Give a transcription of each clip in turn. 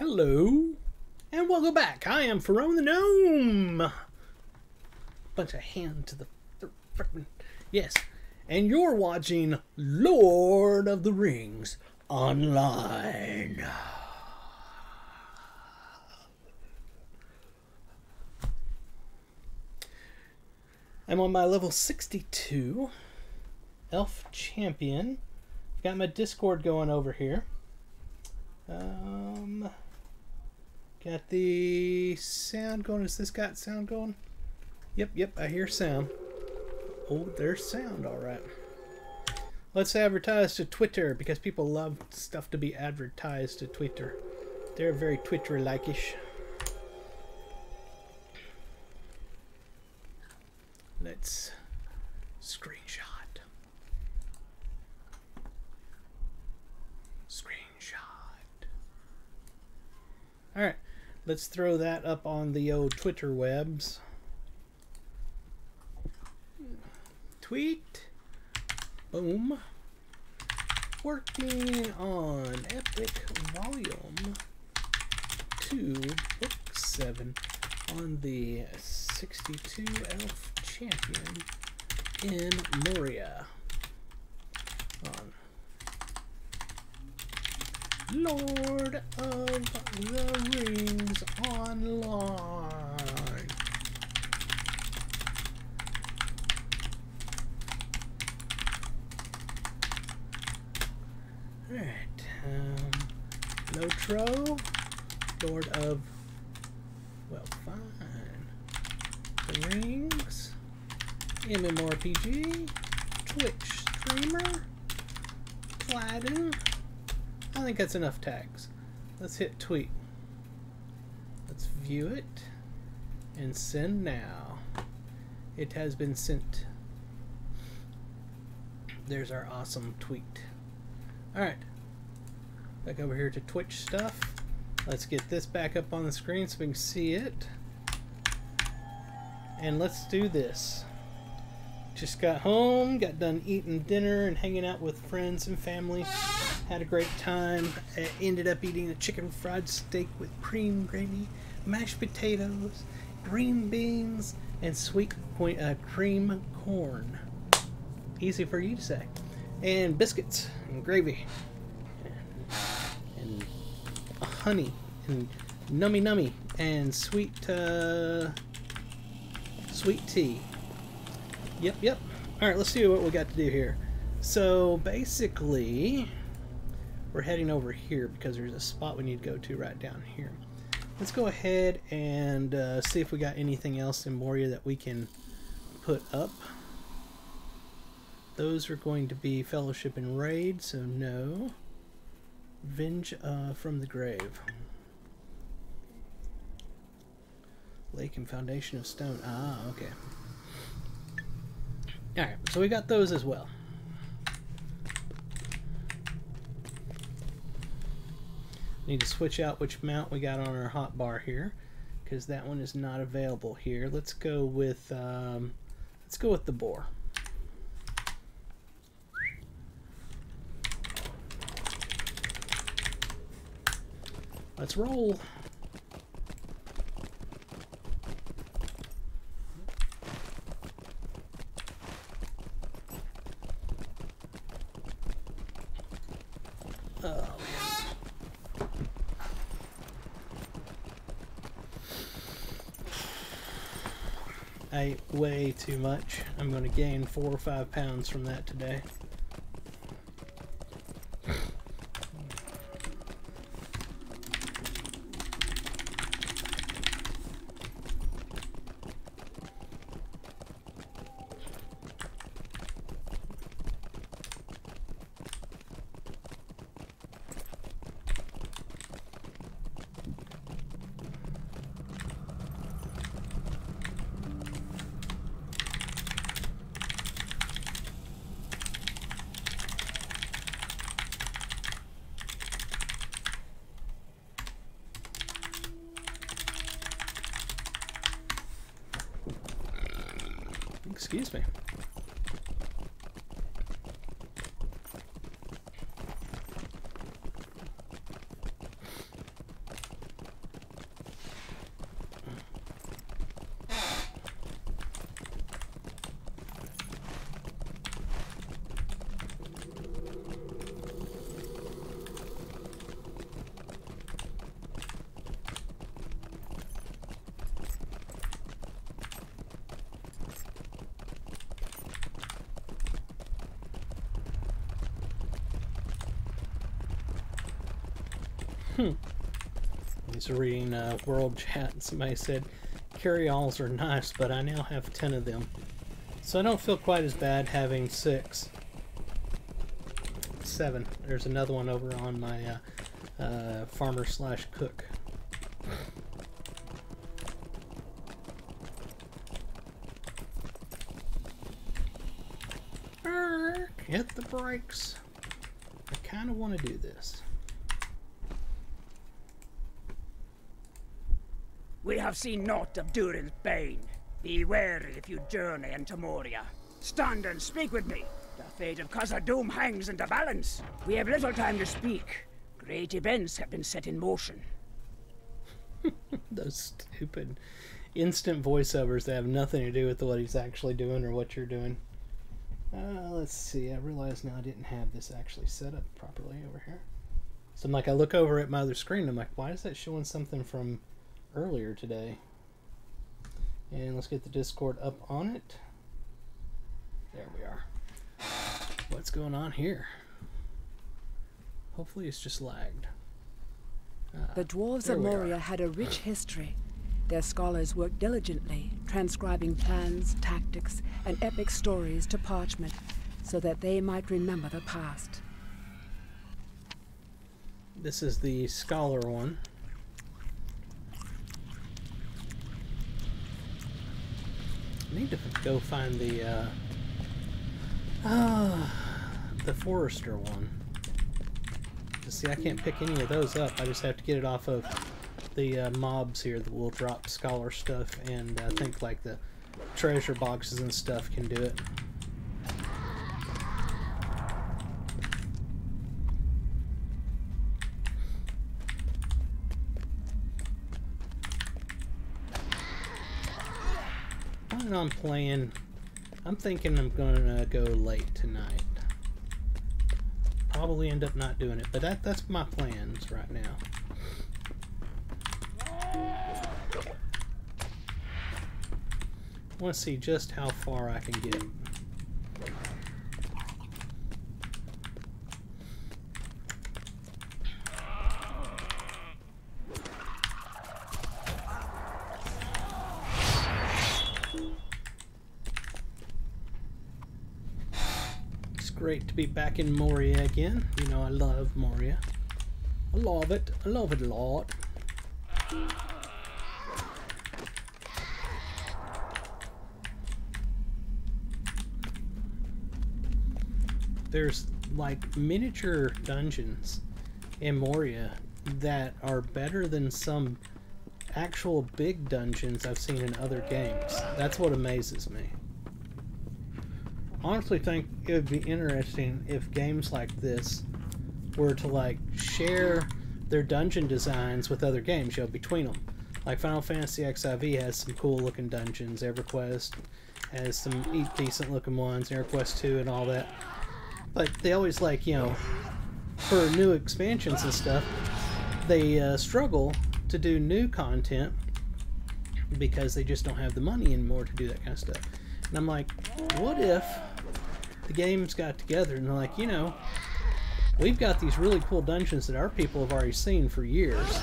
Hello, and welcome back. I am Pharaoh the Gnome. Bunch of hand to the frickin' yes, and you're watching Lord of the Rings Online. I'm on my level 62 Elf Champion. Got my Discord going over here. Got the sound going. Has this got sound going? Yep, I hear sound. Oh, there's sound, alright. Let's advertise to Twitter, because people love stuff to be advertised to Twitter. They're very Twitter-like-ish. Let's screenshot. Alright, let's throw that up on the old Twitter webs. Tweet. Boom. Working on Epic Volume 2, Book 7 on the 62 Elf Champion in Moria. On Lord of the Rings Online. Alright, Lotro, Lord of, well, fine, the Rings, MMORPG, Twitch streamer, Platinum. I think that's enough tags. Let's hit tweet. Let's view it and send now. It has been sent. There's our awesome tweet. Alright. Back over here to Twitch stuff. Let's get this back up on the screen so we can see it. And let's do this. Just got home, got done eating dinner and hanging out with friends and family. Had a great time. I ended up eating a chicken fried steak with cream gravy, mashed potatoes, green beans, and sweet cream corn. Easy for you to say. And biscuits and gravy. And honey and nummy and sweet tea. Yep. Alright, let's see what we got to do here. So basically, we're heading over here because there's a spot we need to go to right down here. Let's go ahead and see if we got anything else in Moria that we can put up. Those are going to be Fellowship and Raid, so no. Venge from the Grave. Lake and Foundation of Stone. Ah, okay. Alright, so we got those as well. Need to switch out which mount we got on our hotbar here, because that one is not available here. Let's go with the boar. Let's roll. Oh, I ate way too much. I'm going to gain 4 or 5 pounds from that today. Excuse me. He's reading world chat, and somebody said, carry-alls are nice, but I now have 10 of them. So I don't feel quite as bad having 6. 7. There's another one over on my farmer/cook. Hit the brakes. I kind of want to do this. We have seen naught of Durin's bane. Be wary if you journey into Moria. Stand and speak with me. The fate of Khazad-dûm hangs in the balance. We have little time to speak. Great events have been set in motion. Those stupid instant voiceovers that have nothing to do with what he's actually doing or what you're doing. Let's see. I realize now I didn't have this actually set up properly over here. So I'm like, I look over at my other screen. I'm like, why is that showing something from earlier today? And let's get the Discord up on it. There we are. What's going on here? Hopefully it's just lagged. The dwarves of Moria had a rich history. Their scholars worked diligently, transcribing plans, tactics, and epic stories to parchment, so that they might remember the past. This is the scholar one. I need to go find the forester one. See, I can't pick any of those up. I just have to get it off of the mobs here that will drop scholar stuff, and I think like the treasure boxes and stuff can do it. When I'm playing, I'm thinking I'm gonna go late tonight. Probably end up not doing it, but that's my plans right now. I want to see just how far I can get. It's great to be back in Moria again. You know, I love Moria. I love it. I love it a lot. There's like miniature dungeons in Moria that are better than some actual big dungeons I've seen in other games. That's what amazes me. Honestly, think it would be interesting if games like this were to like share their dungeon designs with other games, you know, between them. Like Final Fantasy XIV has some cool looking dungeons, EverQuest has some decent looking ones, EverQuest 2 and all that. But they always, like, you know, for new expansions and stuff, they struggle to do new content because they just don't have the money anymore to do that kind of stuff. And I'm like, what if the games got together and they're like, you know, we've got these really cool dungeons that our people have already seen for years,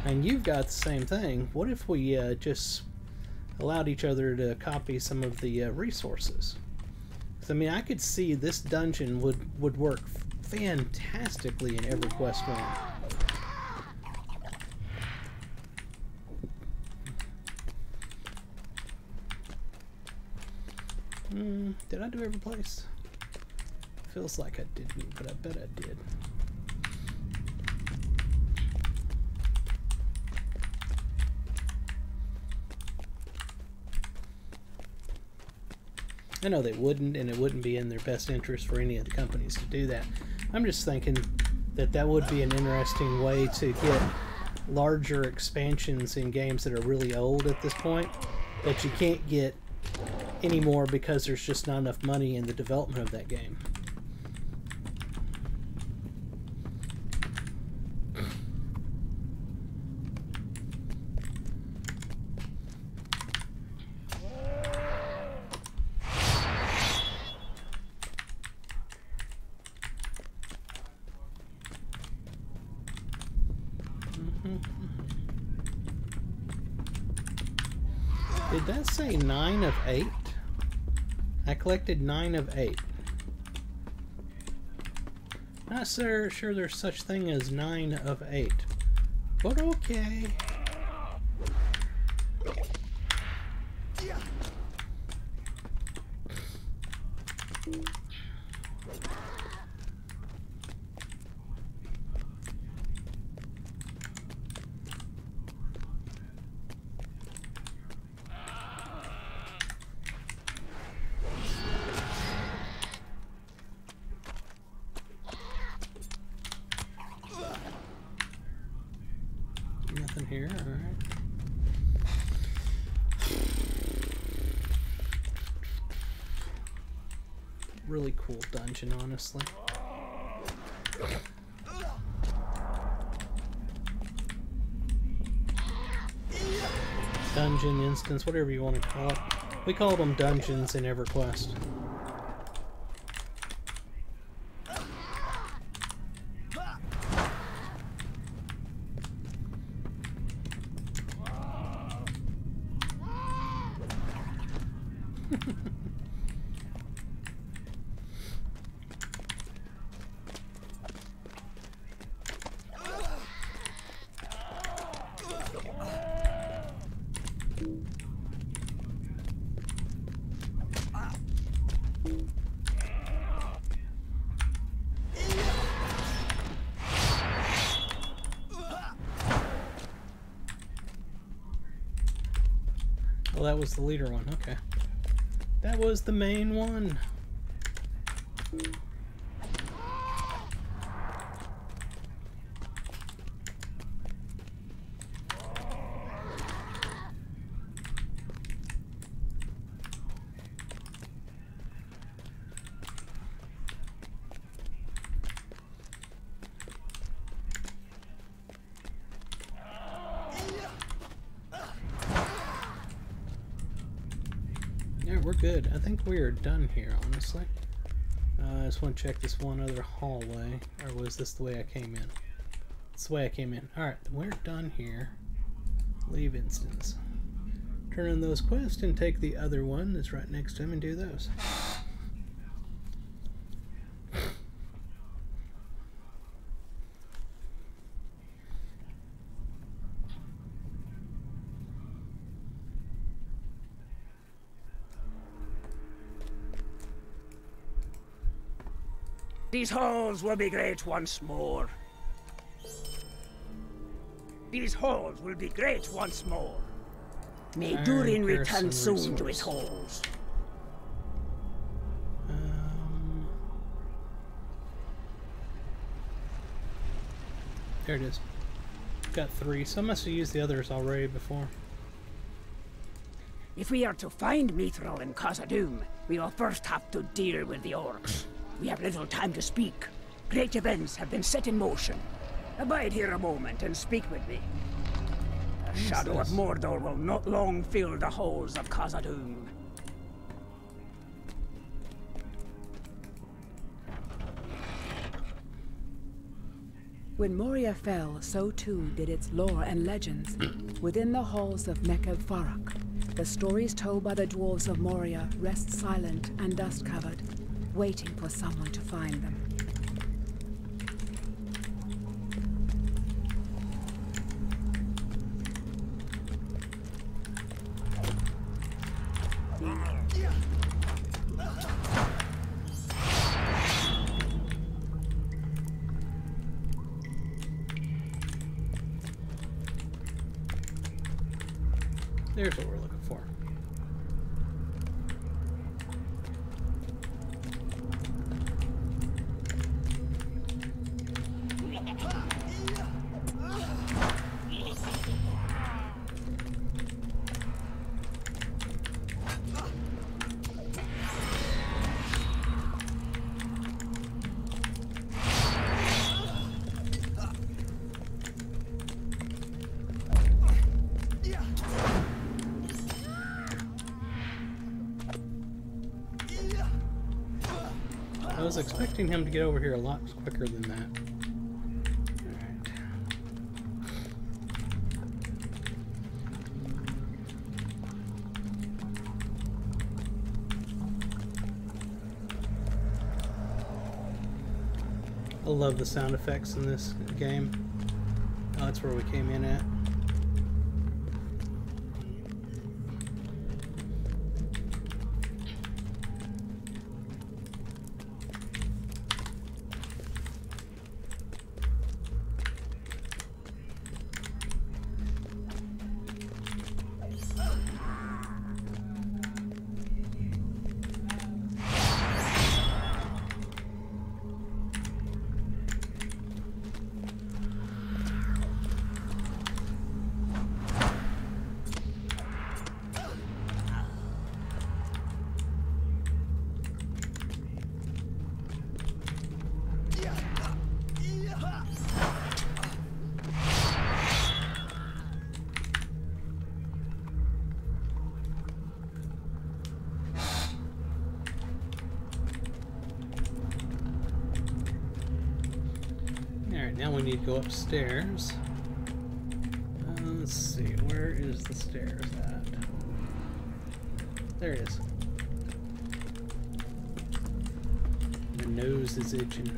and you've got the same thing. What if we just allowed each other to copy some of the resources? I mean, I could see this dungeon would work fantastically in EverQuest 1. Did I do every place? Feels like I didn't, but I bet I did. I know they wouldn't, and it wouldn't be in their best interest for any of the companies to do that. I'm just thinking that that would be an interesting way to get larger expansions in games that are really old at this point that you can't get anymore because there's just not enough money in the development of that game. Did that say 9 of 8? I collected 9 of 8. Not sure there's such thing as 9 of 8. But okay. Nothing here, alright. Really cool dungeon, honestly. Dungeon, instance, whatever you want to call it. We called them dungeons in EverQuest. Well, that was the leader one, okay. That was the main one. Yeah, we're good. I think we are done here, honestly. I just want to check this one other hallway. Or was this the way I came in? It's the way I came in. Alright, we're done here. Leave instance. Turn in those quests and take the other one that's right next to him and do those. These halls will be great once more. These halls will be great once more. May Durin return soon to his halls. There it is. Got 3, so I must have used the others already before. If we are to find Mithril and Khazad-dûm, we will first have to deal with the orcs. We have little time to speak. Great events have been set in motion. Abide here a moment and speak with me. The shadow of Mordor will not long fill the halls of Khazad-dûm. When Moria fell, so too did its lore and legends. Within the halls of Nekeb-Farak, the stories told by the dwarves of Moria rest silent and dust-covered, waiting for someone to find them. There's what we're looking for. I was expecting him to get over here a lot quicker than that. Alright. love the sound effects in this game. Oh, that's where we came in at. Alright, now we need to go upstairs. Let's see, where is the stairs at? There it is. My nose is itching.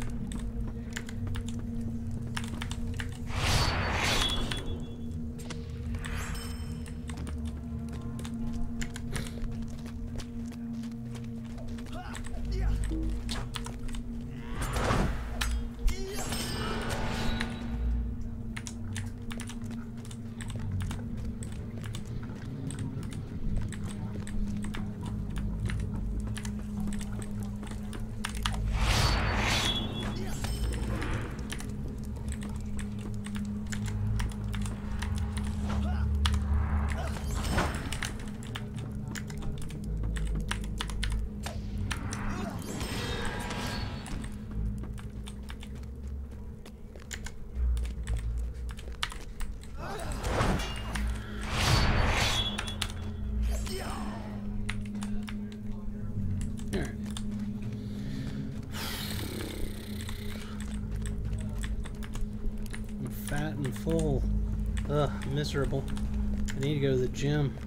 Fat and full. Ugh, miserable. I need to go to the gym.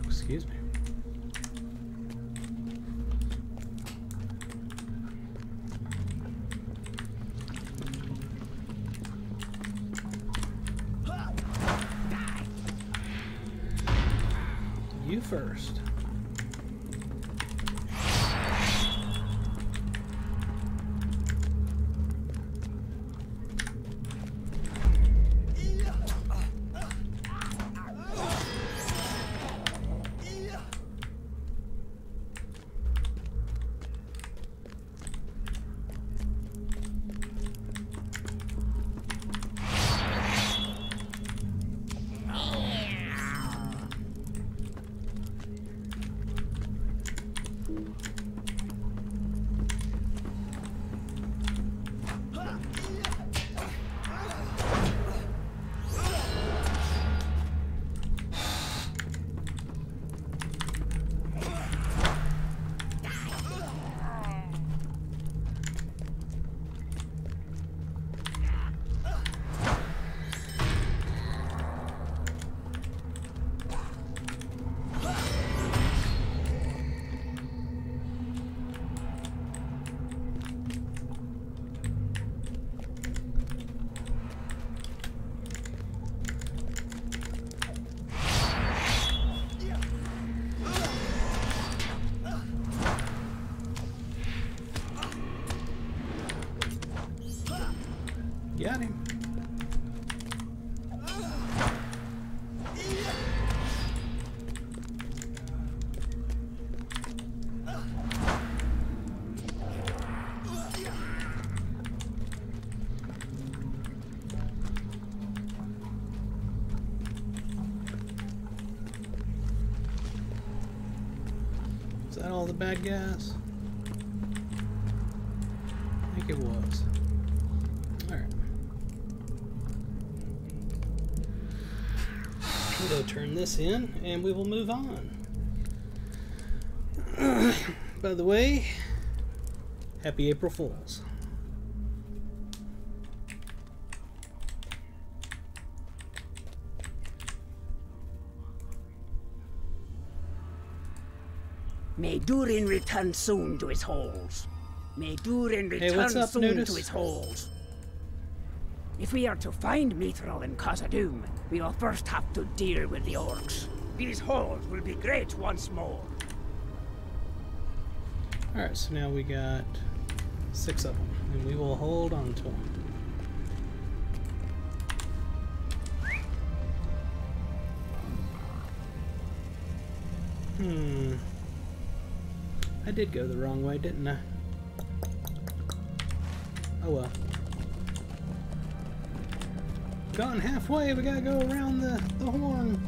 Excuse me. You first. Got him. that all the bad guys? I think it was. Alright. We'll go turn this in and we will move on. By the way, happy April Fools. May Durin return soon to his halls. May Durin return soon to his halls. If we are to find Mithril and Khazad-dûm, we will first have to deal with the orcs. These halls will be great once more. Alright, so now we got 6 of them, and we will hold on to them. I did go the wrong way, didn't I? Oh well. Gone halfway, we gotta go around the horn.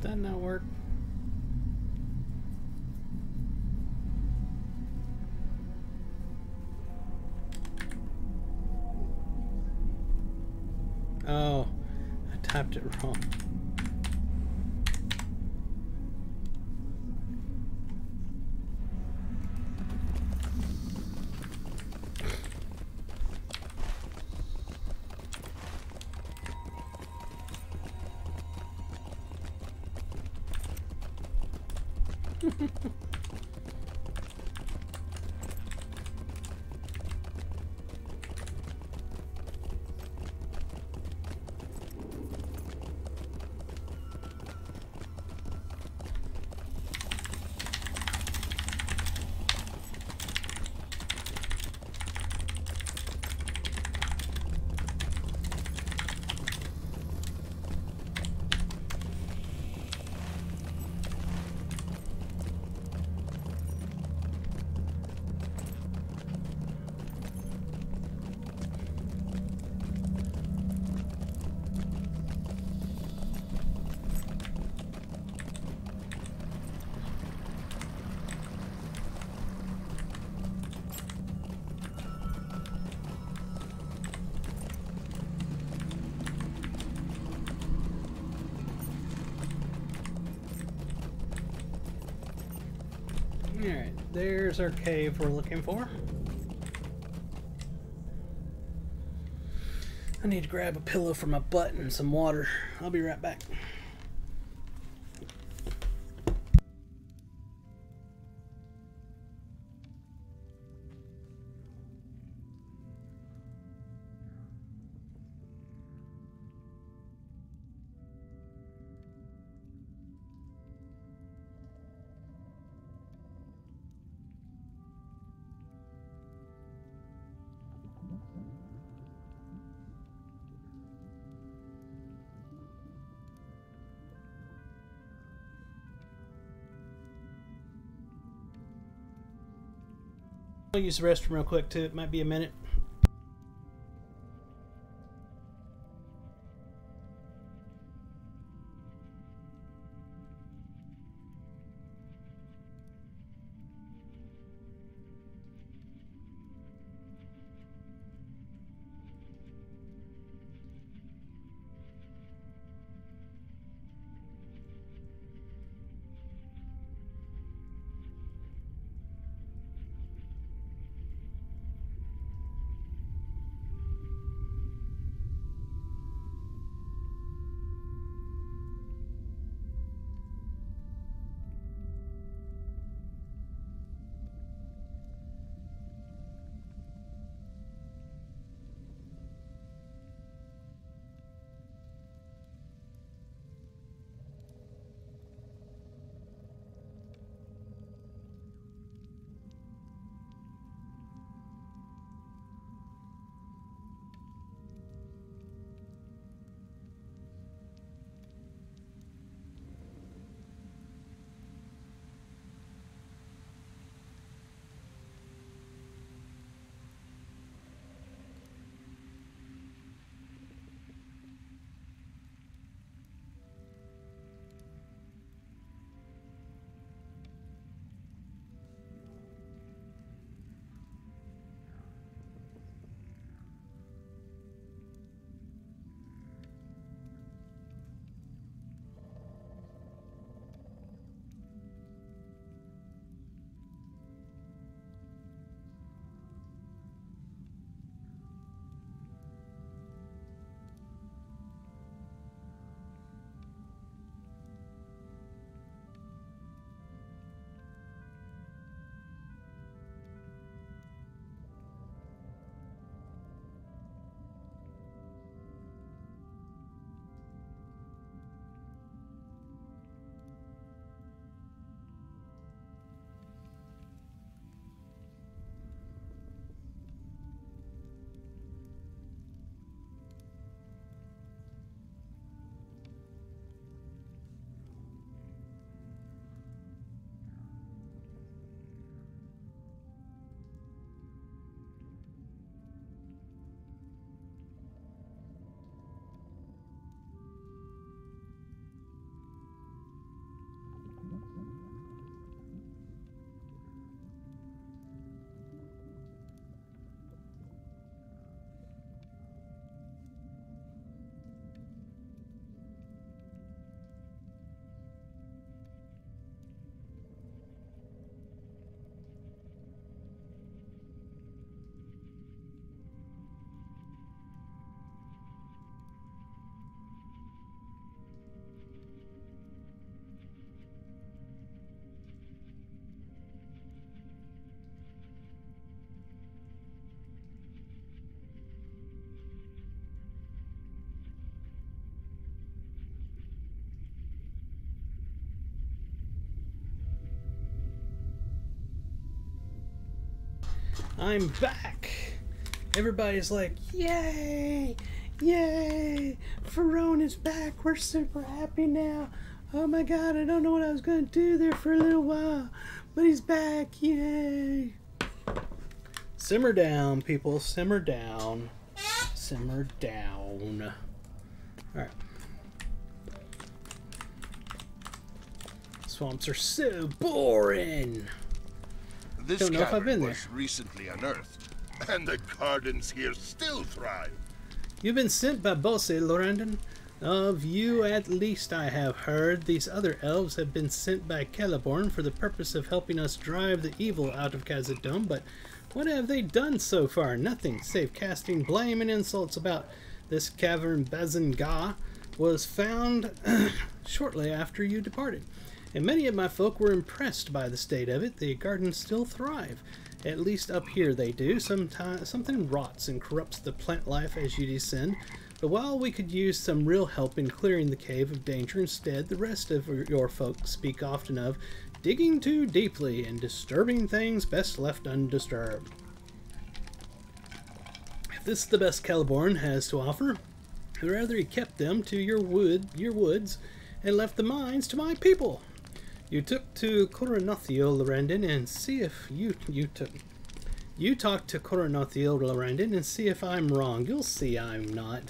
Did that not work? Oh, I tapped it wrong. Alright, there's our cave we're looking for. I need to grab a pillow for my butt and some water. I'll be right back. I'll use the restroom real quick too. It might be a minute. I'm back. Everybody's like, yay, yay, Ferone is back. We're super happy now. Oh my god, I don't know what I was going to do there for a little while, but he's back, yay. Simmer down, people, simmer down. Simmer down. Alright. Swamps are so boring. This Don't know if I've been cavern was recently unearthed, and the gardens here still thrive. You've been sent by Bosse, Lorrandan. Of you at least I have heard. These other elves have been sent by Celeborn for the purpose of helping us drive the evil out of Khazad-dûm, but what have they done so far? Nothing, save casting blame and insults about. This cavern Bazin-Ga was found shortly after you departed, and many of my folk were impressed by the state of it. The gardens still thrive. At least up here they do. Sometimes something rots and corrupts the plant life as you descend. But while we could use some real help in clearing the cave of danger, instead the rest of your folk speak often of digging too deeply and disturbing things best left undisturbed. If this is the best Celeborn has to offer, I'd rather he kept them to your woods and left the mines to my people. You took to Coronathio, Lorrandan, and see if you You talk to Coronothiel Lorrandan and see if I'm wrong. You'll see I'm not.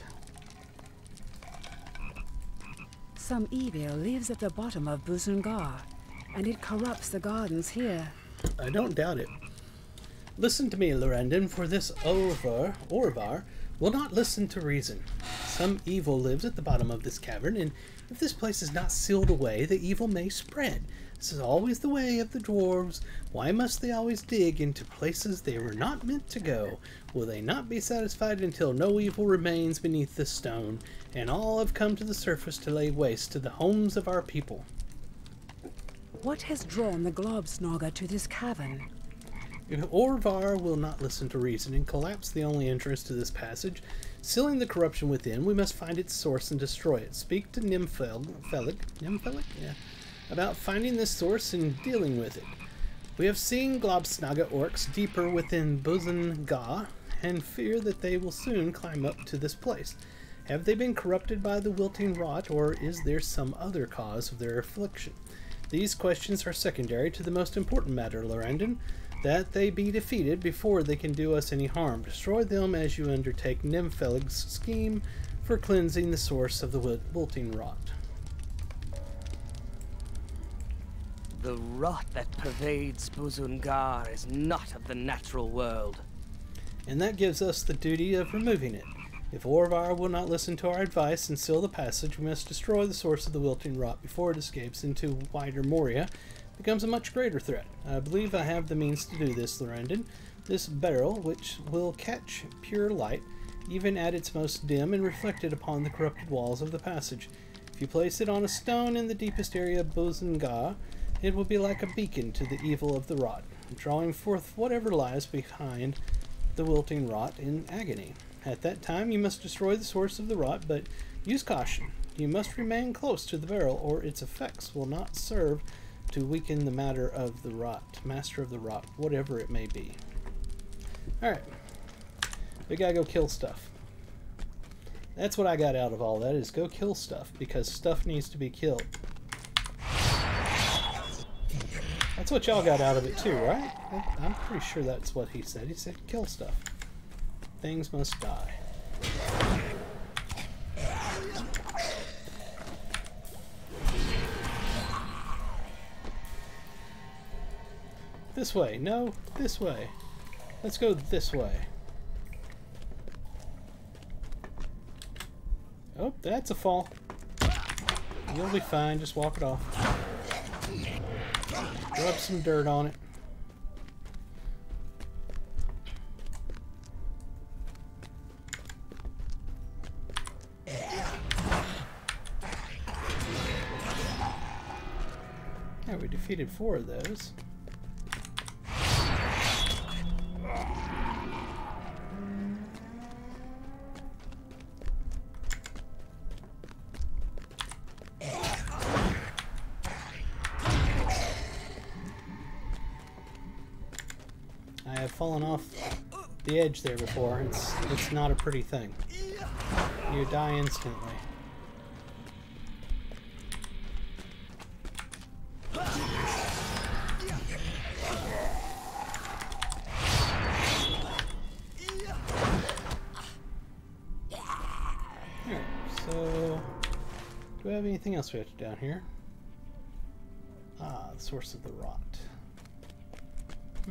Some evil lives at the bottom of Buzungar, and it corrupts the gardens here. I don't doubt it. Listen to me, Lorrandan, for this Orvar will not listen to reason. Some evil lives at the bottom of this cavern, and if this place is not sealed away, the evil may spread. This is always the way of the dwarves. Why must they always dig into places they were not meant to go? Will they not be satisfied until no evil remains beneath the stone, and all have come to the surface to lay waste to the homes of our people? What has drawn the Globsnogga to this cavern? If Orvar will not listen to reason and collapse the only entrance to this passage, sealing the corruption within, we must find its source and destroy it. Speak to Nimfelig? Yeah. About finding this source and dealing with it. We have seen Globsnogga orcs deeper within Buzungar and fear that they will soon climb up to this place. Have they been corrupted by the wilting rot, or is there some other cause of their affliction? These questions are secondary to the most important matter, Lorrandan, that they be defeated before they can do us any harm. Destroy them as you undertake Nimfelig's scheme for cleansing the source of the wilting rot. The rot that pervades Buzungar is not of the natural world. And that gives us the duty of removing it. If Orvar will not listen to our advice and seal the passage, we must destroy the source of the wilting rot before it escapes into wider Moria, becomes a much greater threat. I believe I have the means to do this, Lorrandan. This barrel, which will catch pure light, even at its most dim, and reflect it upon the corrupted walls of the passage. If you place it on a stone in the deepest area of Buzungar, it will be like a beacon to the evil of the rot, drawing forth whatever lies behind the wilting rot in agony. At that time you must destroy the source of the rot, but use caution. You must remain close to the barrel, or its effects will not serve to weaken the master of the rot, whatever it may be. Alright. We gotta go kill stuff. That's what I got out of all that, is go kill stuff, because stuff needs to be killed. That's what y'all got out of it too, right? I'm pretty sure that's what he said. He said kill stuff. Things must die. This way. No, this way. Let's go this way. Oh, that's a fall. You'll be fine. Just walk it off. Rub some dirt on it. Yeah, we defeated 4 of those. I have fallen off the edge there before. It's not a pretty thing. You die instantly. Alright, so do we have anything else we have to do down here? Ah, the source of the rot.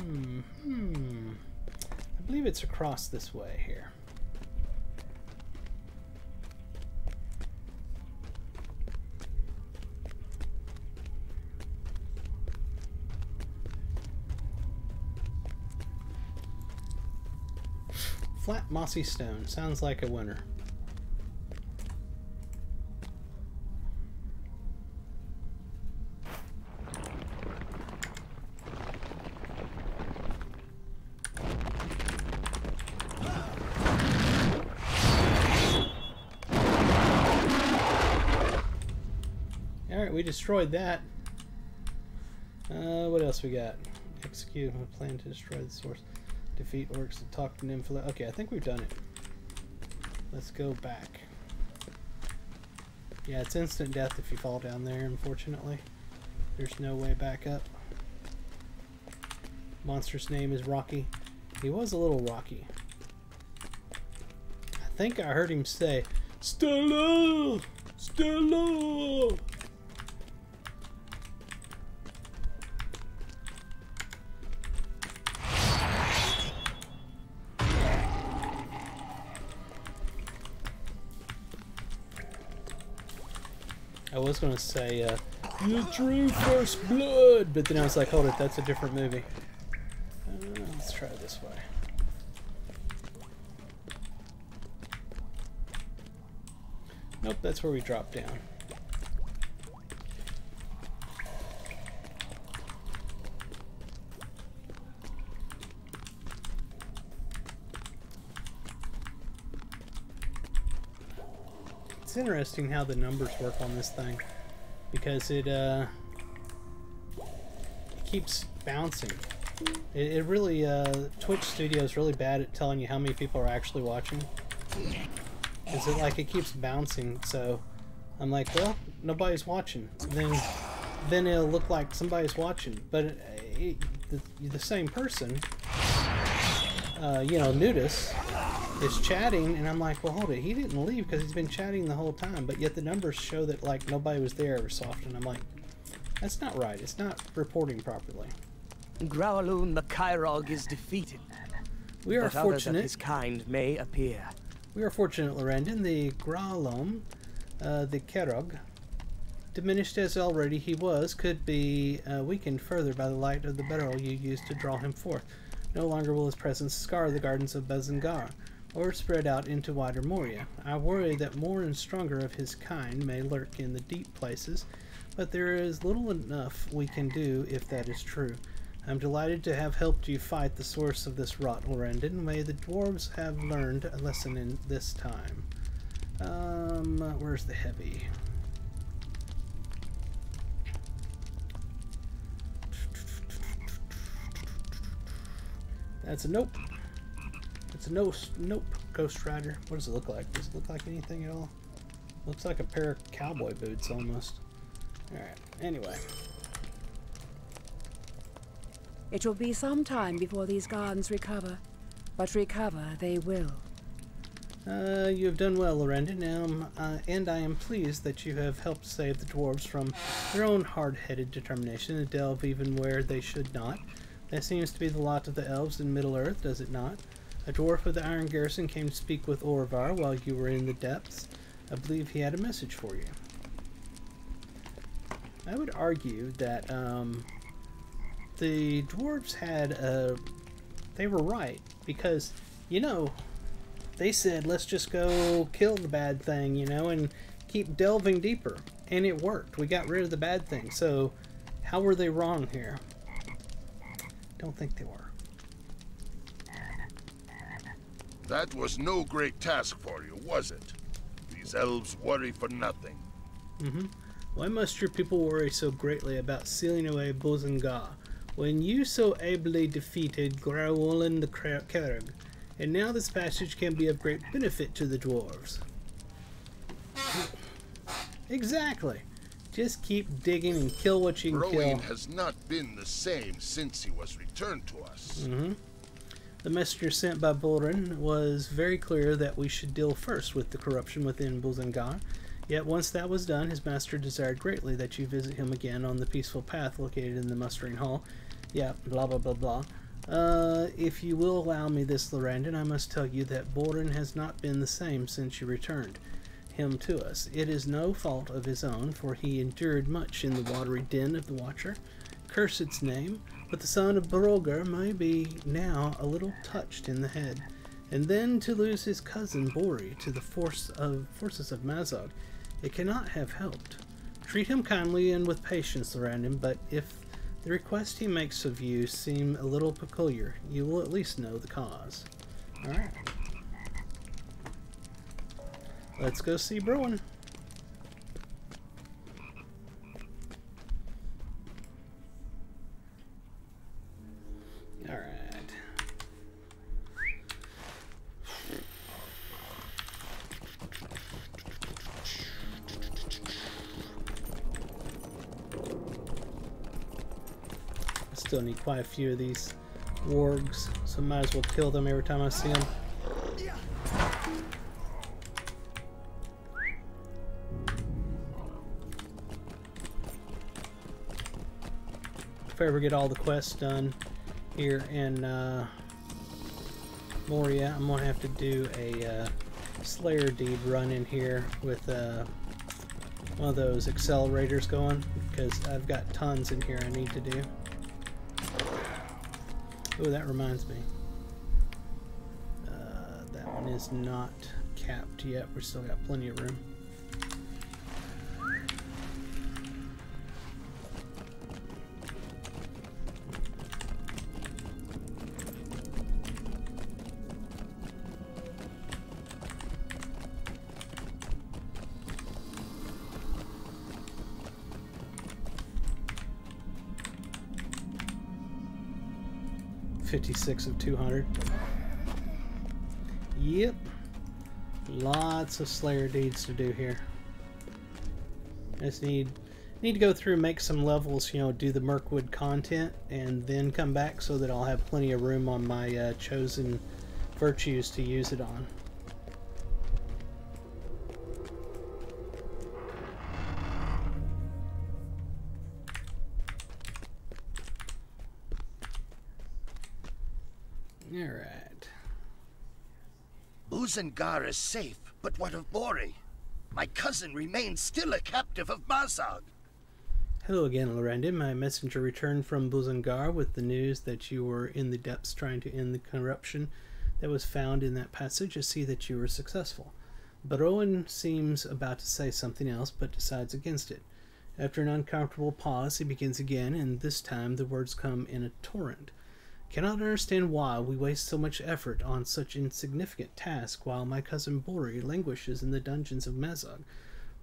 I believe it's across this way here. Flat mossy stone. Sounds like a winner. Alright, we destroyed that. What else we got? Execute a plan to destroy the source. Defeat orcs to talk to Nymphala. Okay, I think we've done it. Let's go back. Yeah, it's instant death if you fall down there, unfortunately. There's no way back up. Monster's name is Rocky. He was a little rocky. I think I heard him say, "Stella! Stella!" I was going to say, "You drew first blood," but then I was like, hold it, that's a different movie. Let's try it this way. Nope, that's where we drop down. It's interesting how the numbers work on this thing, because it keeps bouncing. It really, Twitch Studio is really bad at telling you how many people are actually watching. Is it like it keeps bouncing? So I'm like, well, nobody's watching. Then it'll look like somebody's watching, but the same person, you know, Nudis, is chatting, and I'm like, well, hold it, he didn't leave because he's been chatting the whole time, but yet the numbers show that like nobody was there ever so often. I'm like, that's not right. It's not reporting properly. Growloon the Kyrog is defeated. We are but others of fortunate. his kind may appear. We are fortunate, Lorrandan. The Growlom, the Kerog, diminished as already he was, could be weakened further by the light of the beryl you used to draw him forth. No longer will his presence scar the gardens of Bazangar, or spread out into wider Moria. I worry that more and stronger of his kind may lurk in the deep places, but there is little enough we can do if that is true. I'm delighted to have helped you fight the source of this rot, Lorrandan. May the dwarves have learned a lesson in this time. Where's the heavy? That's a nope. It's a nope, Ghost Rider. What does it look like? Does it look like anything at all? Looks like a pair of cowboy boots almost. Alright, anyway. It will be some time before these gardens recover, but recover they will. You have done well, Lorrandan, and I am pleased that you have helped save the dwarves from their own hard-headed determination to delve even where they should not. That seems to be the lot of the elves in Middle-earth, does it not? A dwarf of the Iron Garrison came to speak with Orvar while you were in the depths. I believe he had a message for you. I would argue that the dwarves had they were right, because, you know, they said, let's just go kill the bad thing, you know, and keep delving deeper. And it worked. We got rid of the bad thing. So, how were they wrong here? Don't think they were. That was no great task for you, was it? These elves worry for nothing. Why must your people worry so greatly about sealing away Bazangar, when you so ably defeated Growlin the Kerg? And now this passage can be of great benefit to the dwarves. Exactly. Just keep digging and kill what you can kill. Growing has not been the same since he was returned to us. The messenger sent by Bulrin was very clear that we should deal first with the corruption within Bazangar. Yet once that was done, his master desired greatly that you visit him again on the peaceful path located in the mustering hall. Yeah, blah blah blah blah. If you will allow me this, Lorrandan, I must tell you that Bulrin has not been the same since you returned him to us. It is no fault of his own, for he endured much in the watery den of the Watcher. Curse its name, but the son of Barogar may be now a little touched in the head, and then to lose his cousin Bori to the forces of Mazog, it cannot have helped. Treat him kindly and with patience, Lorrandan, but if the request he makes of you seem a little peculiar, you will at least know the cause. Alright. Let's go see Bruin. Alright. Still need quite a few of these wargs, so so might as well kill them every time I see them. If I ever get all the quests done here in Moria, I'm gonna have to do a Slayer Deed run in here with one of those accelerators going, because I've got tons in here I need to do. Oh, that reminds me. That one is not capped yet. We've still got plenty of room. $56 of 200. Yep. Lots of Slayer Deeds to do here. I just need to go through and make some levels, you know, do the Mirkwood content, and then come back so that I'll have plenty of room on my chosen virtues to use it on. Alright. Buzengar is safe, but what of Bori? My cousin remains still a captive of Mazag. Hello again, Lorrandan. My messenger returned from Buzengar with the news that you were in the depths trying to end the corruption that was found in that passage. I see that you were successful. Baroin seems about to say something else, but decides against it. After an uncomfortable pause, he begins again, and this time the words come in a torrent. Cannot understand why we waste so much effort on such insignificant task while my cousin Bori languishes in the dungeons of Mazog.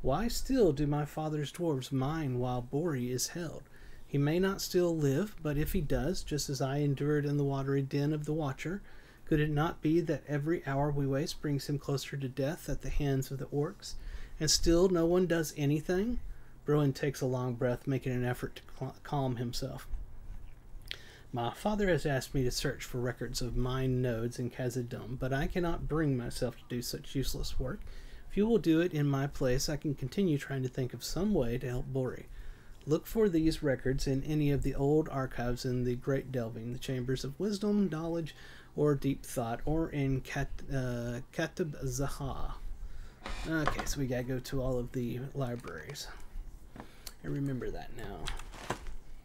Why still do my father's dwarves mine while Bori is held? He may not still live, but if he does, just as I endured in the watery den of the Watcher, could it not be that every hour we waste brings him closer to death at the hands of the orcs, and still no one does anything? Broen takes a long breath, making an effort to calm himself. My father has asked me to search for records of mine nodes in Khazad-dûm, but I cannot bring myself to do such useless work. If you will do it in my place, I can continue trying to think of some way to help Bori. Look for these records in any of the old archives in the Great Delving, the Chambers of Wisdom, Knowledge, or Deep Thought, or in Katib Zaha. Okay, so we gotta go to all of the libraries. I remember that now.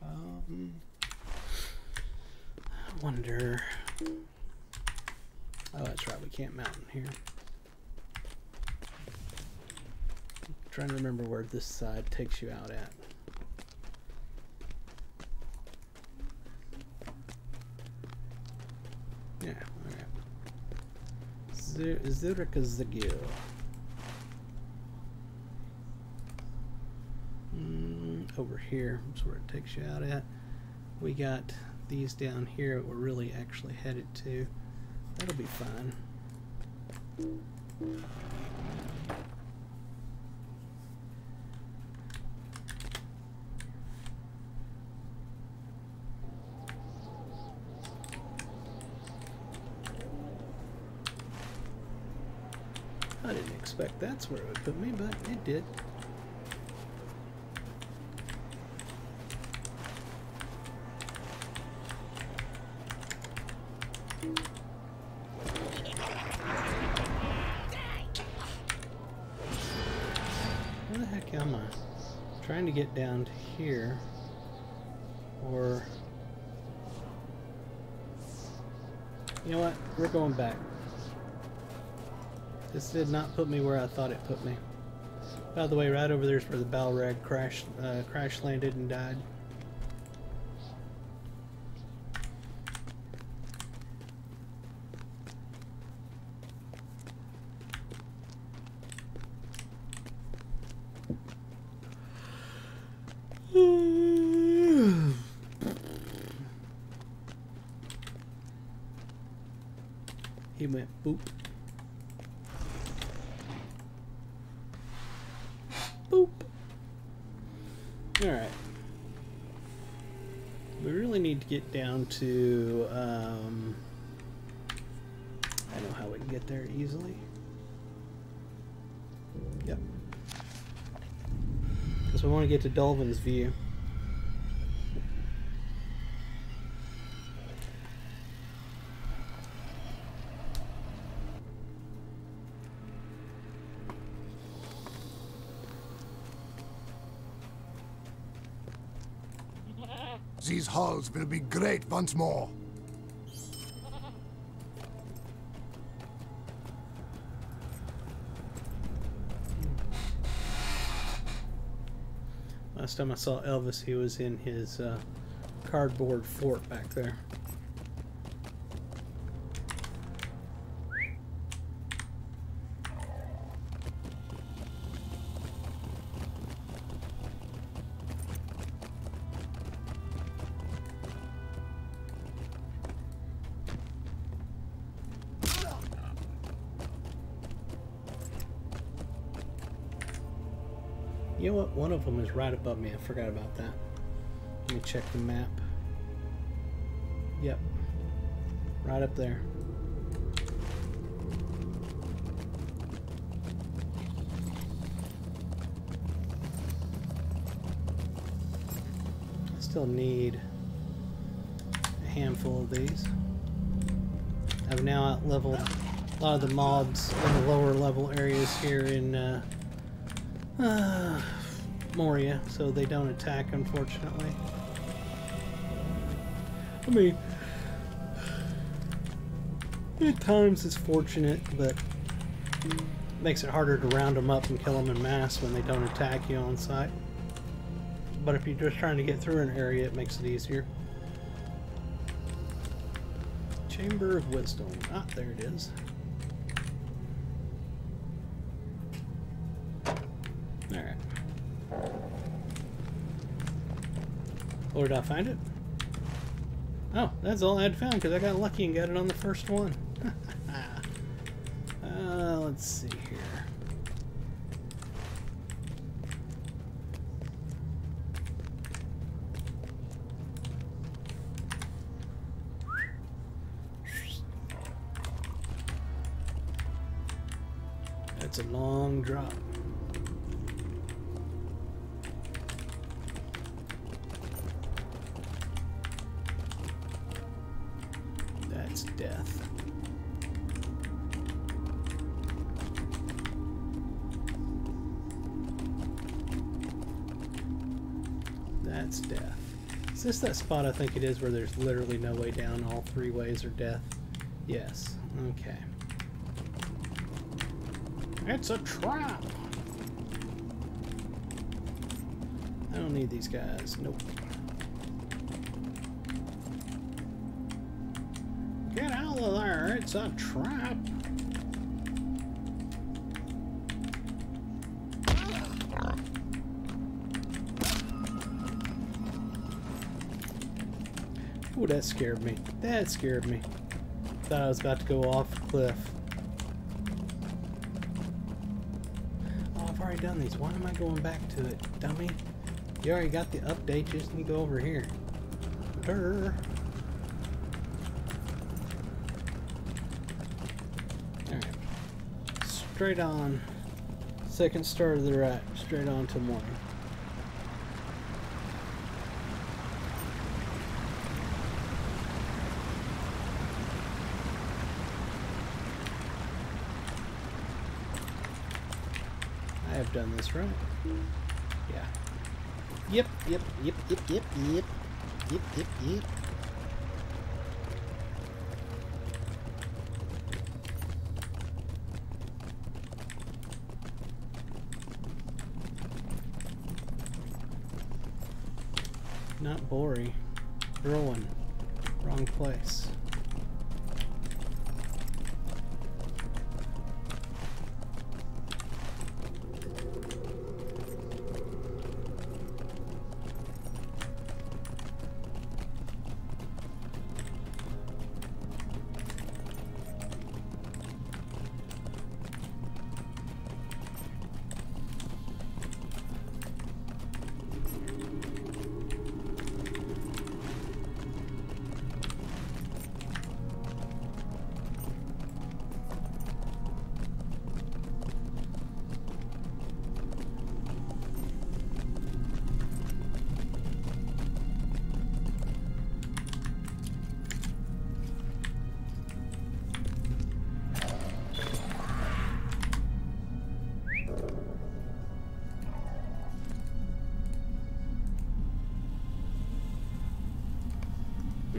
I wonder... Oh, that's right, we can't mount in here. I'm trying to remember where this side takes you out at. Yeah, alright. Zurikazagil. Over here is where it takes you out at. We got these down here that we're really actually headed to. That'll be fine. I didn't expect that's where it would put me, but it did. Where the heck am I? Trying to get down to here, or you know what? We're going back. This did not put me where I thought it put me. By the way, right over there's where the Balrog crash landed and died. He went boop. Boop. Alright. We really need to get down to I know how we can get there easily. Yep. Because we want to get to Dolvin's View. These halls will be great once more. Last time I saw Elvis, he was in his cardboard fort back there. You know what? One of them is right above me. I forgot about that. Let me check the map. Yep. Right up there. I still need a handful of these. I've now out-leveled a lot of the mobs in the lower level areas here in Moria, so they don't attack, unfortunately. I mean, at times it's fortunate, but makes it harder to round them up and kill them en masse when they don't attack you on sight. But if you're just trying to get through an area, it makes it easier. Chamber of Wisdom. Ah, there it is. Alright. Where did I find it? Oh, that's all I had found because I got lucky and got it on the first one. Let's see here. That's a long drop. That's death. That's death. Is this that spot I think it is where there's literally no way down? All three ways are death? Yes. Okay. It's a trap! I don't need these guys. Nope. Get out of there! It's a trap! Ooh, that scared me. That scared me. Thought I was about to go off the cliff. Oh, I've already done these. Why am I going back to it, dummy? You already got the update. You just need to go over here. Durr. Alright. Straight on. Second star to the right. Straight on to Moria. I have done this right. Yeah. Yep. Not Bori. Rowan. Wrong place.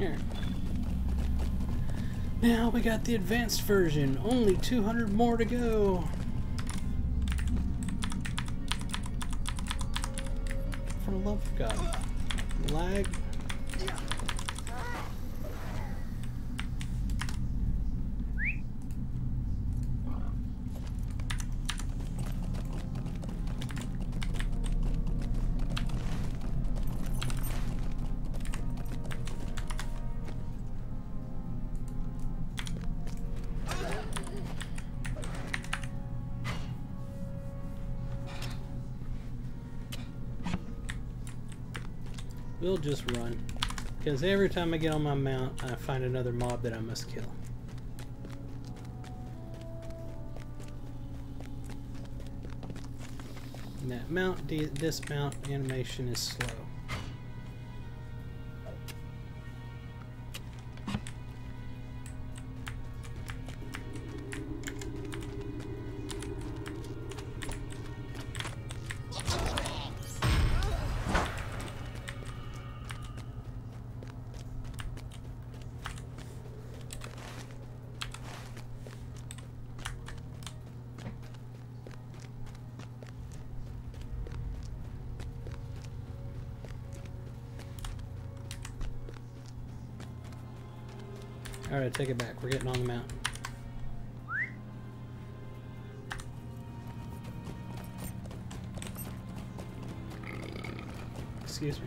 Here. Now we got the advanced version. Only 200 more to go. For the love of God. Lag. We'll just run, because every time I get on my mount, I find another mob that I must kill. And that mount dismount animation is slow. Alright, take it back. We're getting on the mountain. Excuse me.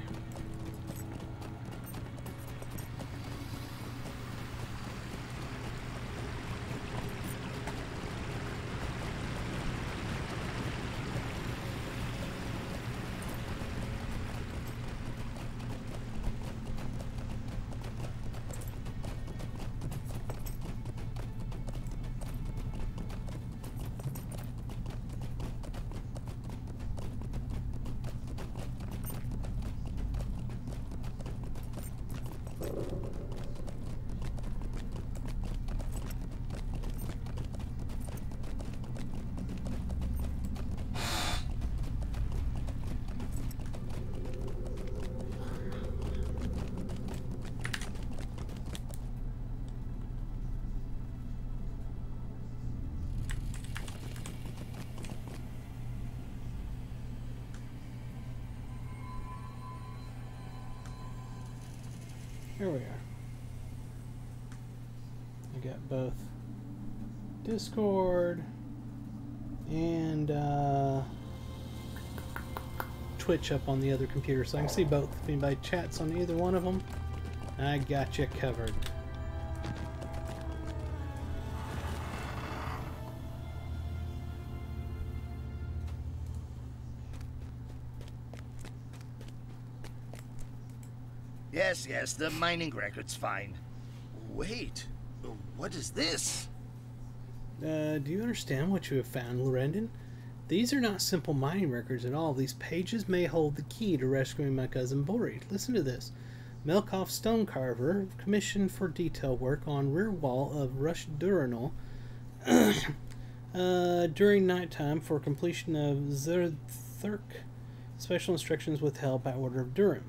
Here we are. I got both Discord and Twitch up on the other computer, so I can see both. If anybody chats on either one of them, I got you covered. Yes, the mining record's fine. Wait, what is this? Do you understand what you have found, Lorrandan? These are not simple mining records at all. These pages may hold the key to rescuing my cousin Bori. Listen to this. Melkoff Stonecarver, commissioned for detail work on rear wall of Rush Duranol during nighttime for completion of Zerthurk. Special instructions withheld by order of Durin.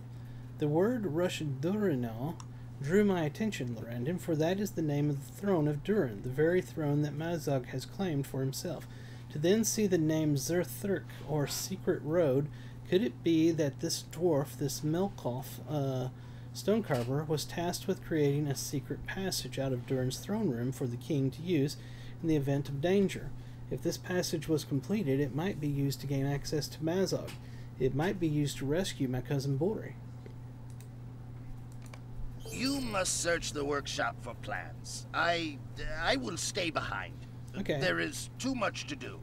The word Rush Duranol drew my attention, Lorrandan, for that is the name of the throne of Durin, the very throne that Mazog has claimed for himself. To then see the name Zerthurk, or Secret Road, could it be that this dwarf, this Melkoff Stonecarver, was tasked with creating a secret passage out of Durin's throne room for the king to use in the event of danger? If this passage was completed, it might be used to gain access to Mazog. It might be used to rescue my cousin Bori. You must search the workshop for plans. I will stay behind. Okay. There is too much to do.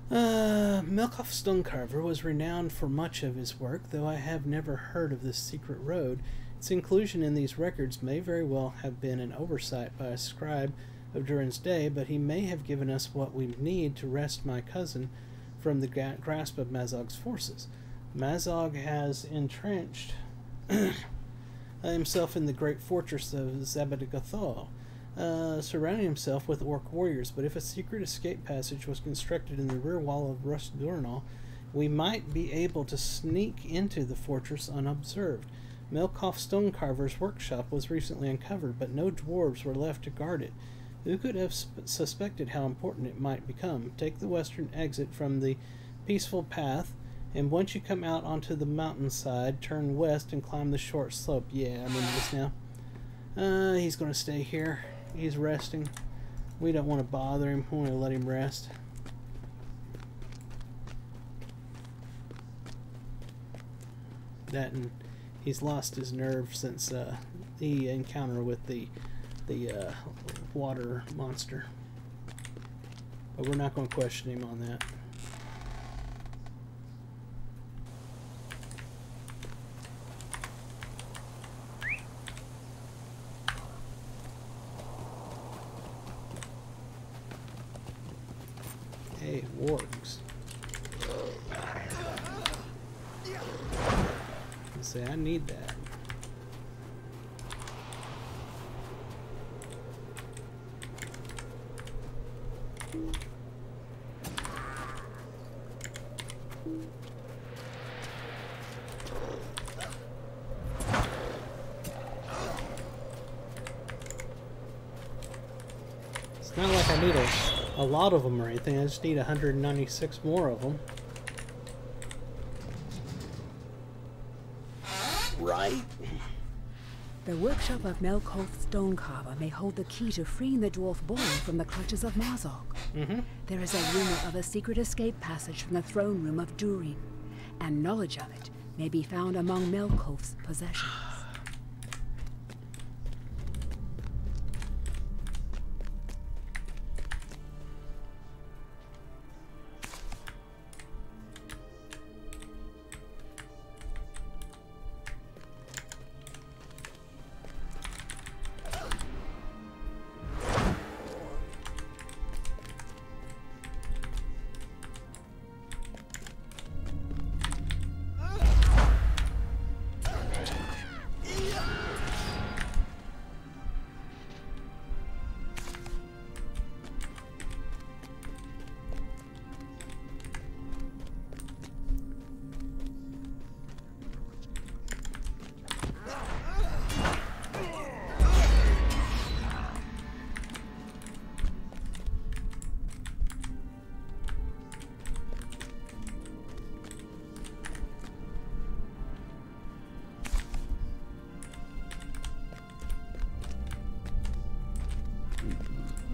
Melkoff Stonecarver was renowned for much of his work, though I have never heard of this secret road. Its inclusion in these records may very well have been an oversight by a scribe of Durin's day, but he may have given us what we need to wrest my cousin from the grasp of Mazog's forces. Mazog has entrenched himself in the great fortress of Zabadagothol, surrounding himself with orc warriors, but if a secret escape passage was constructed in the rear wall of Rush Duranol, we might be able to sneak into the fortress unobserved. Melkoff Stonecarver's workshop was recently uncovered, but no dwarves were left to guard it. Who could have suspected how important it might become? Take the western exit from the peaceful path, and once you come out onto the mountainside, turn west and climb the short slope. Yeah, I remember this now. He's going to stay here. He's resting. We don't want to bother him. We want to let him rest. That, and he's lost his nerve since the encounter with the water monster. But we're not going to question him on that. Hey, wargs. Say, I need that. It's not like I need a lot of them or anything. I just need 196 more of them. Right. The workshop of Melkoth Stonecarver may hold the key to freeing the dwarf boy from the clutches of Marzok. There is a rumor of a secret escape passage from the throne room of Durin, and knowledge of it may be found among Melkoth's possessions.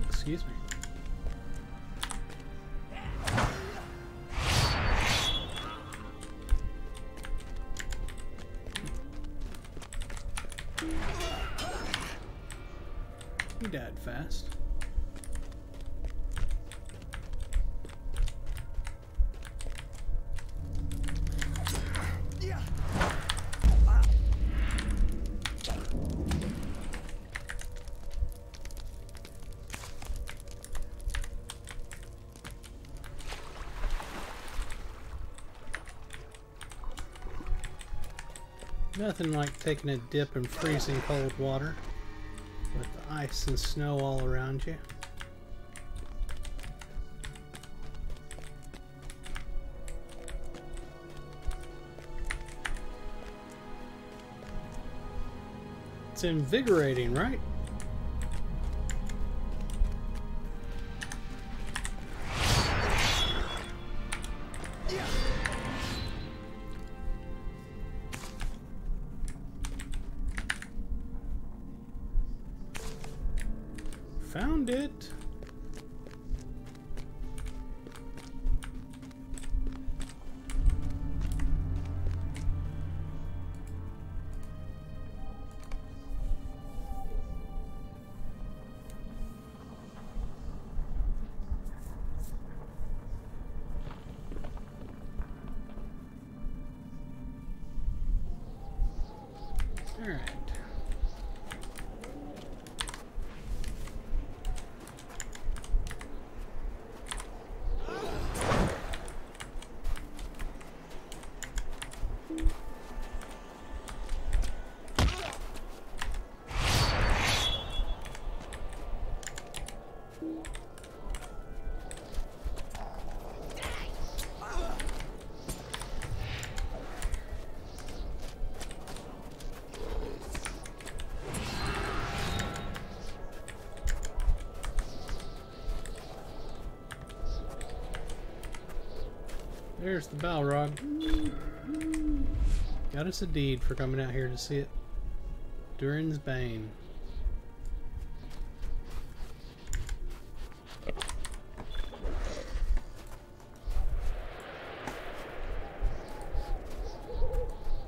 Excuse me. He died fast. Nothing like taking a dip in freezing cold water with ice and snow all around you. It's invigorating, right? Found it. All right. There's the Balrog. Got us a deed for coming out here to see it. Durin's Bane.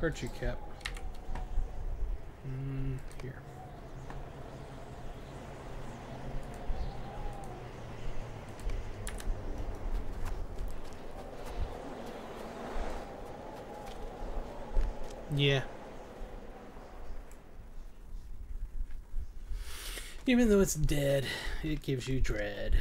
Virtue cap. Here. Yeah. Even though it's dead, it gives you dread.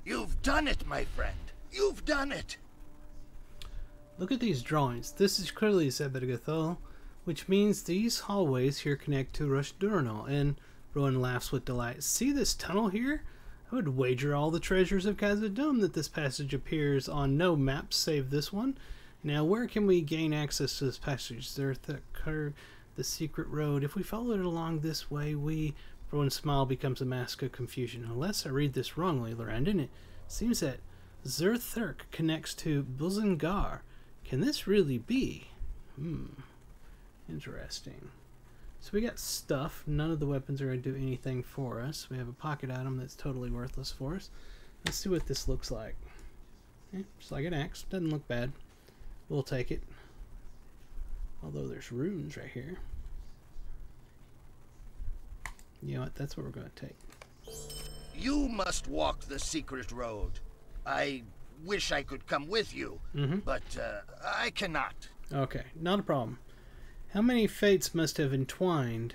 You've done it, my friend. You've done it. Look at these drawings. This is clearly Sebedgathol, which means these hallways here connect to Rushdurnal, and Rowan laughs with delight. See this tunnel here? I would wager all the treasures of Khazad-dûm that this passage appears on no map save this one. Now, where can we gain access to this passage? There's the secret road. If we follow it along this way, Rowan's smile becomes a mask of confusion. Unless I read this wrongly, Lorrandan, it seems that Zerthurk connects to Bulzengar. Can this really be? Interesting. So we got stuff. None of the weapons are going to do anything for us. We have a pocket item that's totally worthless for us. Let's see what this looks like. Just like an axe. Doesn't look bad. We'll take it. Although there's runes right here. You know what? That's what we're going to take. You must walk the secret road. I wish I could come with you, but I cannot. Okay, not a problem. How many fates must have entwined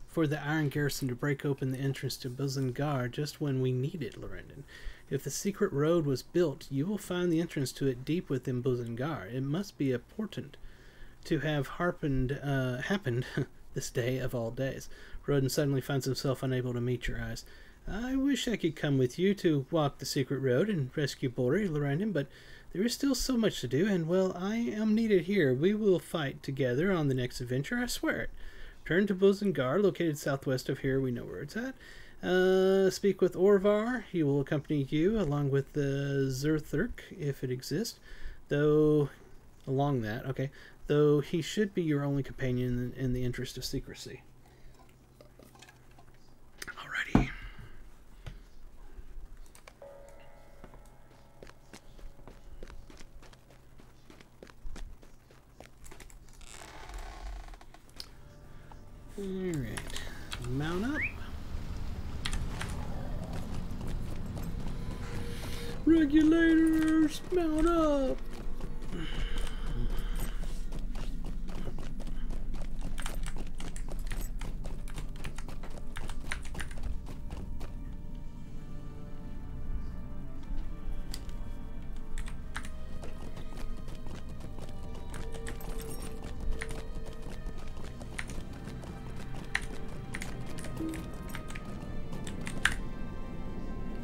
for the Iron Garrison to break open the entrance to Bulzengar just when we need it, Lorrandan? If the secret road was built, you will find the entrance to it deep within Bulzengar. It must be a portent to have happened this day of all days. Rodan suddenly finds himself unable to meet your eyes. I wish I could come with you to walk the secret road and rescue Bori, Lorrandan, but there is still so much to do, and, well, I am needed here. We will fight together on the next adventure, I swear it. Turn to Bulzengar, located southwest of here. We know where it's at. Speak with Orvar. He will accompany you, along with the Zerthurk, if it exists. Though he should be your only companion in the interest of secrecy. Alrighty. Alright. Mount up. Regulators, mount up.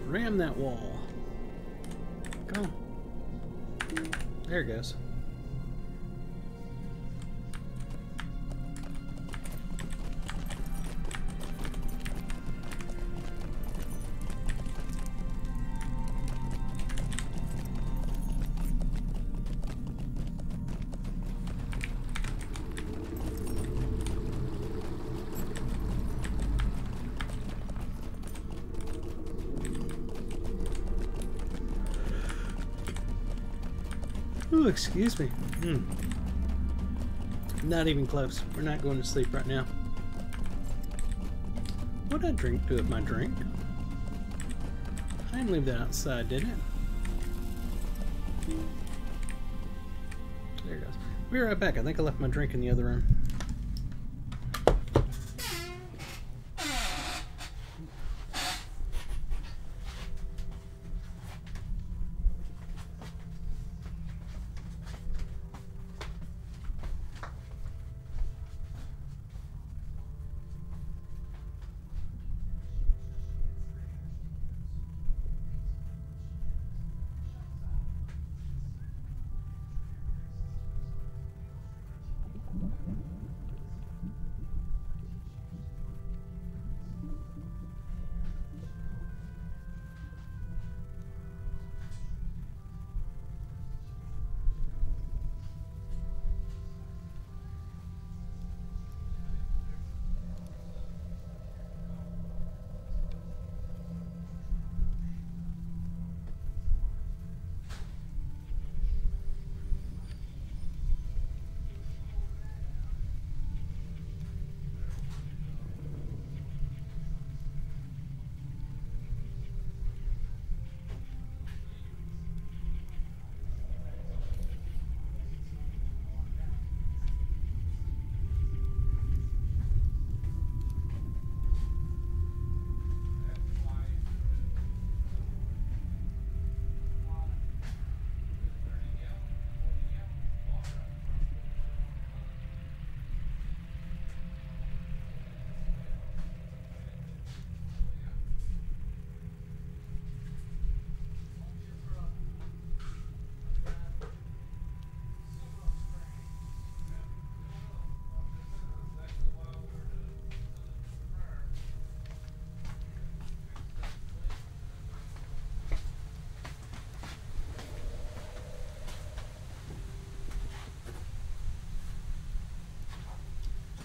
Ram that wall. Come on. There it goes. Ooh, excuse me. Not even close. We're not going to sleep right now. What did I drink to it, my drink? I didn't leave that outside, did it? There it goes. Be right back. I think I left my drink in the other room.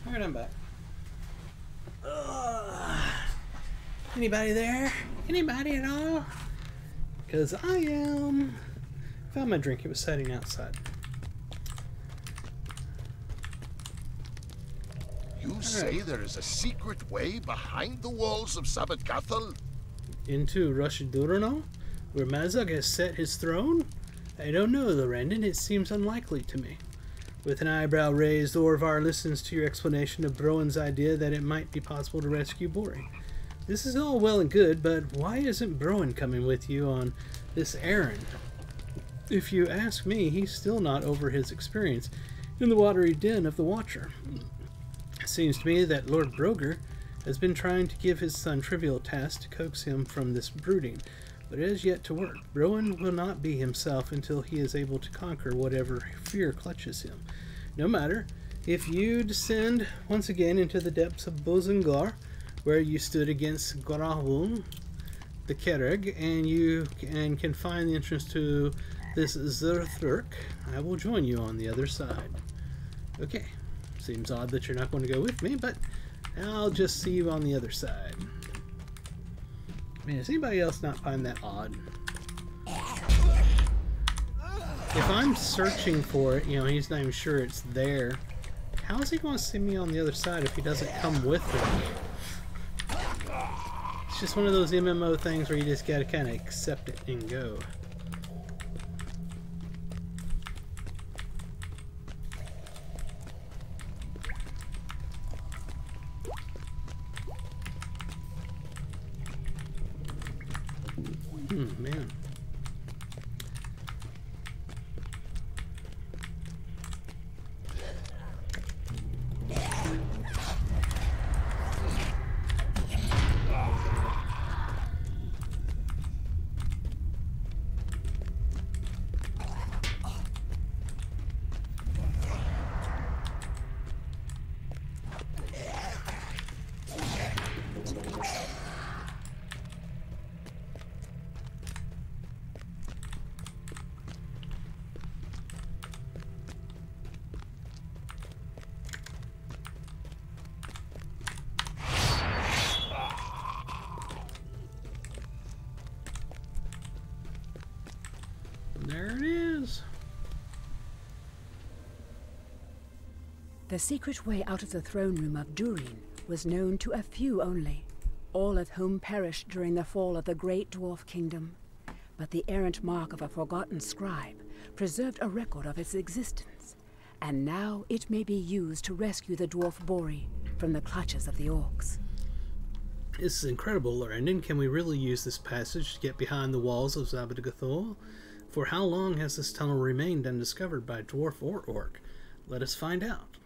Alright, I'm back. Anybody there? Anybody at all? Because I am. Found my drink. It was sitting outside. You say there is a secret way behind the walls of Sabbath-Cathal? Into Rushidurno, where Mazog has set his throne? I don't know, Lorrandan. It seems unlikely to me. With an eyebrow raised, Orvar listens to your explanation of Browen's idea that it might be possible to rescue Bori. This is all well and good, but why isn't Browen coming with you on this errand? If you ask me, he's still not over his experience in the watery den of the Watcher. It seems to me that Lord Broger has been trying to give his son trivial tasks to coax him from this brooding, but it has yet to work. Browen will not be himself until he is able to conquer whatever fear clutches him. No matter, if you descend once again into the depths of Bozungar, where you stood against Gorahun, the Kereg, and can find the entrance to this Zerthurk, I will join you on the other side. Okay, seems odd that you're not going to go with me, but I'll just see you on the other side. I mean, does anybody else not find that odd? If I'm searching for it, you know, he's not even sure it's there. How is he going to see me on the other side if he doesn't come with me? It's just one of those MMO things where you just gotta kind of accept it and go. Man. There it is. The secret way out of the throne room of Durin was known to a few only, all of whom perished during the fall of the Great Dwarf Kingdom. But the errant mark of a forgotten scribe preserved a record of its existence, and now it may be used to rescue the dwarf Bori from the clutches of the orcs. This is incredible, Lorrandan. Can we really use this passage to get behind the walls of Zabad-Gathol? For how long has this tunnel remained undiscovered by dwarf or orc? Let us find out.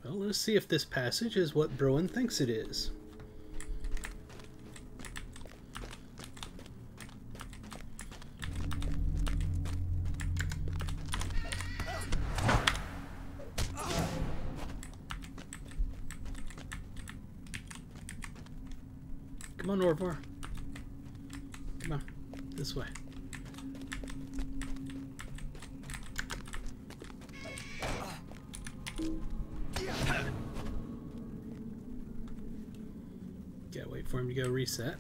Well, let's see if this passage is what Browen thinks it is. Come on, Orvar. Come on. This way. Gotta wait for him to go reset.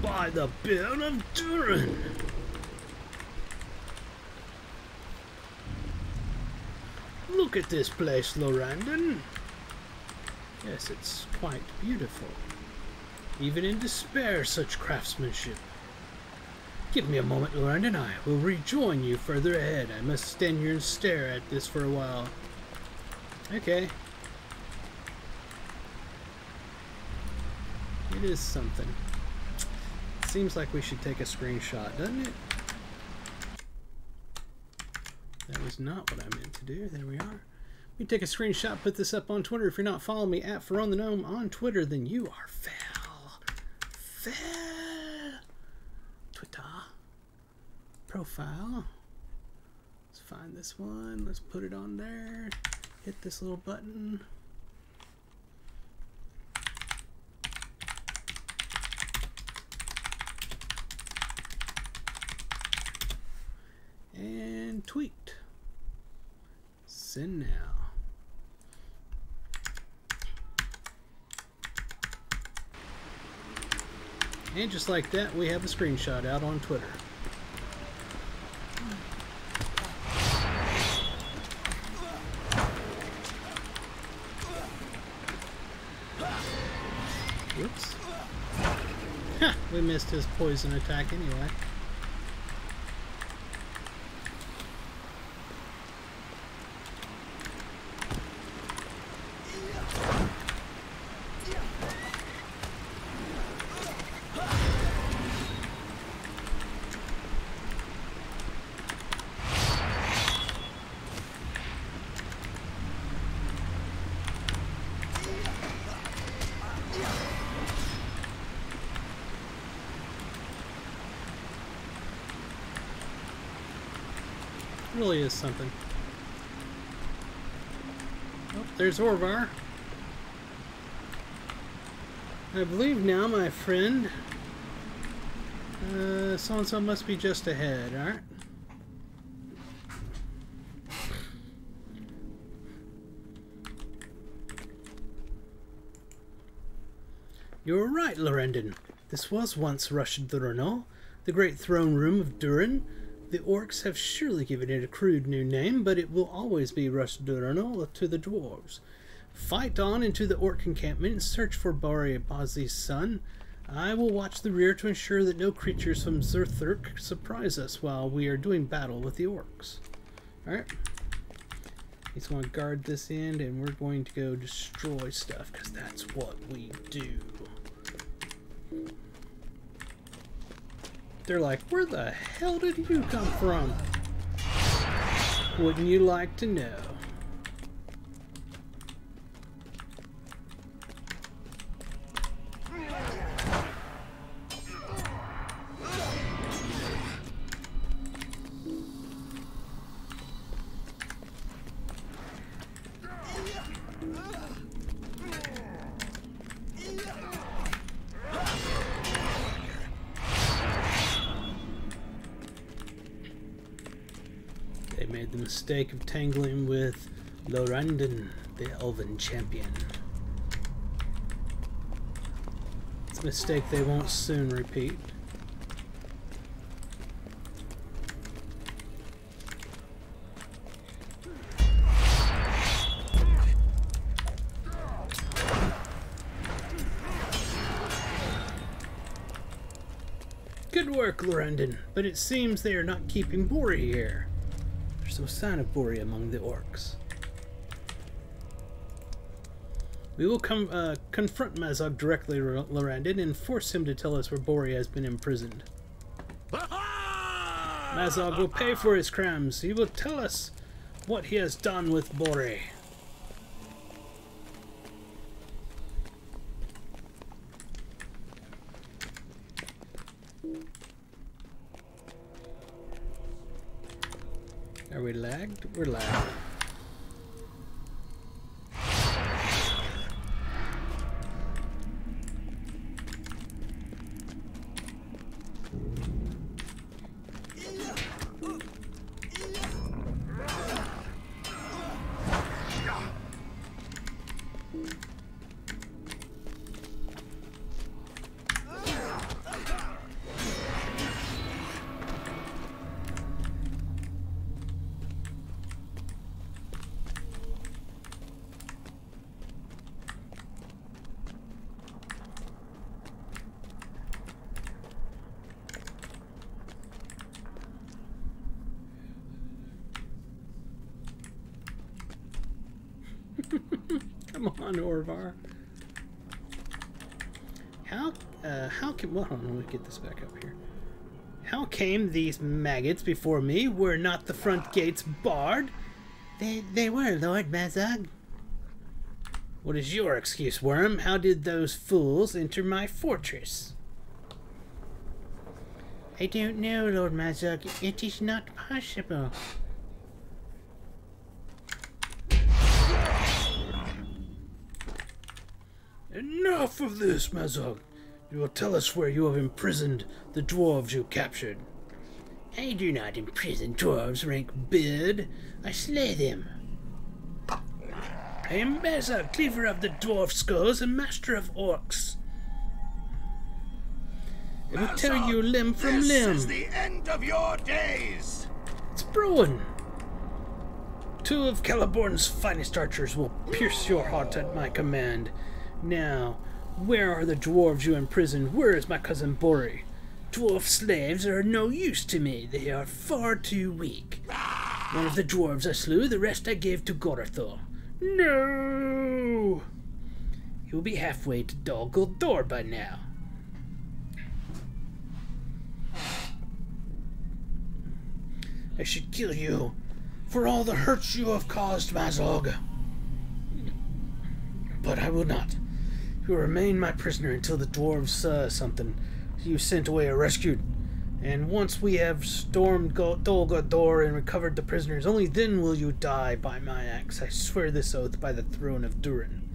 By the Bell of Durin! Look at this place, Lorrandan. Yes, it's quite beautiful. Even in despair, such craftsmanship. Give me a moment, Lorrandan. I will rejoin you further ahead. I must stand here and stare at this for a while. Okay. It is something. Seems like we should take a screenshot, doesn't it? That was not what I meant to do. There we are. We take a screenshot, put this up on Twitter. If you're not following me at FaronTheGnome on Twitter, then you are fail. Fail. Twitter. Profile. Let's find this one. Let's put it on there. Hit this little button. And tweet. Send now. And just like that, we have a screenshot out on Twitter. Whoops. Ha! We missed his poison attack anyway. Really is something. Oh, there's Orvar. I believe now, my friend, so-and-so must be just ahead, alright? You're right, Lorrandan. This was once Lothlorien, the great throne room of Durin. The orcs have surely given it a crude new name, but it will always be Lothlorien to the dwarves. Fight on into the orc encampment and search for Moria Bazi's son. I will watch the rear to ensure that no creatures from Zerthurk surprise us while we are doing battle with the orcs. Alright. He's going to guard this end, and we're going to go destroy stuff, because that's what we do. They're like, where the hell did you come from? Wouldn't you like to know? They made the mistake of tangling with Lorrandan, the elven champion. It's a mistake they won't soon repeat. Good work, Lorrandan, but it seems they are not keeping Bori here. There's no sign of Bori among the orcs. We will confront Mazog directly, Lorrandan, and force him to tell us where Bori has been imprisoned. Mazog will pay for his crimes. He will tell us what he has done with Bori. Are we lagged? We're lagged. Come on, Orvar. How can... Well, hold on, let me get this back up here. How came these maggots before me? Were not the front gates barred? They were, Lord Mazog. What is your excuse, Worm? How did those fools enter my fortress? I don't know, Lord Mazog. It is not possible. Enough of this, Mazog. You will tell us where you have imprisoned the dwarves you captured. I do not imprison dwarves, rank bird. I slay them. I am Mazog, cleaver of the dwarf skulls and master of orcs. I will tear you limb from limb. This is the end of your days. It's Bruin. 2 of Celeborn's finest archers will pierce your heart at my command. Now, where are the dwarves you imprisoned? Where is my cousin Bori? Dwarf slaves are no use to me. They are far too weak. One of the dwarves I slew, the rest I gave to Gorthor. No! He will be halfway to Dol Guldur by now. I should kill you for all the hurts you have caused, Mazog. But I will not. You will remain my prisoner until the dwarves something you sent away are rescued. And once we have stormed Dol Guldur and recovered the prisoners, only then will you die by my axe. I swear this oath by the throne of Durin.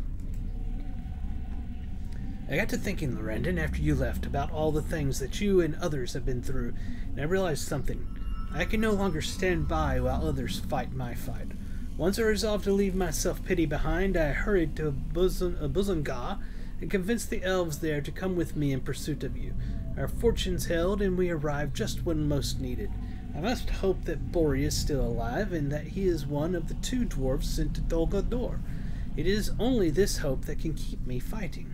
I got to thinking, Lorrandan, after you left, about all the things that you and others have been through, and I realized something. I can no longer stand by while others fight my fight. Once I resolved to leave my self-pity behind, I hurried to Buzungar and convinced the elves there to come with me in pursuit of you. Our fortunes held, and we arrived just when most needed. I must hope that Bori is still alive, and that he is one of the 2 dwarves sent to Dol Guldur. It is only this hope that can keep me fighting.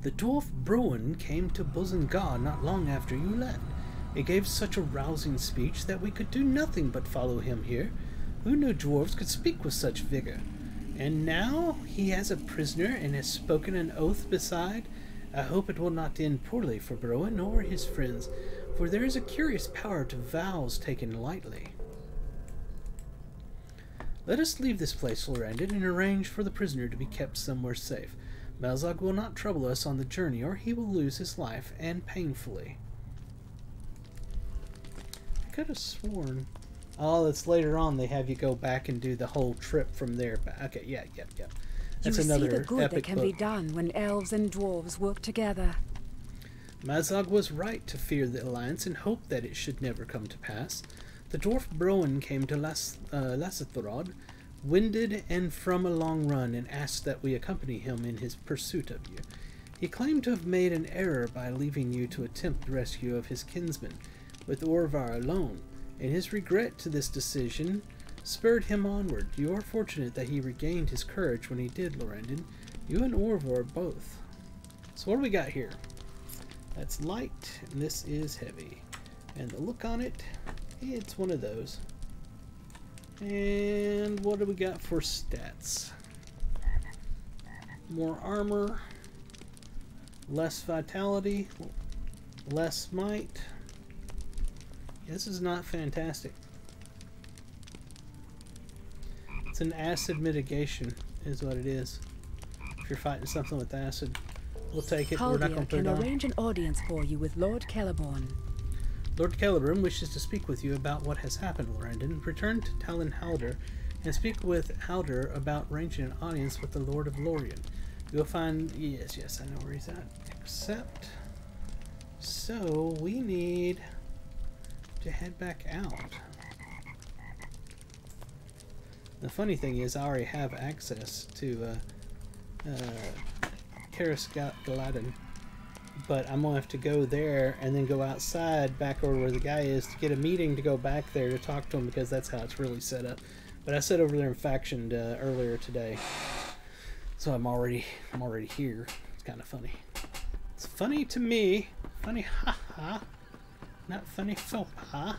The dwarf Bruin came to Buzungar not long after you left. He gave such a rousing speech that we could do nothing but follow him here. Who knew dwarves could speak with such vigor? And now he has a prisoner and has spoken an oath beside. I hope it will not end poorly for Bruin or his friends, for there is a curious power to vows taken lightly. Let us leave this place, Lorrandan, and arrange for the prisoner to be kept somewhere safe. Mazog will not trouble us on the journey, or he will lose his life, and painfully. I could have sworn... Oh, that's later on they have you go back and do the whole trip from there. Okay, yeah. That's another you see the good epic that can book. be done when elves and dwarves work together. Mazog was right to fear the alliance and hope that it should never come to pass. The dwarf Bruin came to Lothlorien, winded and from a long run, and asked that we accompany him in his pursuit of you. He claimed to have made an error by leaving you to attempt the rescue of his kinsman, with Orvar alone, and his regret to this decision spurred him onward. You are fortunate that he regained his courage when he did, Lorrandan. You and Orvor both. So what do we got here? That's light, and this is heavy. And the look on it, it's one of those. And what do we got for stats? More armor, less vitality, less might. This is not fantastic. It's an acid mitigation, is what it is. If you're fighting something with acid, we'll take it. We're not going to put it on. Arrange an audience for you with Lord Celeborn. Lord Celeborn wishes to speak with you about what has happened, Lorrandan. Return to Talon Halder and speak with Halder about arranging an audience with the Lord of Lorien. You'll find... Yes, I know where he's at. Except... So, we need to head back out. The funny thing is, I already have access to Galadan, but I'm going to have to go there and then go outside back over where the guy is to get a meeting to go back there to talk to him, because that's how it's really set up. But I sat over there and factioned earlier today, so I'm already here. It's kind of funny. It's funny to me. Funny, ha. Not funny, faux pas.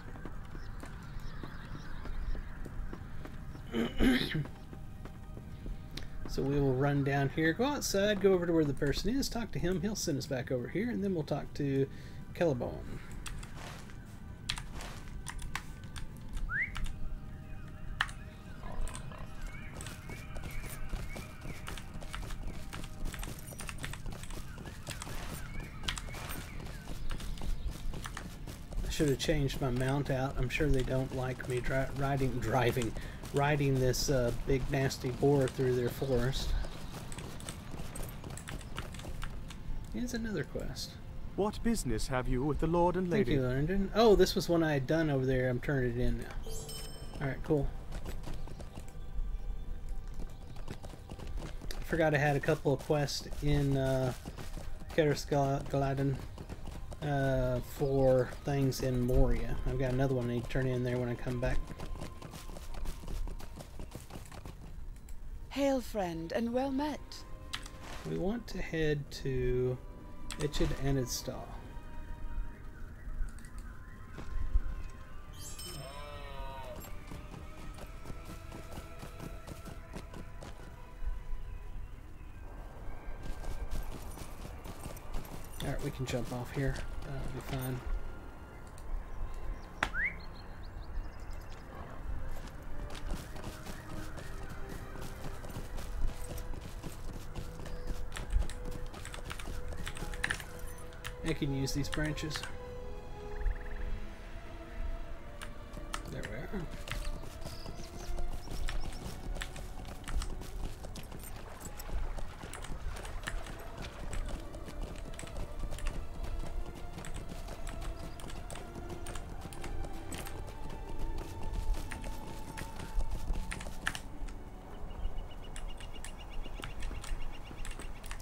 So we will run down here, go outside, go over to where the person is, talk to him. He'll send us back over here, and then we'll talk to Celeborn. I should have changed my mount out. I'm sure they don't like me riding this big nasty boar through their forest. Here's another quest. What business have you with the Lord and Lady? Thank you, Lorrandan. Oh, this was one I had done over there. I'm turning it in now. Alright, cool. I forgot I had a couple of quests in Galadan for things in Moria. I've got another one I need to turn in there when I come back. Hail, friend, and well met. We want to head to Ichid and its stall. Alright, we can jump off here. That'll be fine. I can use these branches. There we are.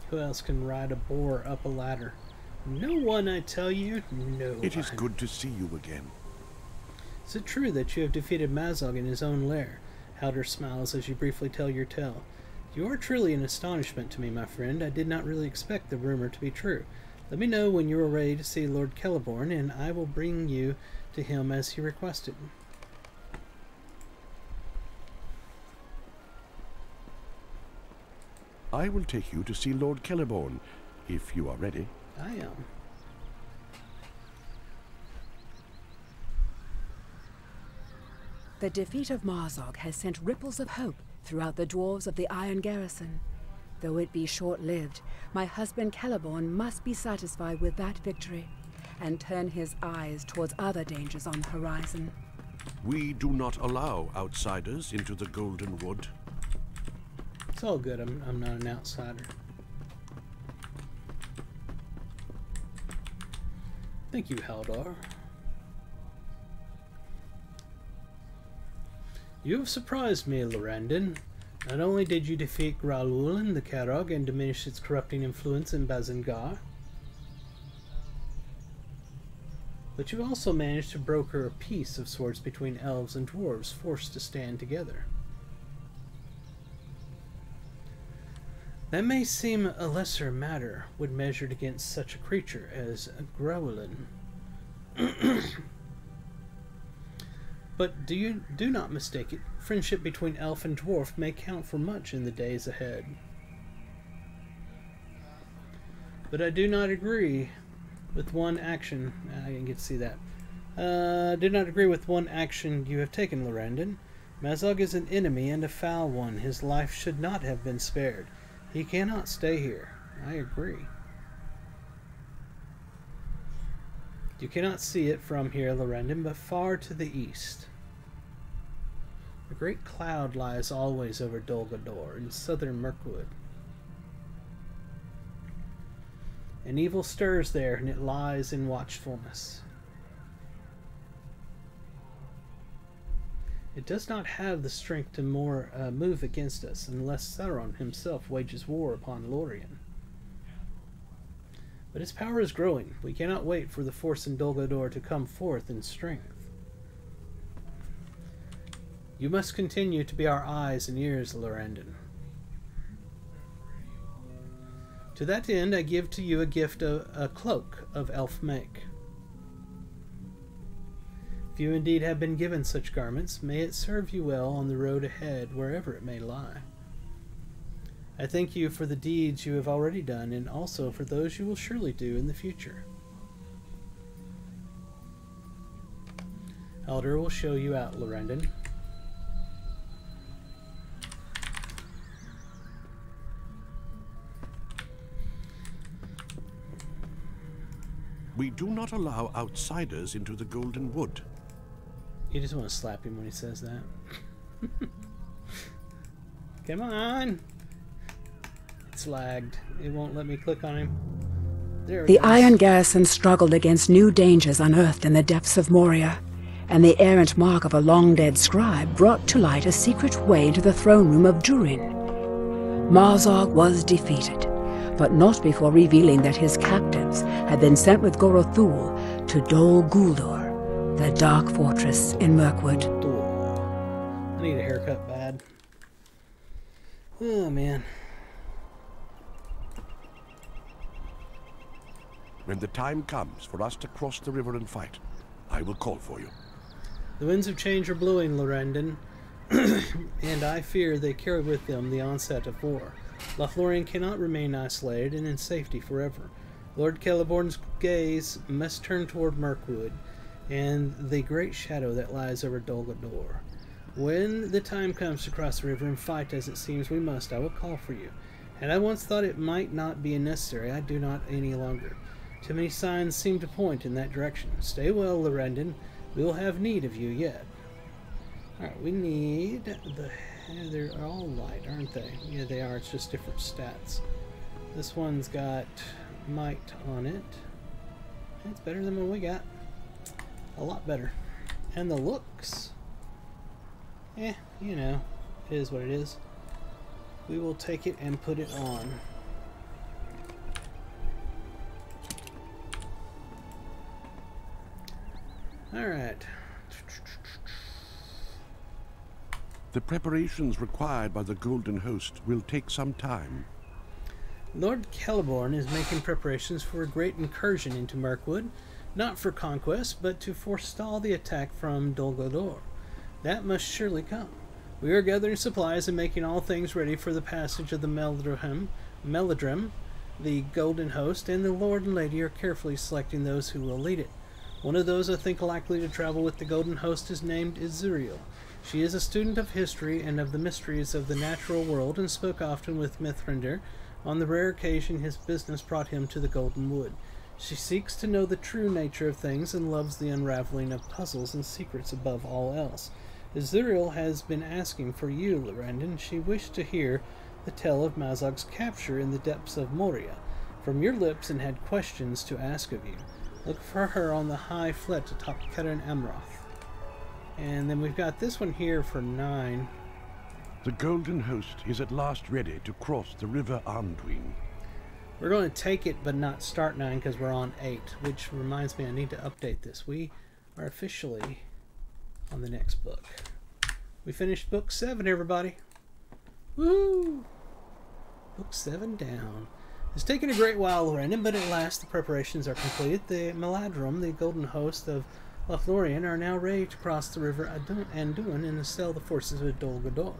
Who else can ride a boar up a ladder? No one, I tell you, no one. It is good to see you again. Is it true that you have defeated Mazog in his own lair? Halder smiles as you briefly tell your tale. You are truly an astonishment to me, my friend. I did not really expect the rumor to be true. Let me know when you are ready to see Lord Celeborn, and I will bring you to him as he requested. I will take you to see Lord Celeborn, if you are ready. I am. The defeat of Mazog has sent ripples of hope throughout the dwarves of the Iron Garrison. Though it be short-lived, my husband Celeborn must be satisfied with that victory and turn his eyes towards other dangers on the horizon. We do not allow outsiders into the Golden Wood. It's all good. I'm not an outsider. Thank you, Haldar. You have surprised me, Lorrandan. Not only did you defeat Gralulin the Karog and diminish its corrupting influence in Bazengar, but you also managed to broker a peace of sorts between elves and dwarves forced to stand together. That may seem a lesser matter when measured against such a creature as Growlin. But do not mistake it. Friendship between elf and dwarf may count for much in the days ahead. But I do not agree with one action. I didn't get to see that. Do not agree with one action you have taken, Lorrandan. Mazog is an enemy and a foul one. His life should not have been spared. He cannot stay here. I agree. You cannot see it from here, Lorrandan, but far to the east. A great cloud lies always over Dol Guldur in southern Mirkwood. An evil stirs there, and it lies in watchfulness. It does not have the strength to move against us unless Sauron himself wages war upon Lorien. But its power is growing. We cannot wait for the force in Dol Guldur to come forth in strength. You must continue to be our eyes and ears, Lorrandan. To that end, I give to you a gift of a cloak of elf make. If you indeed have been given such garments, may it serve you well on the road ahead, wherever it may lie. I thank you for the deeds you have already done, and also for those you will surely do in the future. Elder will show you out, Lorrandan. We do not allow outsiders into the Golden Wood. You just want to slap him when he says that. Come on! It's lagged. It won't let me click on him. There it The is. Iron Garrison struggled against new dangers unearthed in the depths of Moria, and the errant mark of a long-dead scribe brought to light a secret way into the throne room of Durin. Mazog was defeated, but not before revealing that his captives had been sent with Gorothul to Dol Guldur, the dark fortress in Mirkwood. I need a haircut bad. Oh, man. When the time comes for us to cross the river and fight, I will call for you. The winds of change are blowing, Lorrandan, and I fear they carry with them the onset of war. Lothlorien cannot remain isolated and in safety forever. Lord Celeborn's gaze must turn toward Mirkwood and the great shadow that lies over Dol Guldur. When the time comes to cross the river and fight as it seems we must, I will call for you. Had I once thought it might not be necessary, I do not any longer. Too many signs seem to point in that direction. Stay well, Lorrandan. We will have need of you yet. Alright, we need the... They're all light, aren't they? Yeah, they are. It's just different stats. This one's got might on it. It's better than what we got. A lot better. And the looks... you know, it is what it is. We will take it and put it on. Alright. The preparations required by the Golden Host will take some time. Lord Celeborn is making preparations for a great incursion into Mirkwood, not for conquest, but to forestall the attack from Dol Guldur. That must surely come. We are gathering supplies and making all things ready for the passage of the Melodrim. The Golden Host and the Lord and Lady are carefully selecting those who will lead it. One of those I think likely to travel with the Golden Host is named Izuriel. She is a student of history and of the mysteries of the natural world and spoke often with Mithrandir on the rare occasion his business brought him to the Golden Wood. She seeks to know the true nature of things and loves the unraveling of puzzles and secrets above all else. Izuriel has been asking for you, Lorrandan. She wished to hear the tale of Mazog's capture in the depths of Moria from your lips and had questions to ask of you. Look for her on the high flet atop Kedan Amroth. And then we've got this one here for 9. The Golden Host is at last ready to cross the River Anduin. We're going to take it but not start 9 because we're on 8, which reminds me I need to update this. We are officially on the next book. We finished book 7, everybody. Woo! Book 7 down. It's taken a great while, Lorrandan, but at last the preparations are completed. The Meladrum, the golden host of Lothlorien, are now ready to cross the river Anduin and assail the forces of Dol Guldur.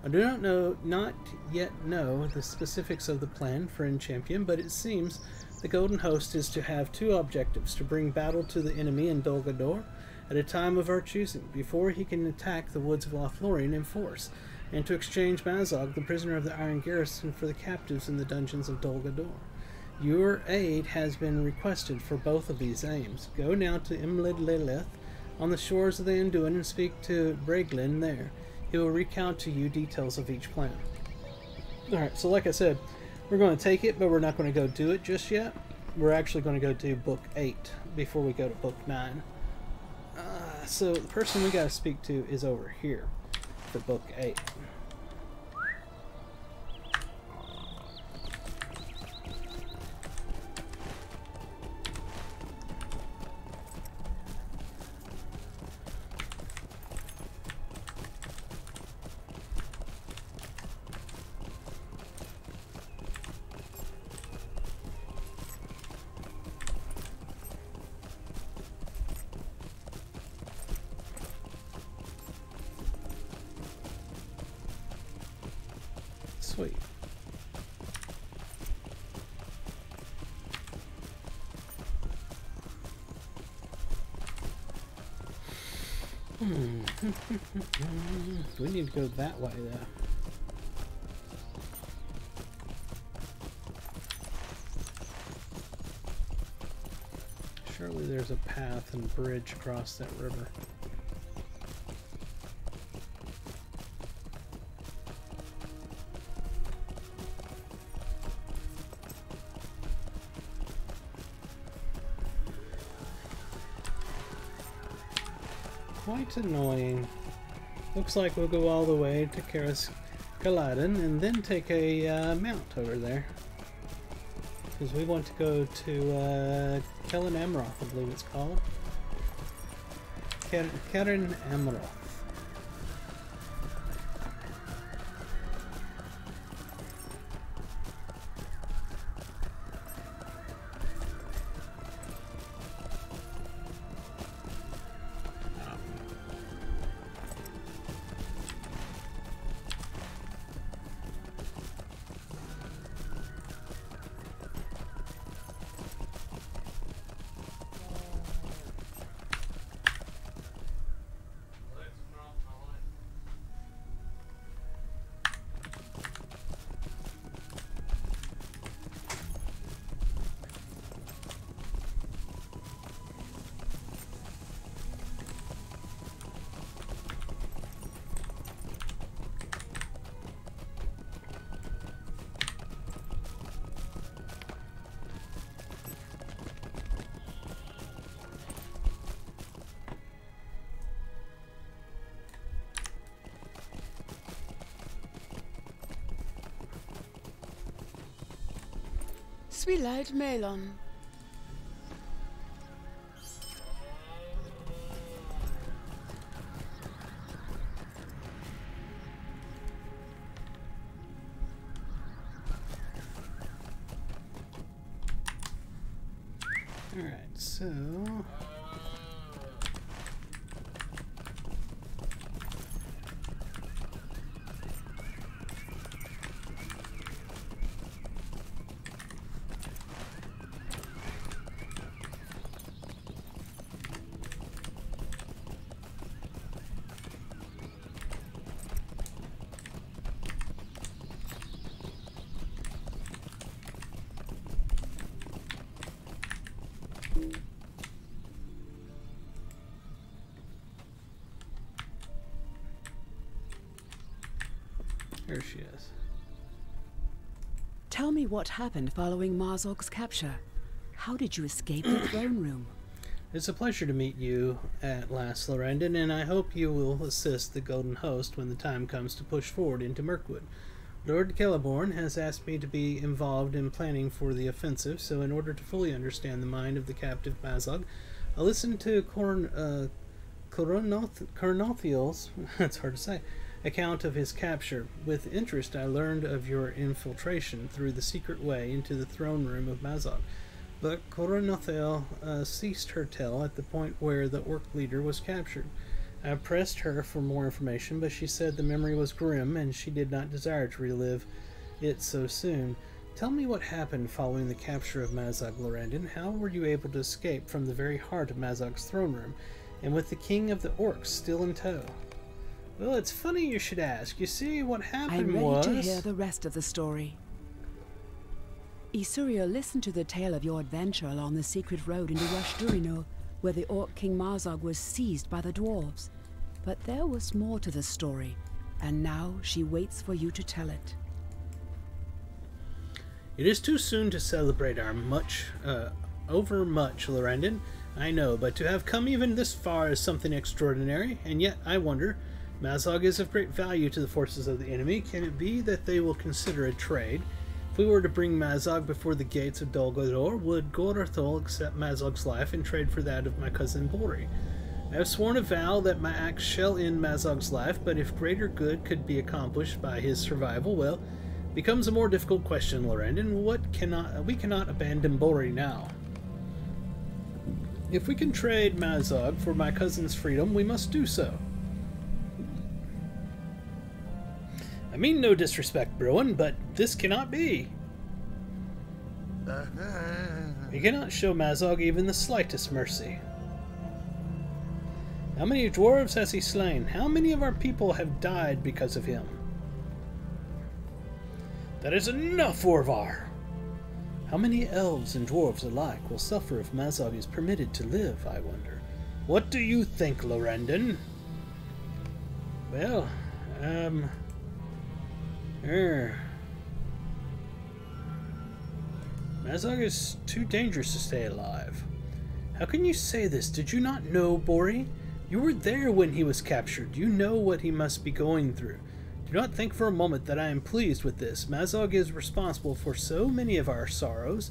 I do not yet know the specifics of the plan, friend champion, but it seems the golden host is to have two objectives: to bring battle to the enemy in Dol Guldur at a time of our choosing, before he can attack the woods of Lothlorien in force, and to exchange Mazog, the prisoner of the Iron Garrison, for the captives in the dungeons of Dol Guldur. Your aid has been requested for both of these aims. Go now to Imlid Lelith on the shores of the Anduin and speak to Breglin there. He will recount to you details of each plan. Alright, so like I said, we're going to take it, but we're not going to go do it just yet. We're actually going to go do Book 8 before we go to Book 9. So the person we got to speak to is over here for Book 8. Sweet. We need to go that way, though. Surely there's a path and bridge across that river. Quite annoying. Looks like we'll go all the way to Karis Kaladin and then take a mount over there. Because we want to go to Kellen Amroth, I believe it's called. Karen Amroth. Swilight Melon. Alright, so... Here she is. Tell me what happened following Mazog's capture. How did you escape the throne room? It's a pleasure to meet you at last, Lorrandan, and I hope you will assist the Golden Host when the time comes to push forward into Mirkwood. Lord Celeborn has asked me to be involved in planning for the offensive, so in order to fully understand the mind of the captive Mazog, I listened to Cornothiel's, that's hard to say, account of his capture. With interest, I learned of your infiltration through the secret way into the throne room of Mazog. But Coronothel ceased her tale at the point where the orc leader was captured. I pressed her for more information, but she said the memory was grim and she did not desire to relive it so soon. Tell me what happened following the capture of Mazog, Lorrandan. How were you able to escape from the very heart of Mazog's throne room, and with the king of the orcs still in tow? Well, it's funny you should ask. You see, what happened was... I'm ready to hear the rest of the story. Isuria listened to the tale of your adventure along the secret road into Rushdurino, where the orc king Mazog was seized by the dwarves. But there was more to the story, and now she waits for you to tell it. It is too soon to celebrate our overmuch, Lorrandan, I know, but to have come even this far is something extraordinary, and yet I wonder, Mazog is of great value to the forces of the enemy. Can it be that they will consider a trade? If we were to bring Mazog before the gates of Dol Guldur, would Gorthol accept Mazog's life and trade for that of my cousin Bori? I have sworn a vow that my acts shall end Mazog's life, but if greater good could be accomplished by his survival, well, becomes a more difficult question, Lorrandan. We cannot abandon Bori now. If we can trade Mazog for my cousin's freedom, we must do so. I mean no disrespect, Bruin, but this cannot be. We cannot show Mazog even the slightest mercy. How many dwarves has he slain? How many of our people have died because of him? That is enough, Orvar! How many elves and dwarves alike will suffer if Mazog is permitted to live, I wonder? What do you think, Lorrandan? Well, Mazog is too dangerous to stay alive. How can you say this? Did you not know, Bori? You were there when he was captured. You know what he must be going through. Do not think for a moment that I am pleased with this. Mazog is responsible for so many of our sorrows,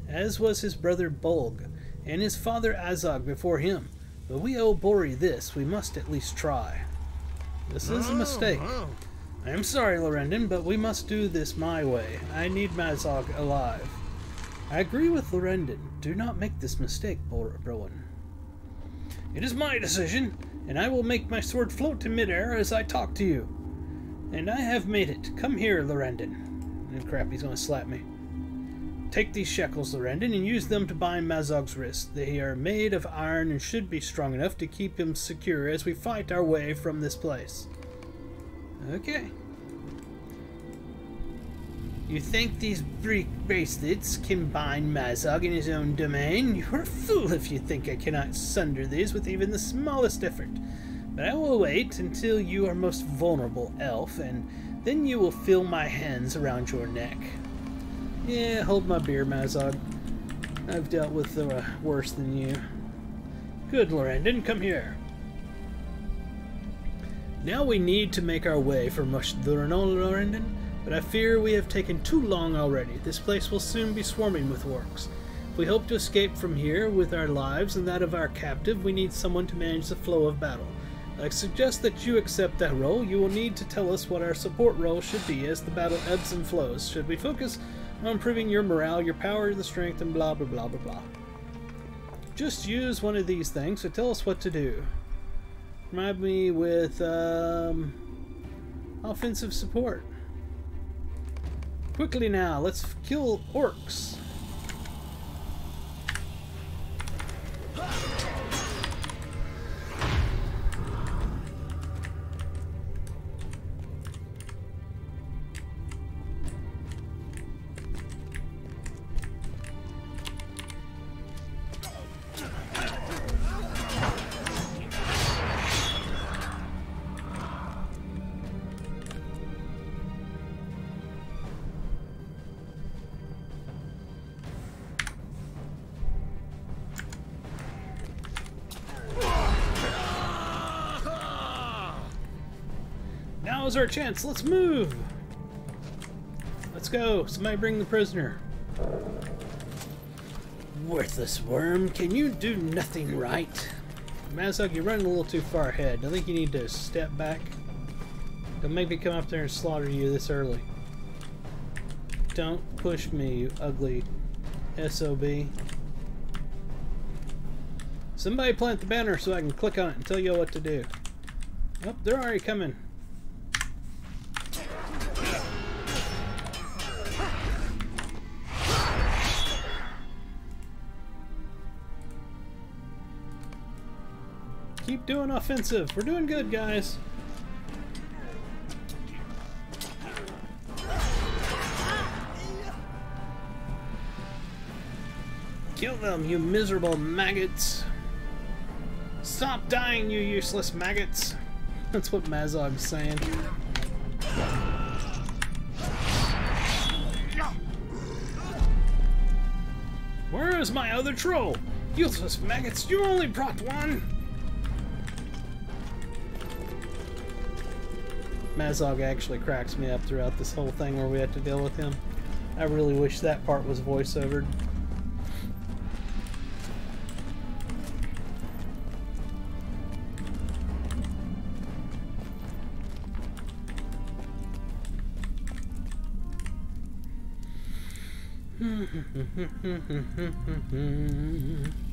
as was his brother Bolg, and his father Azog before him. But we owe Bori this. We must at least try. This is a mistake. I am sorry, Lorrandan, but we must do this my way. I need Mazog alive. I agree with Lorrandan. Do not make this mistake, Browan. It is my decision, and I will make my sword float in midair as I talk to you. And I have made it. Come here, Lorrandan. Oh, crap, he's gonna slap me. Take these shekels, Lorrandan, and use them to bind Mazog's wrists. They are made of iron and should be strong enough to keep him secure as we fight our way from this place. Okay. You think these bracelets can bind Mazog in his own domain? You're a fool if you think I cannot sunder these with even the smallest effort. But I will wait until you are most vulnerable, elf, and then you will feel my hands around your neck. Yeah, hold my beer, Mazog. I've dealt with worse than you. Good, Lorrandan, come here. Now we need to make our way for Rushdurino, Lorrandan, but I fear we have taken too long already. This place will soon be swarming with orcs. If we hope to escape from here with our lives and that of our captive, we need someone to manage the flow of battle. I suggest that you accept that role. You will need to tell us what our support role should be as the battle ebbs and flows. Should we focus on improving your morale, your power, the strength, and blah blah blah blah blah? Just use one of these things, so tell us what to do. Remind me with offensive support. Quickly now, let's kill orcs. Now's our chance. Let's move. Let's go. Somebody bring the prisoner. Worthless worm. Can you do nothing right? Mazog, you're running a little too far ahead. I think you need to step back. Don't make me come up there and slaughter you this early. Don't push me, you ugly SOB. Somebody plant the banner so I can click on it and tell you what to do. Oh, they're already coming. Keep doing offensive. We're doing good, guys. Kill them, you miserable maggots. Stop dying, you useless maggots. That's what Mazog's saying. Where is my other troll? Useless maggots, you only brought one. Mazog actually cracks me up throughout this whole thing where we have to deal with him. I really wish that part was voiceovered.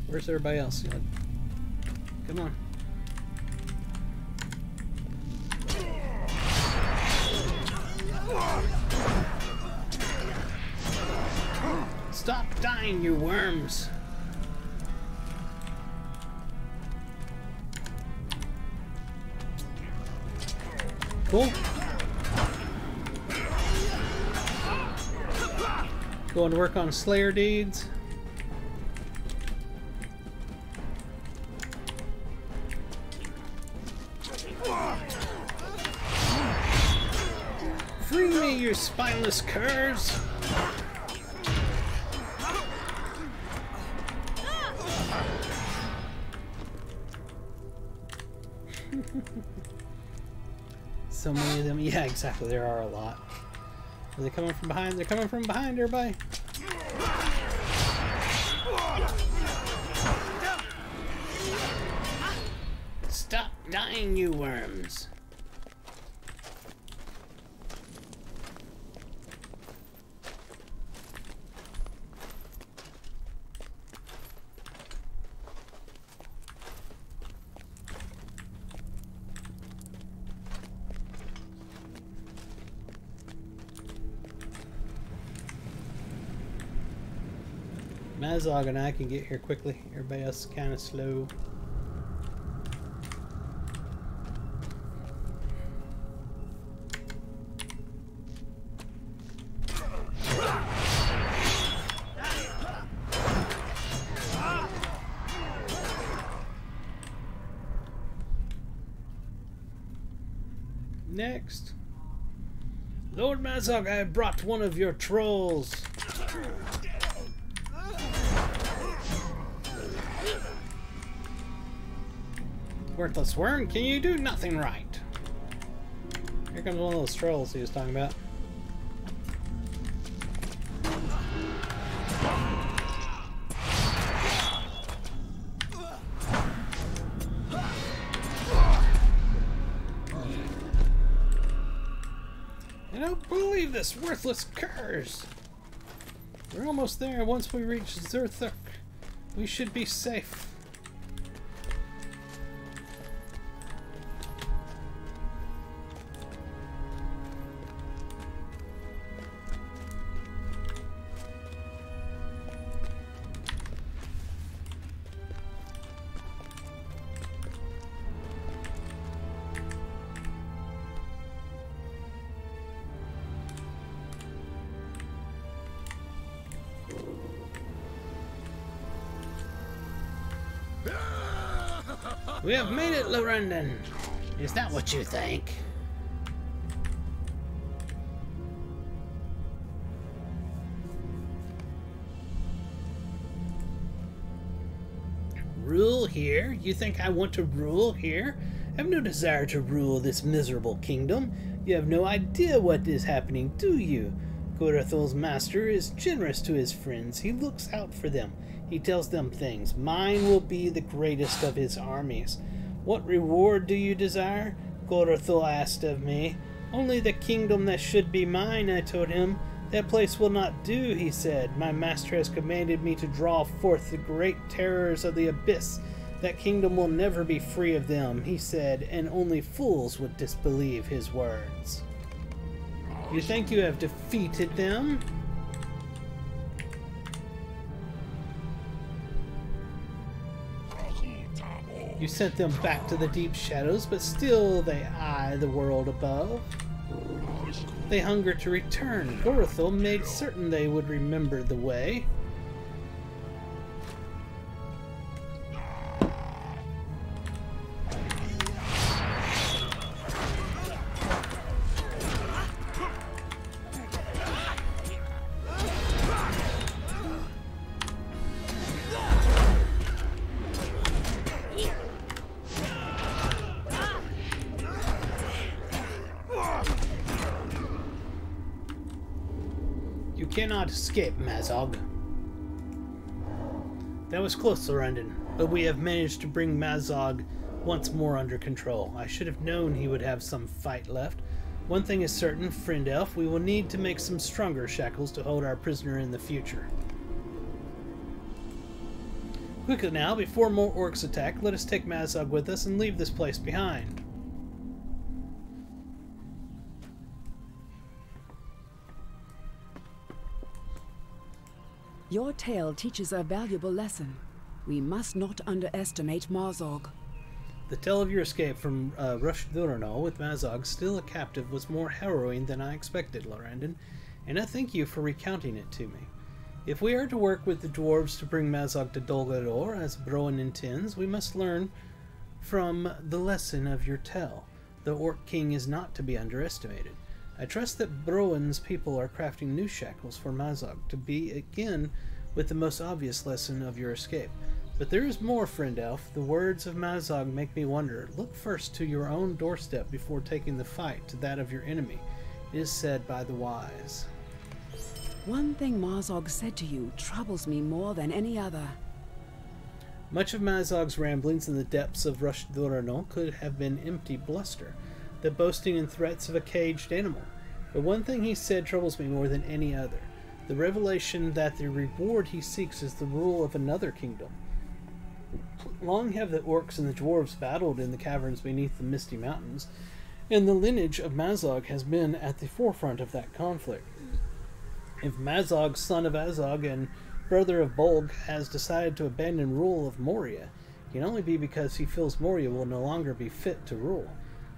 Where's everybody else? Come on. Stop dying, you worms! Cool. Going to work on Slayer deeds. Free me, you spineless curs! So many of them. Yeah, exactly. There are a lot. Are they coming from behind? They're coming from behind, everybody. Stop dying, you worms. Mazog and I can get here quickly. Everybody else is kind of slow. Next. Lord Mazog, I have brought one of your trolls. Worthless worm, can you do nothing right? Here comes one of those trolls he was talking about. I don't believe this, worthless curs! We're almost there. Once we reach Zerthuk, we should be safe. We have made it, Lorrandan. Is that what you think? Rule here? You think I want to rule here? I have no desire to rule this miserable kingdom. You have no idea what is happening, do you? Gorathul's master is generous to his friends. He looks out for them. He tells them things. Mine will be the greatest of his armies. What reward do you desire? Gorathul asked of me. Only the kingdom that should be mine, I told him. That place will not do, he said. My master has commanded me to draw forth the great terrors of the abyss. That kingdom will never be free of them, he said, and only fools would disbelieve his words. You think you have defeated them? You sent them back to the deep shadows, but still they eye the world above. They hunger to return. Gorathel made certain they would remember the way. You cannot escape, Mazog. That was close, Lorrandan, but we have managed to bring Mazog once more under control. I should have known he would have some fight left. One thing is certain, friend elf, we will need to make some stronger shackles to hold our prisoner in the future. Quickly now, before more orcs attack, let us take Mazog with us and leave this place behind. Your tale teaches a valuable lesson. We must not underestimate Mazog. The tale of your escape from Lothlorien with Mazog still a captive was more harrowing than I expected, Lorrandan, and I thank you for recounting it to me. If we are to work with the dwarves to bring Mazog to Dol Guldur, as Broin intends, we must learn from the lesson of your tale. The Orc King is not to be underestimated. I trust that Broin's people are crafting new shackles for Mazog to begin with the most obvious lesson of your escape. But there is more, friend elf. The words of Mazog make me wonder. Look first to your own doorstep before taking the fight to that of your enemy. It is said by the wise. One thing Mazog said to you troubles me more than any other. Much of Mazog's ramblings in the depths of Lothlorien could have been empty bluster, the boasting and threats of a caged animal. But one thing he said troubles me more than any other. The revelation that the reward he seeks is the rule of another kingdom. Long have the orcs and the dwarves battled in the caverns beneath the misty mountains, and the lineage of Mazog has been at the forefront of that conflict. If Mazog, son of Azog and brother of Bolg, has decided to abandon rule of Moria, it can only be because he feels Moria will no longer be fit to rule.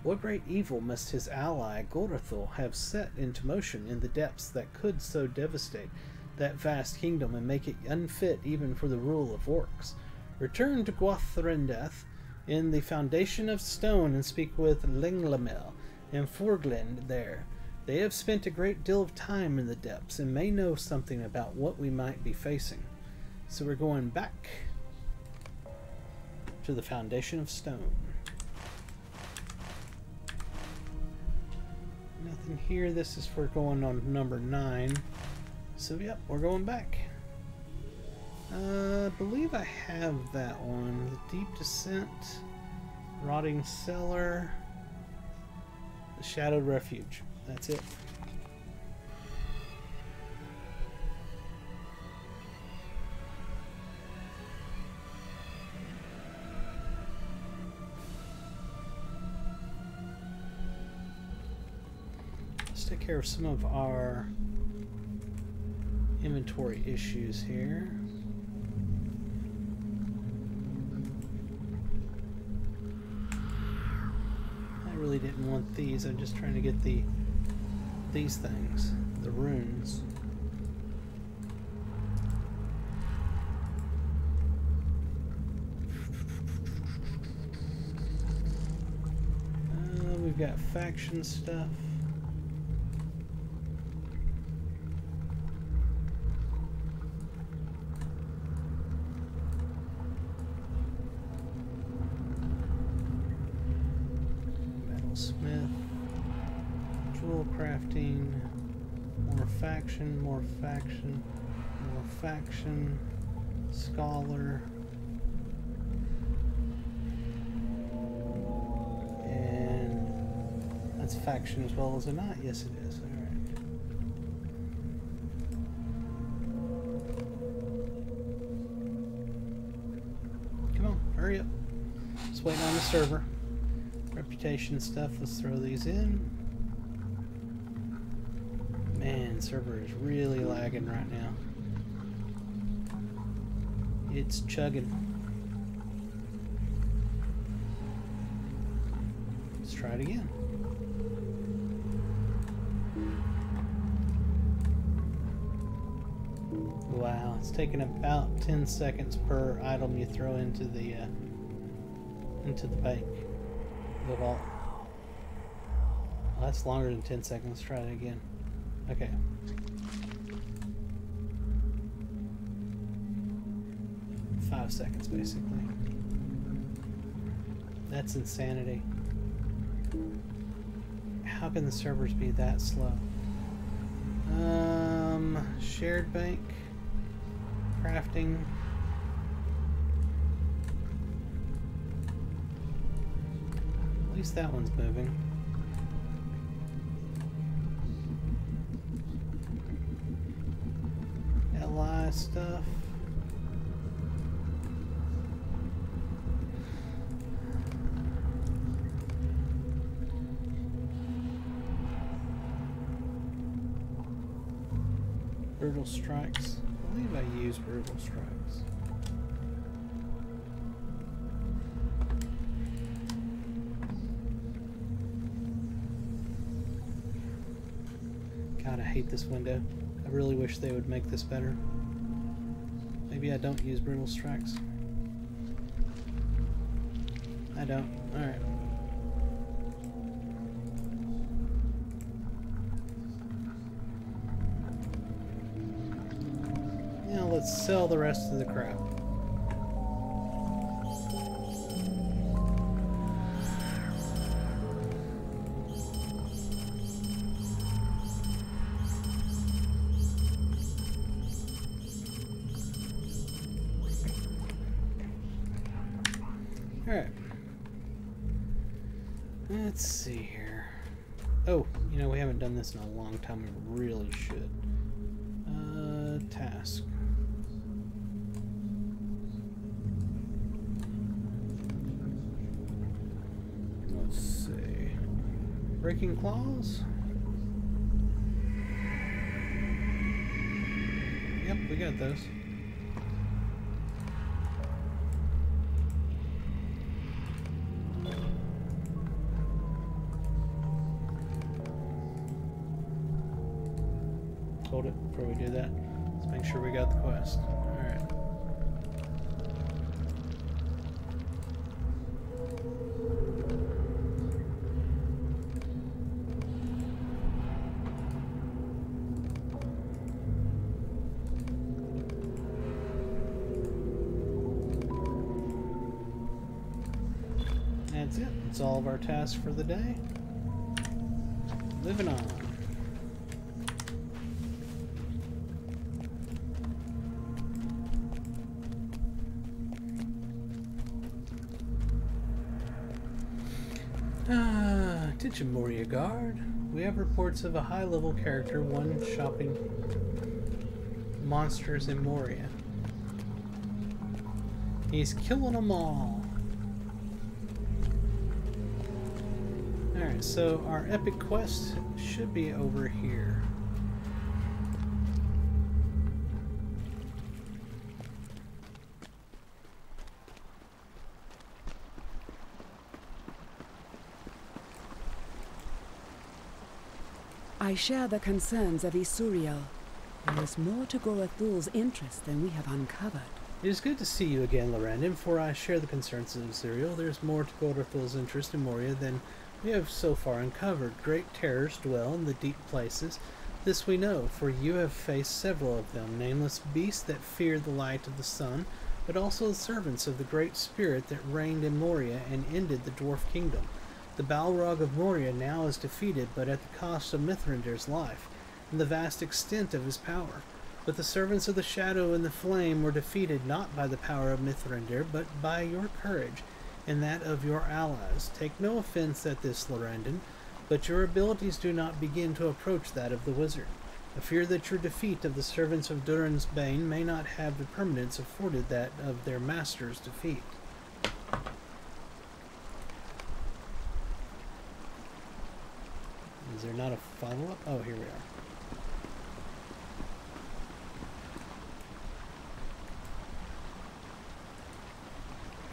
What great evil must his ally Gorathel have set into motion in the depths that could so devastate that vast kingdom and make it unfit even for the rule of orcs? Return to Gwathrendath in the Foundation of Stone and speak with Linglamel and Forglind there. They have spent a great deal of time in the depths and may know something about what we might be facing. So we're going back to the Foundation of Stone. Nothing here. This is for going on number 9. So yep, we're going back. I believe I have that one. The Deep Descent, Rotting Cellar, the Shadowed Refuge. That's it. Let's take care of some of our inventory issues here. I really didn't want these. I'm just trying to get these things, the runes. We've got faction stuff. Metalsmith, jewel crafting, more faction, more faction, more faction, scholar. That's faction as well, is it not? Yes, it is. Alright. Come on, hurry up. Just waiting on the server. Reputation stuff, let's throw these in. Man, server is really lagging right now. It's chugging. Let's try it again. Wow, it's taking about 10 seconds per item you throw into the bank, the vault. Well, that's longer than 10 seconds. Let's try it again. Okay. Five seconds, basically. That's insanity. How can the servers be that slow? Shared bank. Crafting. At least that one's moving. LI stuff. Brutal strikes. I believe I use brutal strikes. God, I hate this window. I really wish they would make this better. Maybe I don't use brutal strikes. I don't. Alright. Now let's sell the rest of the crap. Alright. Let's see here. Oh, you know, we haven't done this in a long time. We really should. Task. Let's see. Breaking claws? Yep, we got those. Hold it before we do that. Let's make sure we got the quest. Alright. That's it. That's all of our tasks for the day. Moving on. Attention Moria Guard. We have reports of a high-level character one-shopping monsters in Moria. He's killing them all. Alright, so our epic quest should be over here. I share the concerns of Isuriel. There is more to Gorathul's interest than we have uncovered. It is good to see you again, Lorrandan, for I share the concerns of Isuriel. There is more to Gorathul's interest in Moria than we have so far uncovered. Great terrors dwell in the deep places. This we know, for you have faced several of them, nameless beasts that feared the light of the sun, but also the servants of the Great Spirit that reigned in Moria and ended the Dwarf Kingdom. The Balrog of Moria now is defeated, but at the cost of Mithrandir's life, and the vast extent of his power. But the servants of the Shadow and the Flame were defeated not by the power of Mithrandir, but by your courage, and that of your allies. Take no offense at this, Lorrandan, but your abilities do not begin to approach that of the wizard. I fear that your defeat of the servants of Durin's Bane may not have the permanence afforded that of their master's defeat. Is there not a follow-up? Oh, here we are.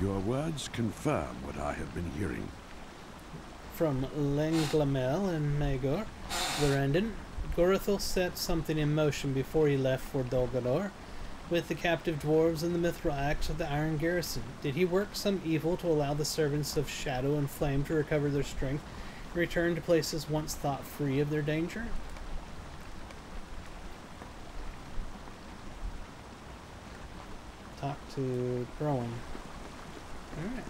Your words confirm what I have been hearing. From Lenglamel and Magor, Lorrandan, Gorithel set something in motion before he left for Dolgador, with the captive dwarves and the mithril axe of the Iron Garrison. Did he work some evil to allow the servants of Shadow and Flame to recover their strength and return to places once thought free of their danger? Talk to Browan. Alright.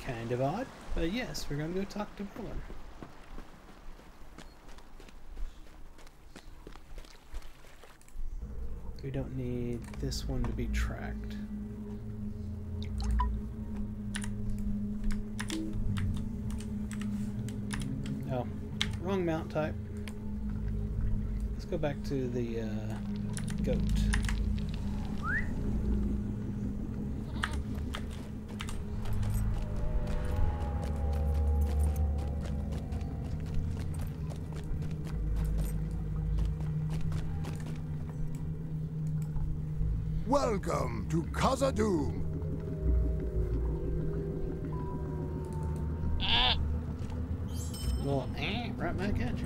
Kind of odd, but yes, we're going to go talk to Browan. We don't need this one to be tracked. Oh, wrong mount type. Let's go back to the goat. Welcome to Khazad-dûm. Well, right back at you.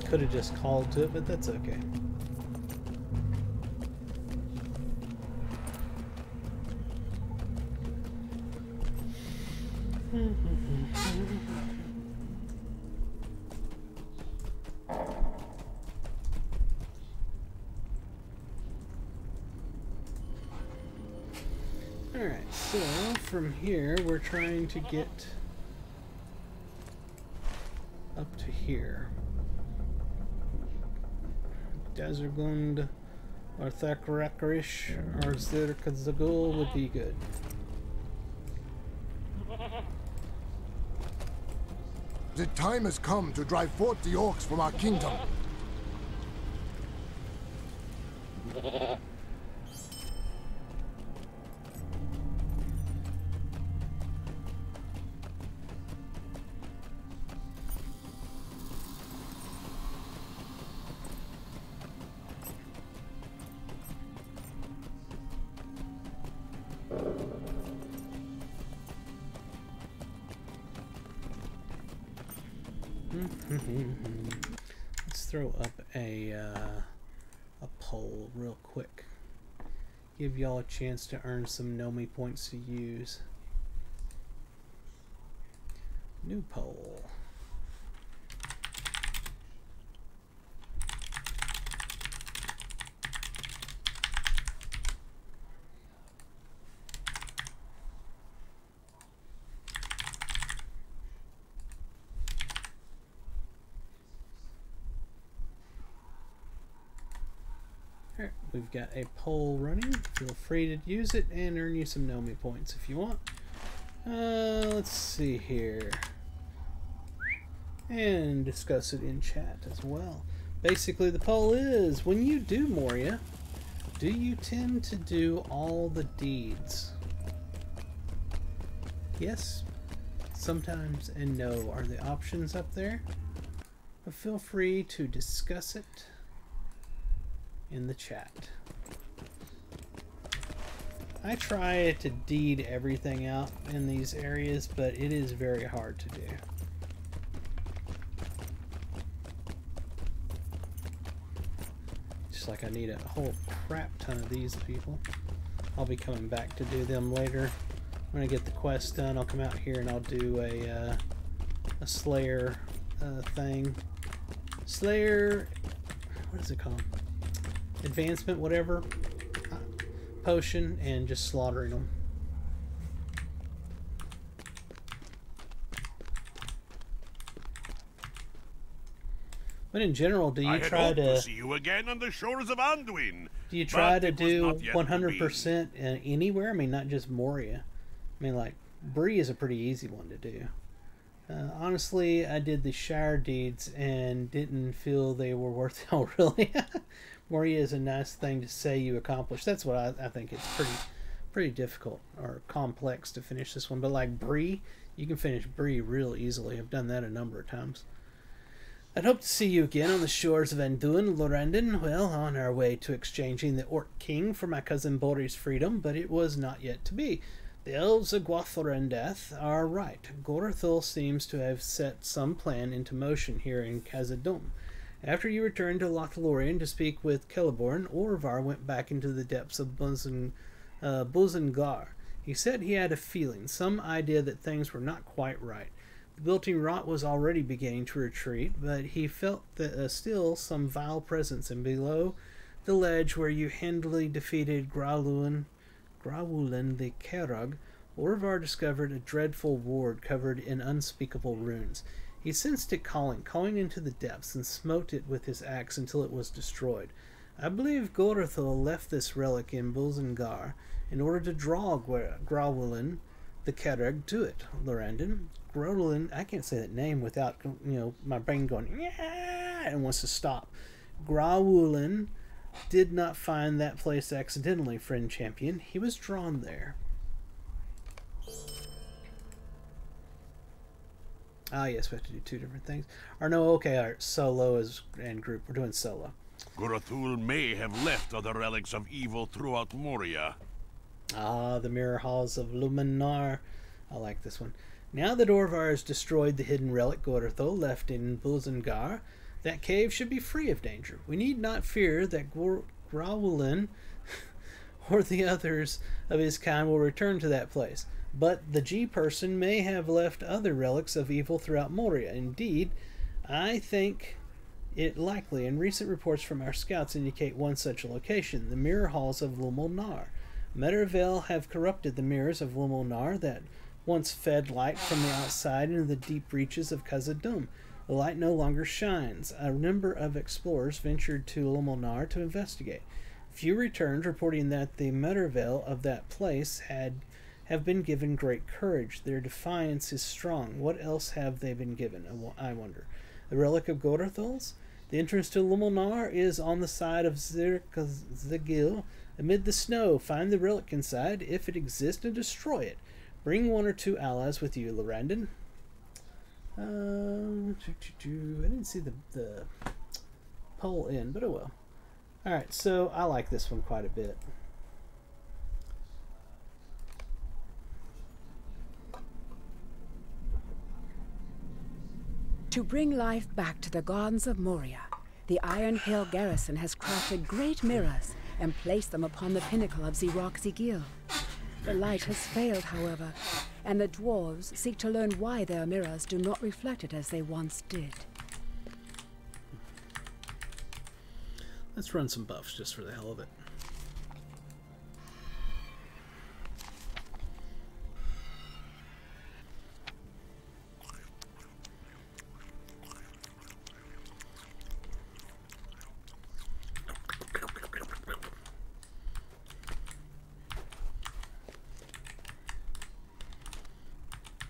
Could have just called to it, but that's okay. Alright, so from here we're trying to get up to here. Dazergund or Thakrakrish or Zirkazagul would be good. The time has come to drive forth the orcs from our kingdom. Let's throw up a poll real quick. Give y'all a chance to earn some Nomi points to use. New poll. We've got a poll running. Feel free to use it and earn you some Nomi points if you want. Let's see here. And discuss it in chat as well. Basically, the poll is, when you do Moria, do you tend to do all the deeds? Yes, sometimes, and no are the options up there. But feel free to discuss it in the chat. I try to deed everything out in these areas, but it is very hard to do. Just like I need a whole crap ton of these people. I'll be coming back to do them later. When I get the quest done, I'll come out here and I'll do a Slayer thing. Slayer, what is it called? Advancement, whatever, potion, and just slaughtering them. But in general, do you try to see you again on the shores of Anduin? Do you try to do 100% anywhere? I mean, not just Moria. I mean, like Bree is a pretty easy one to do. Honestly, I did the Shire deeds and didn't feel they were worth it. Oh, really? Moria is a nice thing to say you accomplished. That's what I think. It's pretty difficult or complex to finish this one. But like Bree, you can finish Bree real easily. I've done that a number of times. I'd hope to see you again on the shores of Anduin, Lorrandan, well, on our way to exchanging the Orc King for my cousin Bori's freedom, but it was not yet to be. The elves of Lothlorien are right. Gorathul seems to have set some plan into motion here in Khazad-dûm. After you returned to Lothlorien to speak with Celeborn, Orvar went back into the depths of Buzangar. He said he had a feeling, some idea that things were not quite right. The building rot was already beginning to retreat, but he felt that still some vile presence, and below the ledge where you handily defeated Grauwulin the Kerrug, Orvar discovered a dreadful ward covered in unspeakable runes. He sensed it calling into the depths, and smote it with his axe until it was destroyed. I believe Gorathul left this relic in Buzangar in order to draw Grauwulin the Kerrug to it. Lorrandan, Grauwulin, I can't say that name without, my brain going, yeah, and wants to stop. Grauwulin did not find that place accidentally, friend champion. He was drawn there. Ah, yes, we have to do two different things. Or no, okay, all right, solo and group. We're doing solo. Gorathul may have left other relics of evil throughout Moria. Ah, the mirror halls of Luminar. I like this one. Now that Orvar has destroyed the hidden relic Gorathul left in Buzangar, that cave should be free of danger. We need not fear that Grauwulin or the others of his kind will return to that place. But the G-person may have left other relics of evil throughout Moria. Indeed, I think it likely, and recent reports from our scouts indicate one such location, the mirror halls of Lumulnar. Metervale have corrupted the mirrors of Lumulnar that once fed light from the outside into the deep reaches of Khazad-dûm. The light no longer shines. A number of explorers ventured to Lumulnar to investigate. Few returned, reporting that the Metervale of that place have been given great courage. Their defiance is strong. What else have they been given, I wonder? The relic of Gorathul's? The entrance to Lumulnar is on the side of Zirkazagil. Amid the snow, find the relic inside, if it exists, and destroy it. Bring one or two allies with you, Lorrandan. I didn't see the poll in, but oh well. Alright, so I like this one quite a bit. To bring life back to the gardens of Moria, the Iron Hill garrison has crafted great mirrors and placed them upon the pinnacle of Zirkazagil. The light has failed, however, and the dwarves seek to learn why their mirrors do not reflect it as they once did. Let's run some buffs just for the hell of it.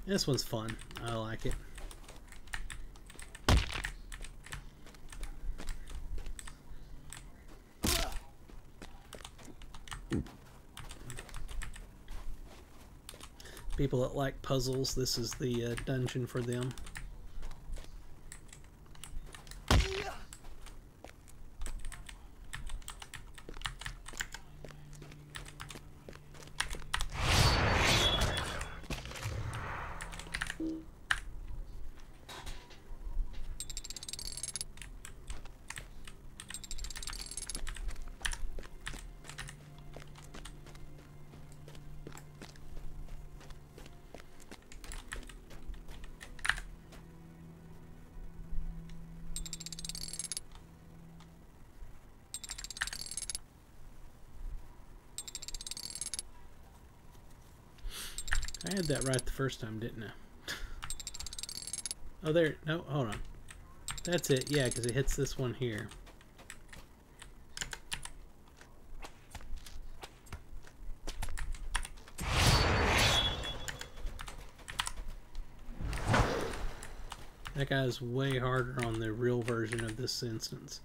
This one's fun. I like it. People that like puzzles, this is the dungeon for them. I had that right the first time, didn't I? Oh, there. No, hold on. That's it. Yeah, because it hits this one here. That guy is way harder on the real version of this instance.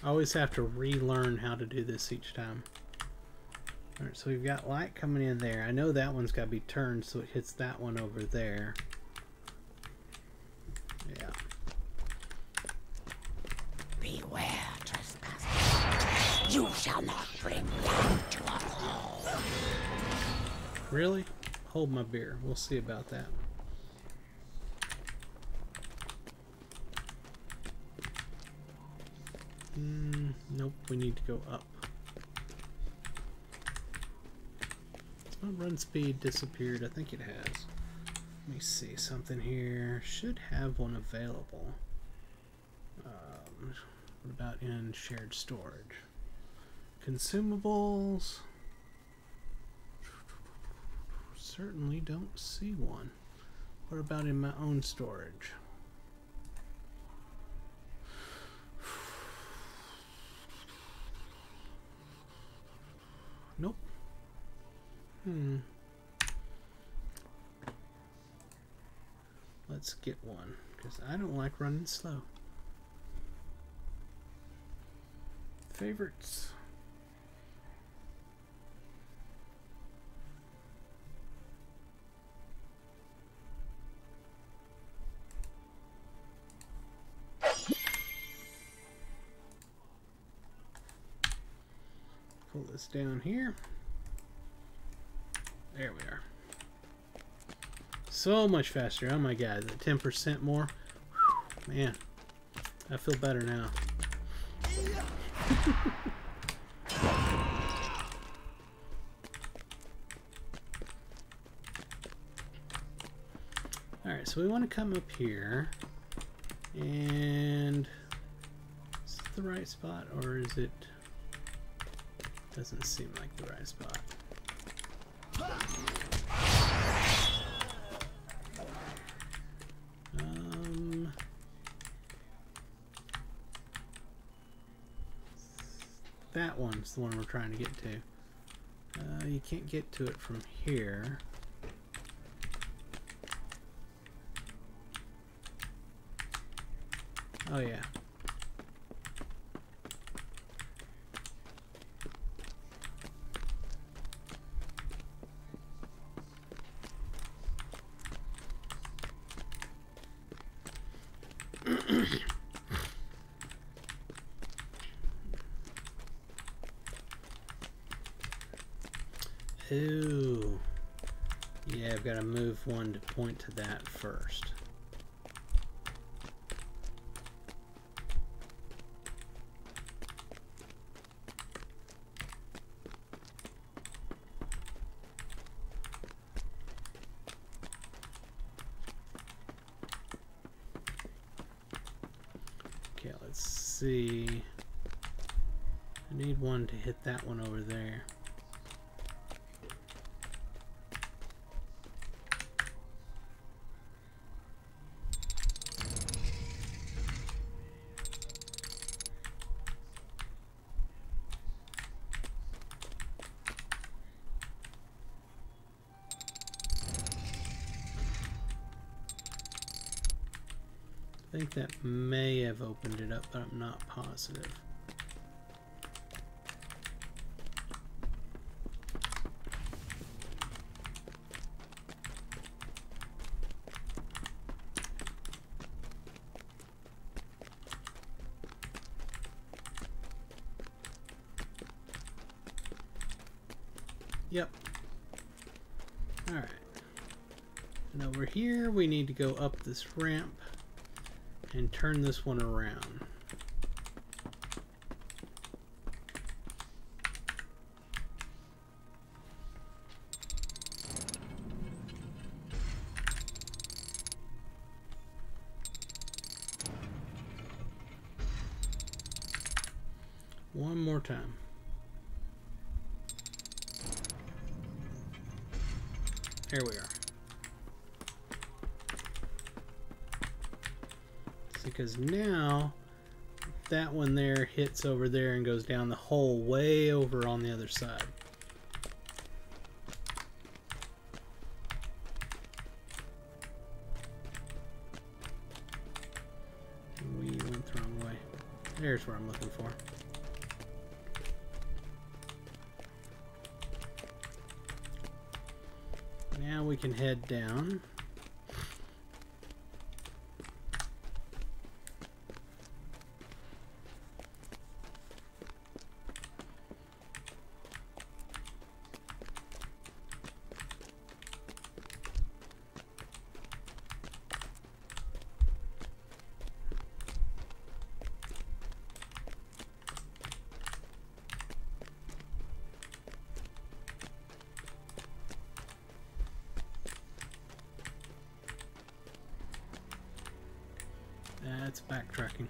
I always have to relearn how to do this each time. Alright, so we've got light coming in there. I know that one's got to be turned so it hits that one over there. Yeah. Beware, trespassers. You shall not bring down to our hall. Really? Hold my beer. We'll see about that. Nope, we need to go up. Has my run speed disappeared? I think it has. Let me see something here. Should have one available. What about in shared storage? Consumables. Certainly don't see one. What about in my own storage? Nope. Let's get one, because I don't like running slow. Favorites. Pull this down here. There we are. So much faster. Oh my god, is it 10% more? Whew, man, I feel better now. Alright, so we want to come up here. And is it the right spot, or is it... Doesn't seem like the right spot. That one's the one we're trying to get to. You can't get to it from here. Oh yeah. Ooh. Yeah, I've got to move one to point to that first. Okay, let's see. I need one to hit that one over there. I think that may have opened it up, but I'm not positive. Yep. Alright. And over here we need to go up this ramp. and turn this one around. One more time. There we are. Because now that one there hits over there and goes down the hole way over on the other side. We went the wrong way. There's where I'm looking for. Now we can head down. That's backtracking.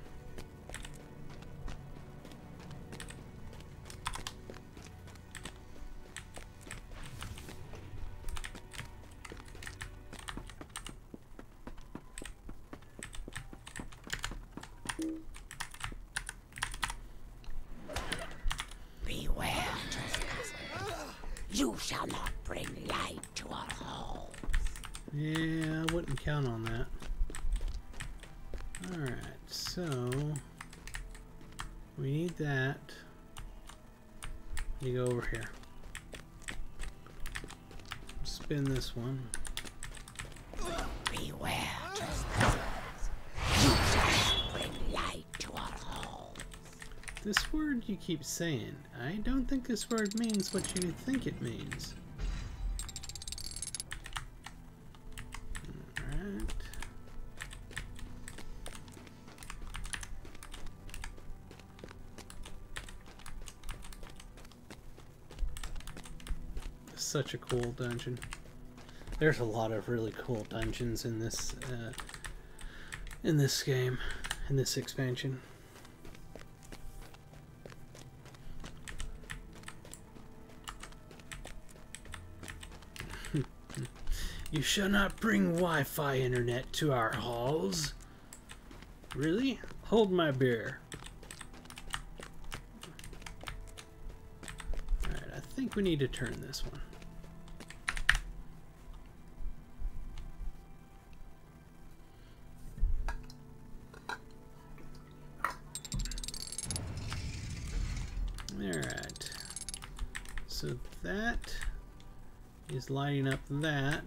Beware, trespasser. You shall not bring light to our halls. Yeah, I wouldn't count on that. Alright, so we need that. You go over here. Spin this one. Beware, trespassers. You shall not bring light to our halls. This word you keep saying, I don't think this word means what you think it means. Alright. Such a cool dungeon. There's a lot of really cool dungeons in this game, in this expansion. You shall not bring Wi-Fi internet to our halls. Really? Hold my beer. Alright, I think we need to turn this one. Alright, so that is lighting up that,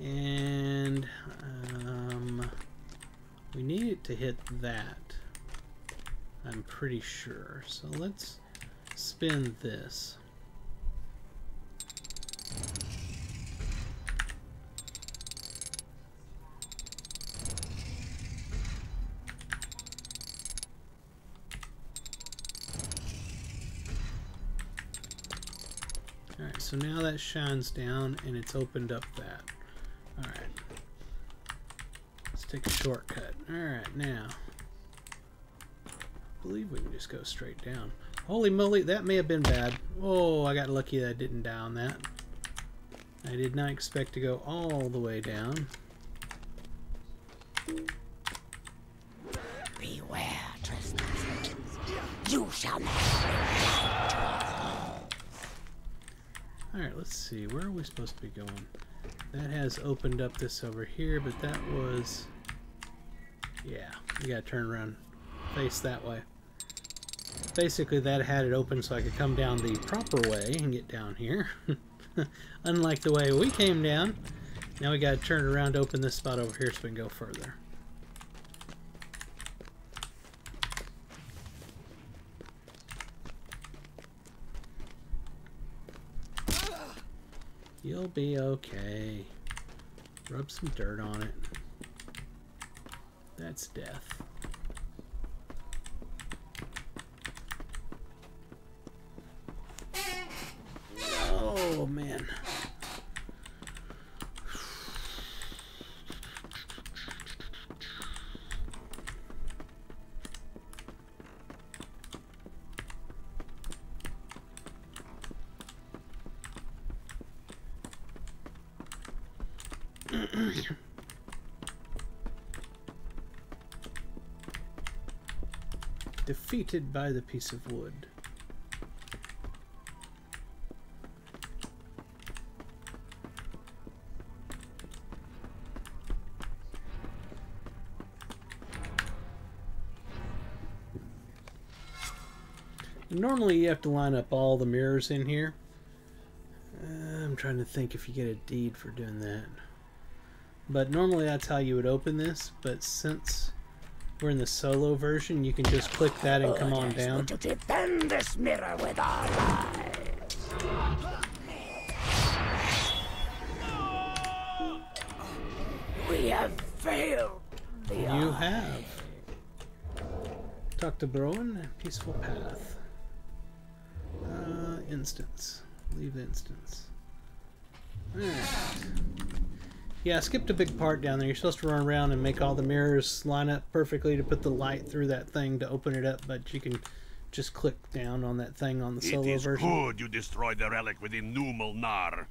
and we need it to hit that, I'm pretty sure. So let's spin this. Alright, so now that shines down and it's opened up that. Alright. Let's take a shortcut. Alright, now. I believe we can just go straight down. Holy moly, that may have been bad. Oh, I got lucky that I didn't down that. I did not expect to go all the way down. Beware, trespassers. You shall not bring light to our halls. Alright, let's see. Where are we supposed to be going? That has opened up this over here, but that was... Yeah, you gotta turn around. Face that way. Basically, that had it open so I could come down the proper way and get down here. Unlike the way we came down. Now we gotta turn around to open this spot over here so we can go further. You'll be okay. Rub some dirt on it. That's death. Oh, man. Defeated by the piece of wood. Normally you have to line up all the mirrors in here. I'm trying to think if you get a deed for doing that. But normally that's how you would open this, but since we're in the solo version, you can just click that and come on down. To defend this mirror with our lives. We have failed. You have. Talk to Broen. Peaceful path. Instance. Leave instance. Alright. Yeah, I skipped a big part down there. You're supposed to run around and make all the mirrors line up perfectly to put the light through that thing to open it up, but you can just click down on that thing on the solo version. It is good you destroyed the relic within Numel Nar.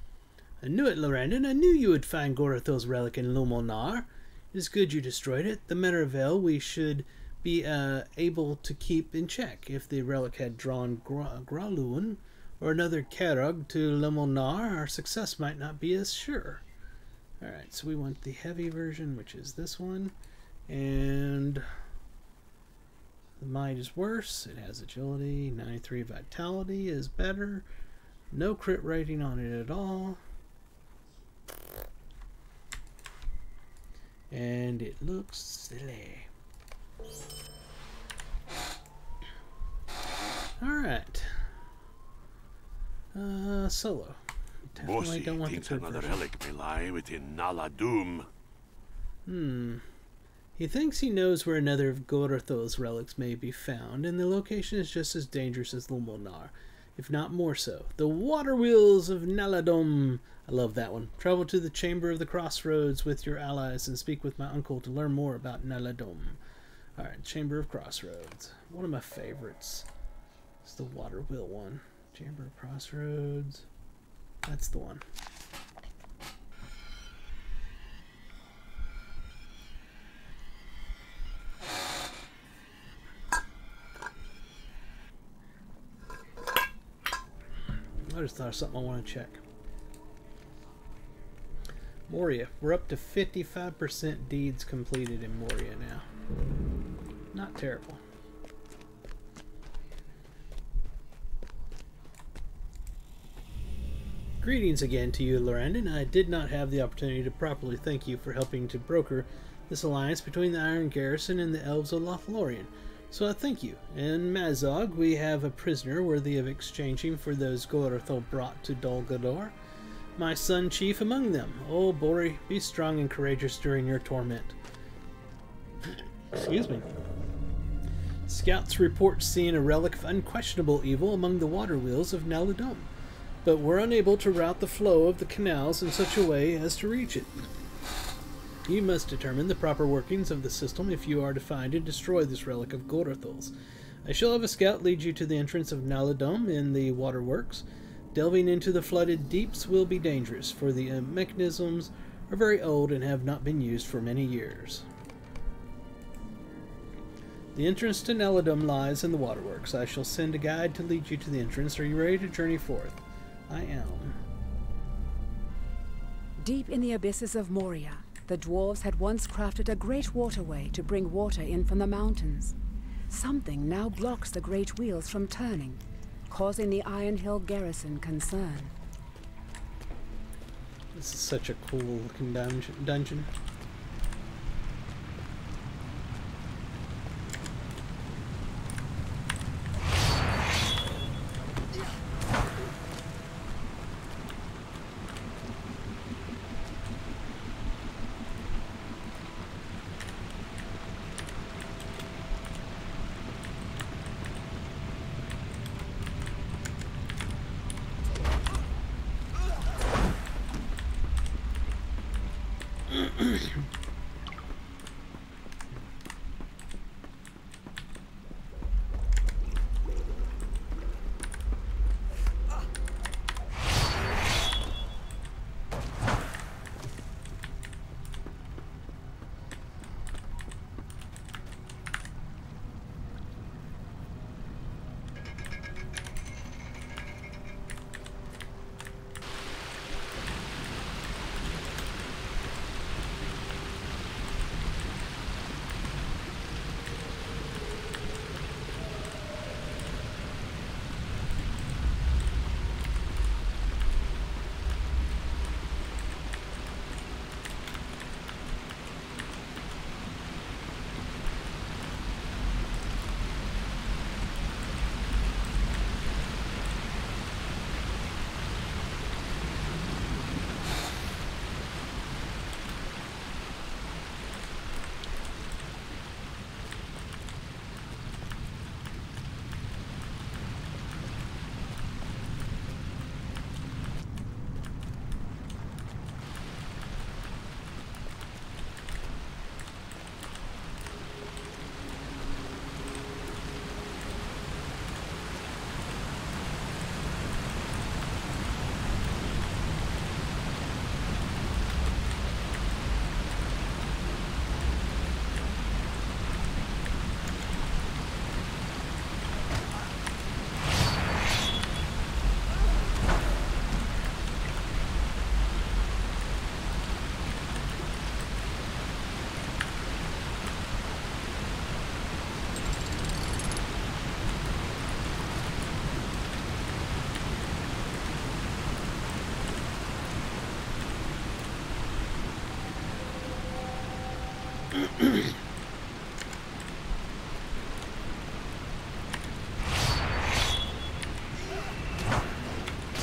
I knew it, Lorrandan. I knew you would find Gorathil's relic in Numel Nar. It is good you destroyed it. The Metavel we should be able to keep in check. If the relic had drawn Graluan or another Kerrog to Numel Nar, our success might not be as sure. Alright, so we want the heavy version, which is this one. And the might is worse. It has agility. 93 vitality is better. No crit rating on it at all. And it looks silly. Alright. Solo. Definitely don't want the thinks another relic may lie within Naladum. He thinks he knows where another of Gorathil's relics may be found, and the location is just as dangerous as Lumulnar, if not more so. The Water Wheels of Naladum. I love that one. Travel to the Chamber of the Crossroads with your allies and speak with my uncle to learn more about Naladum. Alright, Chamber of Crossroads. One of my favorites. It's the Water Wheel one. Chamber of Crossroads. That's the one. I just thought of something I want to check. Moria. We're up to 55% deeds completed in Moria now. Not terrible. Greetings again to you, Lorrandan. I did not have the opportunity to properly thank you for helping to broker this alliance between the Iron Garrison and the Elves of Lothlorien, so I thank you. In Mazog, we have a prisoner worthy of exchanging for those Gorathil brought to Dol Guldur. My son chief among them. Oh, Bori, be strong and courageous during your torment. Excuse me. Scouts report seeing a relic of unquestionable evil among the water wheels of Naladum, but were unable to route the flow of the canals in such a way as to reach it. You must determine the proper workings of the system if you are to find and destroy this relic of Gorathil's. I shall have a scout lead you to the entrance of Naladum in the waterworks. Delving into the flooded deeps will be dangerous, for the mechanisms are very old and have not been used for many years. The entrance to Naladum lies in the waterworks. I shall send a guide to lead you to the entrance. Are you ready to journey forth? I am. Deep in the abysses of Moria, the dwarves had once crafted a great waterway to bring water in from the mountains. Something now blocks the great wheels from turning, causing the Iron Hill garrison concern. This is such a cool looking dungeon.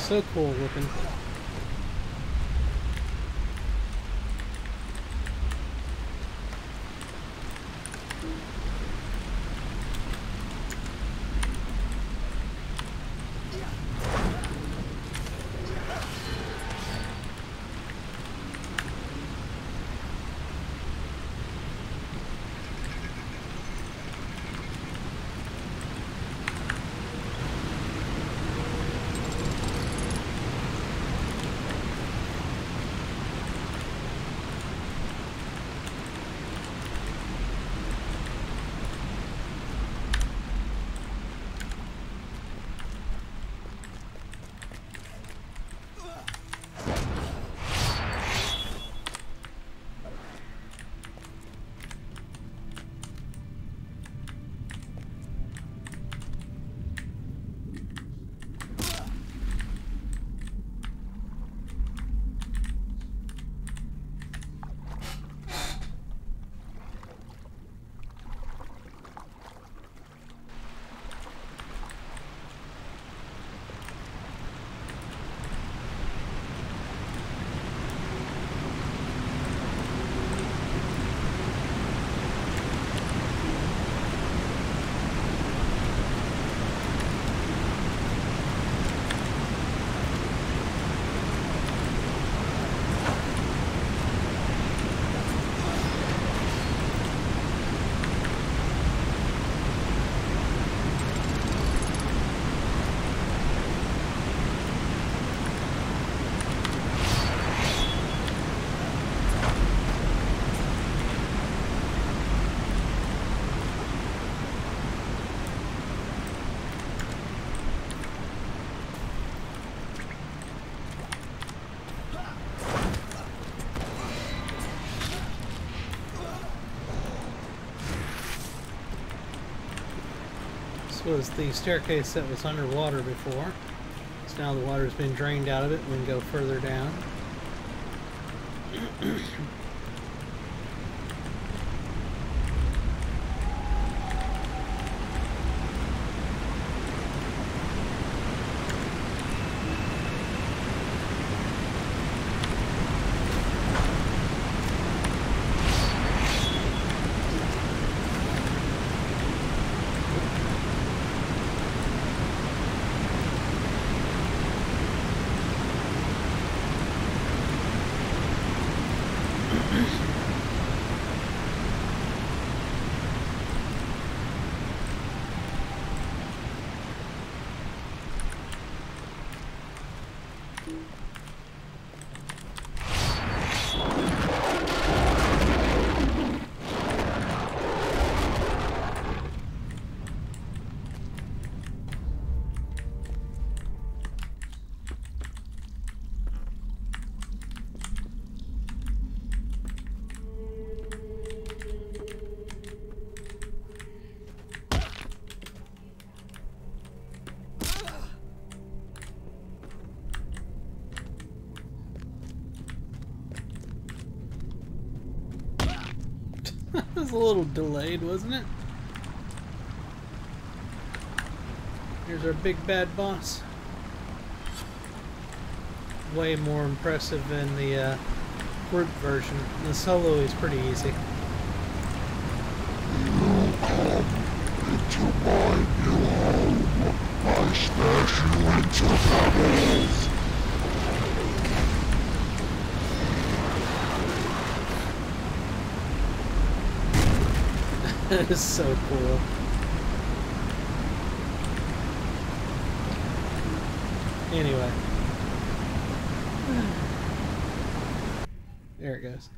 So cool looking. Was the staircase that was underwater before. So now the water's been drained out of it and we can go further down. That was a little delayed, wasn't it? Here's our big bad boss. Way more impressive than the group version. The solo is pretty easy. That is so cool. Anyway. There it goes.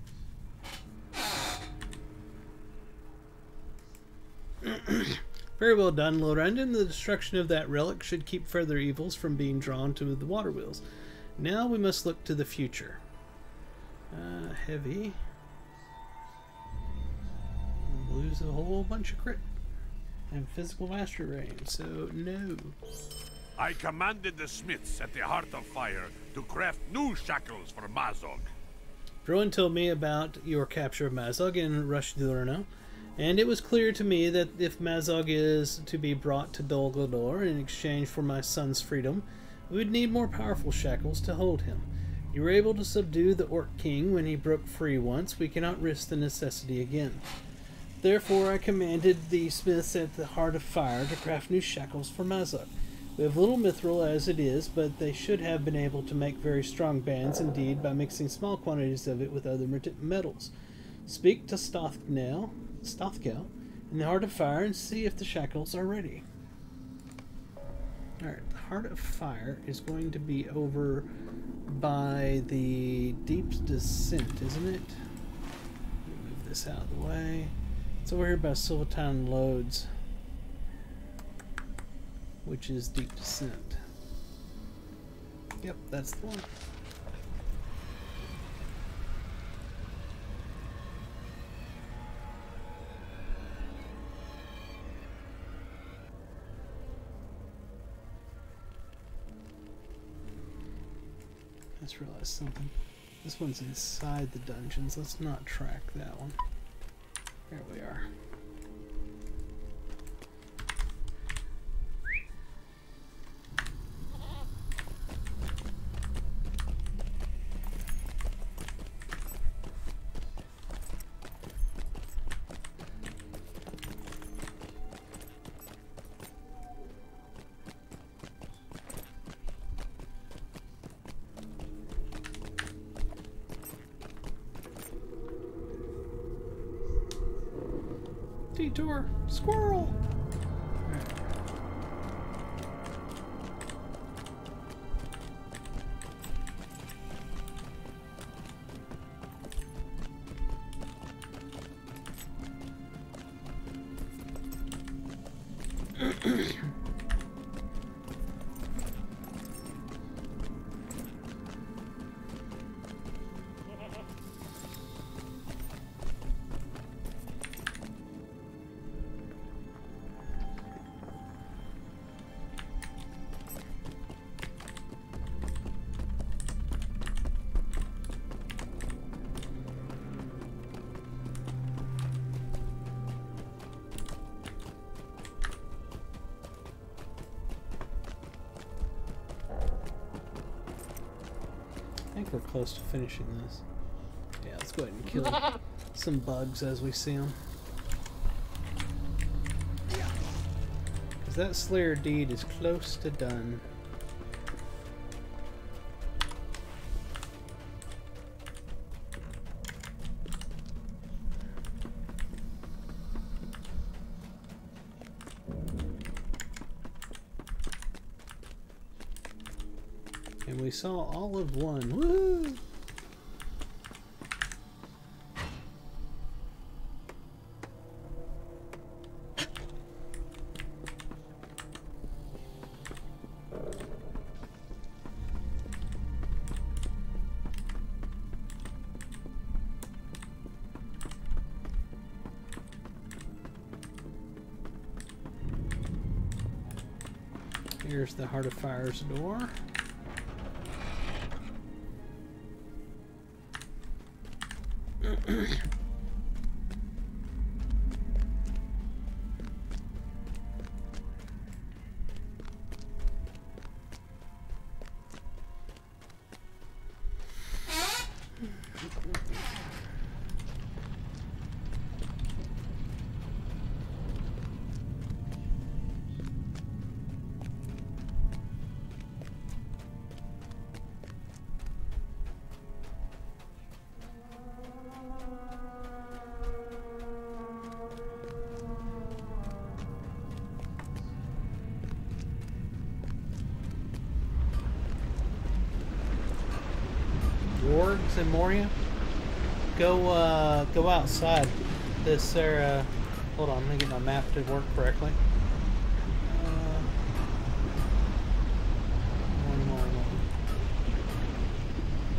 Very well done, Lorrandan. The destruction of that relic should keep further evils from being drawn to the water wheels. Now we must look to the future. Heavy. Lose a whole bunch of crit and physical mastery range, so no. I commanded the smiths at the Heart of Fire to craft new shackles for Mazog. Drowan told me about your capture of Mazog in Lothlorien, and it was clear to me that if Mazog is to be brought to Dol Guldur in exchange for my son's freedom, we would need more powerful shackles to hold him. You were able to subdue the Orc King when he broke free once. We cannot risk the necessity again. Therefore, I commanded the smiths at the Heart of Fire to craft new shackles for Mazog. We have little mithril as it is, but they should have been able to make very strong bands indeed by mixing small quantities of it with other metals. Speak to Stothkel in the Heart of Fire and see if the shackles are ready. Alright, the Heart of Fire is going to be over by the Deep Descent, isn't it? Let me move this out of the way. It's over here by Silvertown Loads, which is Deep Descent. Yep, that's the one. I just realized something. This one's inside the dungeons. Let's not track that one. There we are. Detour! Squirrel! I think we're close to finishing this. Yeah, let's go ahead and kill some bugs as we see them. Because that Slayer deed is close to done. we saw all of one. Woo! Here's the Heart of Fire's door. Wargs in Moria, go outside. This hold on, let me get my map to work correctly.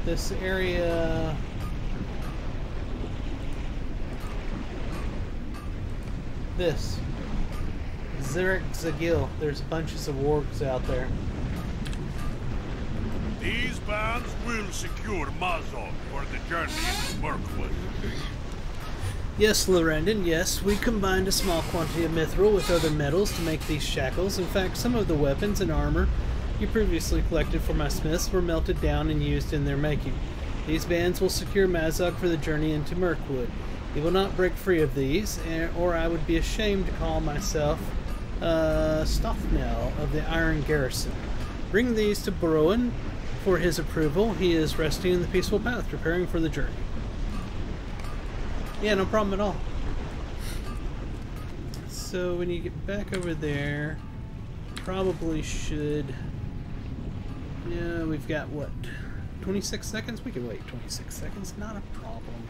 This area, this Zurich Zagil. There's bunches of wargs out there. These bands will secure Mazog for the journey into Mirkwood. Yes, Lorrandan, yes. We combined a small quantity of mithril with other metals to make these shackles. In fact, some of the weapons and armor you previously collected for my smiths were melted down and used in their making. These bands will secure Mazog for the journey into Mirkwood. He will not break free of these, or I would be ashamed to call myself Stofnell of the Iron Garrison. Bring these to Broen for his approval. He is resting in the peaceful path, preparing for the journey. Yeah, no problem at all. So when you get back over there, probably should... Yeah, we've got, what, 26 seconds? We can wait 26 seconds, not a problem.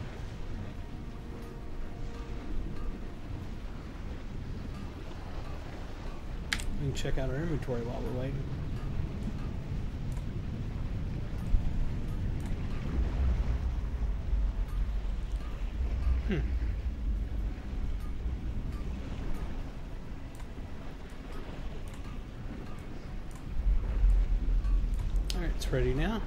We can check out our inventory while we're waiting. Alright, it's ready now.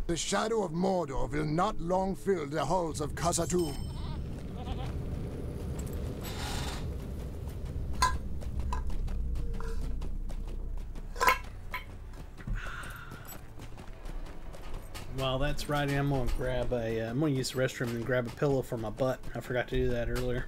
The shadow of Mordor will not long fill the halls of Khazad-dûm. While that's riding, I'm gonna grab a. I'm gonna use the restroom and grab a pillow for my butt. I forgot to do that earlier.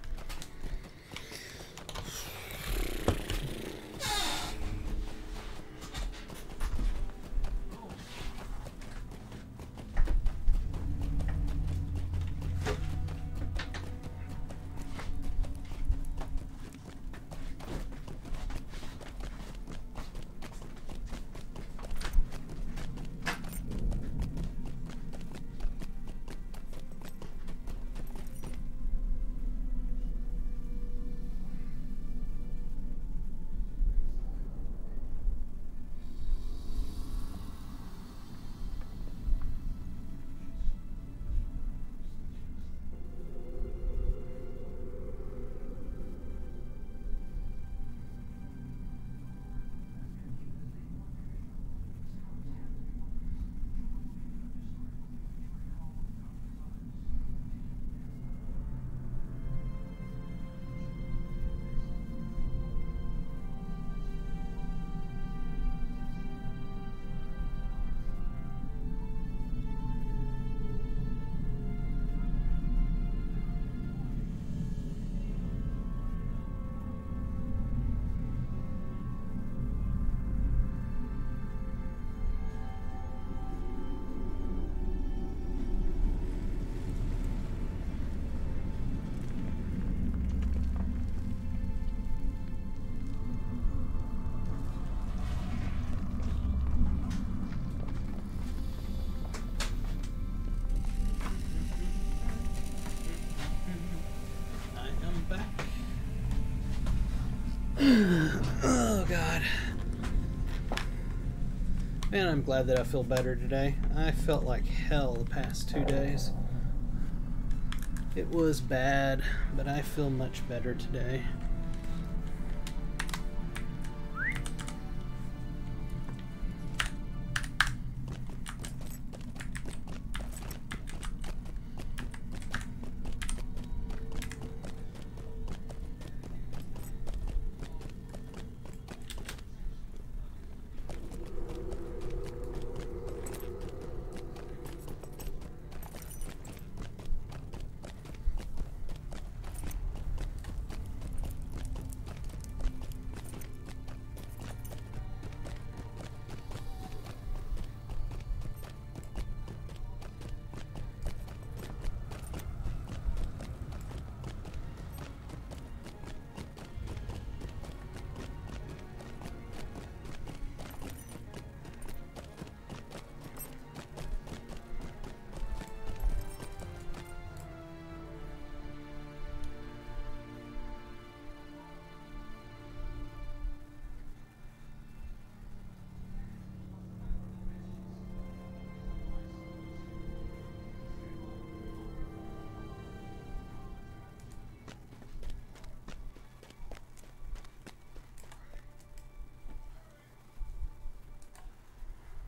Man, I'm glad that I feel better today. I felt like hell the past 2 days. It was bad, but I feel much better today.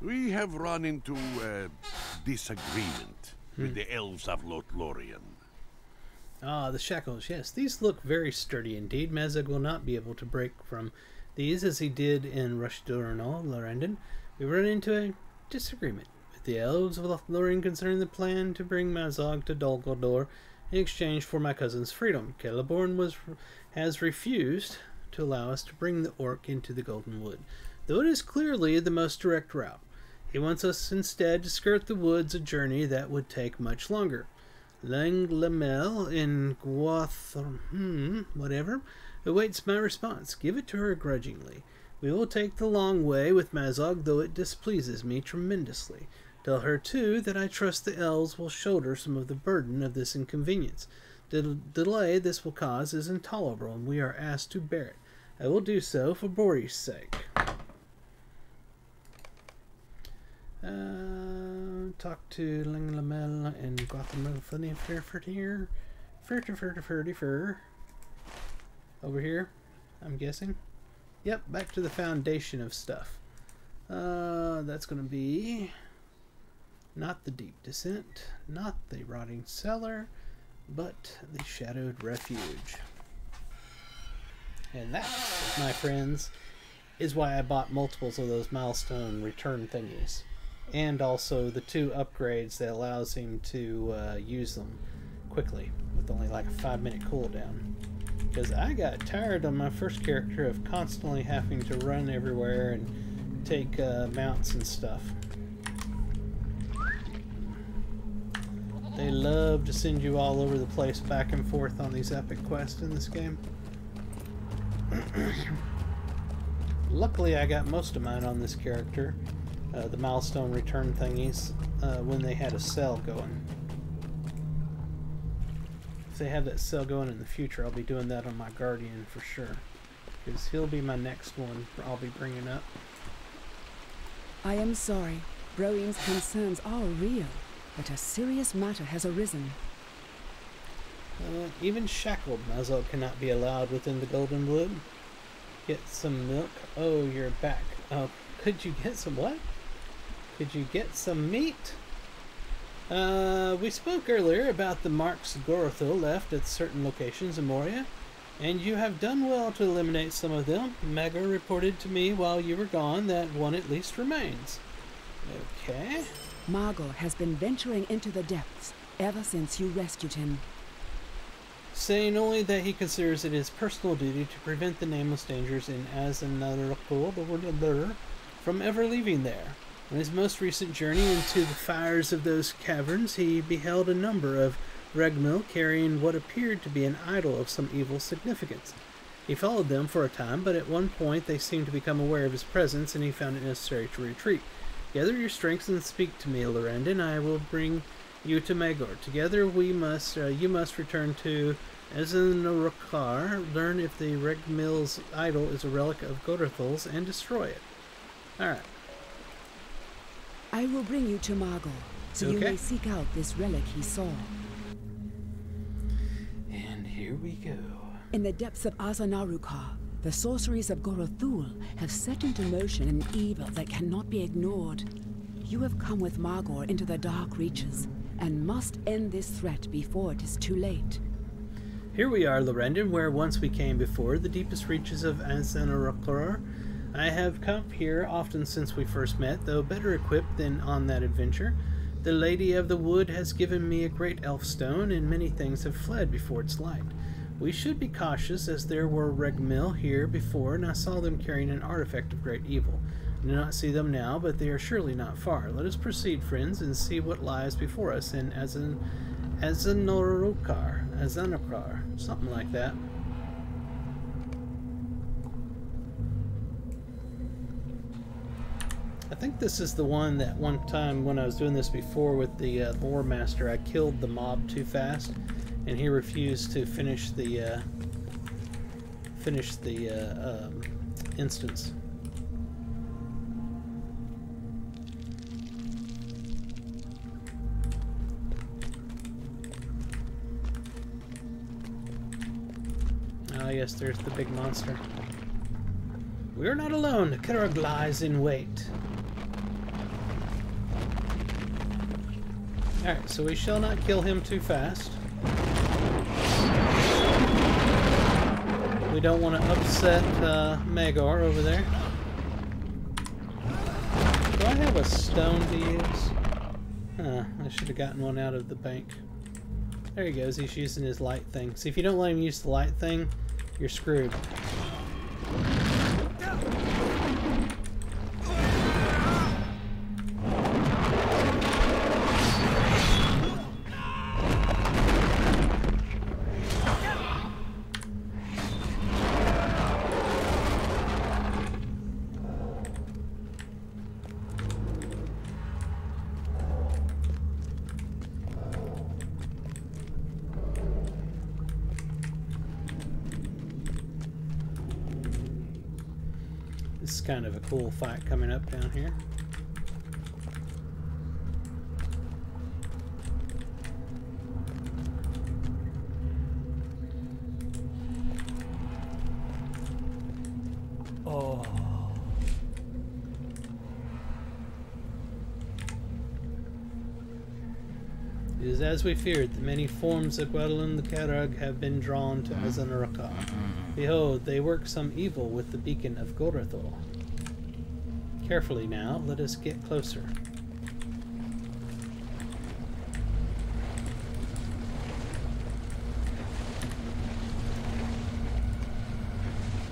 We have run into a disagreement with the elves of Lothlorien. Ah, the shackles, yes. These look very sturdy indeed. Mazog will not be able to break from these as he did in Lorrandan. We run into a disagreement with the elves of Lothlorien concerning the plan to bring Mazog to Dol Guldur in exchange for my cousin's freedom. Celeborn has refused to allow us to bring the orc into the Golden Wood, though it is clearly the most direct route. He wants us instead to skirt the woods, a journey that would take much longer. Langlamel in whatever, awaits my response. Give it to her grudgingly. We will take the long way with Mazog, though it displeases me tremendously. Tell her, too, that I trust the elves will shoulder some of the burden of this inconvenience. The delay this will cause is intolerable, and we are asked to bear it. I will do so for Bori's sake. Talk to Langlamel and Gotham here. Over here, I'm guessing. Yep, back to the foundation of stuff. That's going to be not the Deep Descent, not the Rotting Cellar, but the Shadowed Refuge. And that, my friends, is why I bought multiples of those milestone return thingies. And also the 2 upgrades that allows him to use them quickly with only like a 5-minute cooldown. Because I got tired on my first character of constantly having to run everywhere and take mounts and stuff. They love to send you all over the place back and forth on these epic quests in this game. Luckily I got most of mine on this character. The milestone return thingies when they had a sale going. If they have that sale going in the future, I'll be doing that on my Guardian for sure, because he'll be my next one I'll be bringing up. I am sorry. Broin's concerns are real, but a serious matter has arisen. Even shackled Mazog cannot be allowed within the Golden Wood. Get some milk. Oh, you're back. Oh, could you get some what? Could you get some meat? We spoke earlier about the marks Gorathil left at certain locations in Moria, and you have done well to eliminate some of them. Magor reported to me while you were gone that one at least remains. Okay. Magor has been venturing into the depths ever since you rescued him. Saying only that he considers it his personal duty to prevent the nameless dangers in Azanarokul from ever leaving there. On his most recent journey into the fires of those caverns, he beheld a number of Regmil carrying what appeared to be an idol of some evil significance. He followed them for a time, but at one point they seemed to become aware of his presence, and he found it necessary to retreat. Gather your strength and speak to me, Lorrandan. I will bring you to Magor. Together you must return to Azanarokul, learn if the Regmil's idol is a relic of Gorathil's, and destroy it. Alright. I will bring you to Magor, so you may seek out this relic he saw. And here we go. In the depths of Azanarukar, the sorceries of Gorothul have set into motion an evil that cannot be ignored. You have come with Magor into the dark reaches, and must end this threat before it is too late. Here we are, Lorrandan, where once we came before, the deepest reaches of Azanarukar. I have come here often since we first met, though better equipped than on that adventure. The Lady of the Wood has given me a great elf stone, and many things have fled before its light. We should be cautious, as there were Regmil here before, and I saw them carrying an artifact of great evil. I do not see them now, but they are surely not far. Let us proceed, friends, and see what lies before us in Azanarukar, something like that. I think this is the one that one time when I was doing this before with the lore master, I killed the mob too fast, and he refused to finish the instance. Ah, yes, there's the big monster. We are not alone. The Kerrug lies in wait. Alright, so we shall not kill him too fast. We don't want to upset Magor over there. Do I have a stone to use? Huh, I should have gotten one out of the bank. There he goes, he's using his light thing. See, if you don't let him use the light thing, you're screwed. This is kind of a cool fight coming up down here. Oh. It is as we feared. The many forms of Gwendolyn the Kerrug have been drawn to Azanarukar. Behold, they work some evil with the beacon of Gorothul. Carefully now, let us get closer.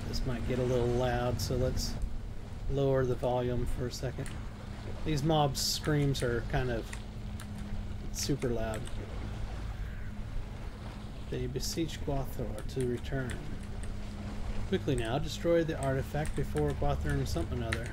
This might get a little loud, so let's lower the volume for a second. These mobs' screams are kind of super loud. They beseech Gwathor to return. Quickly now, destroy the artifact before Gwathor something other.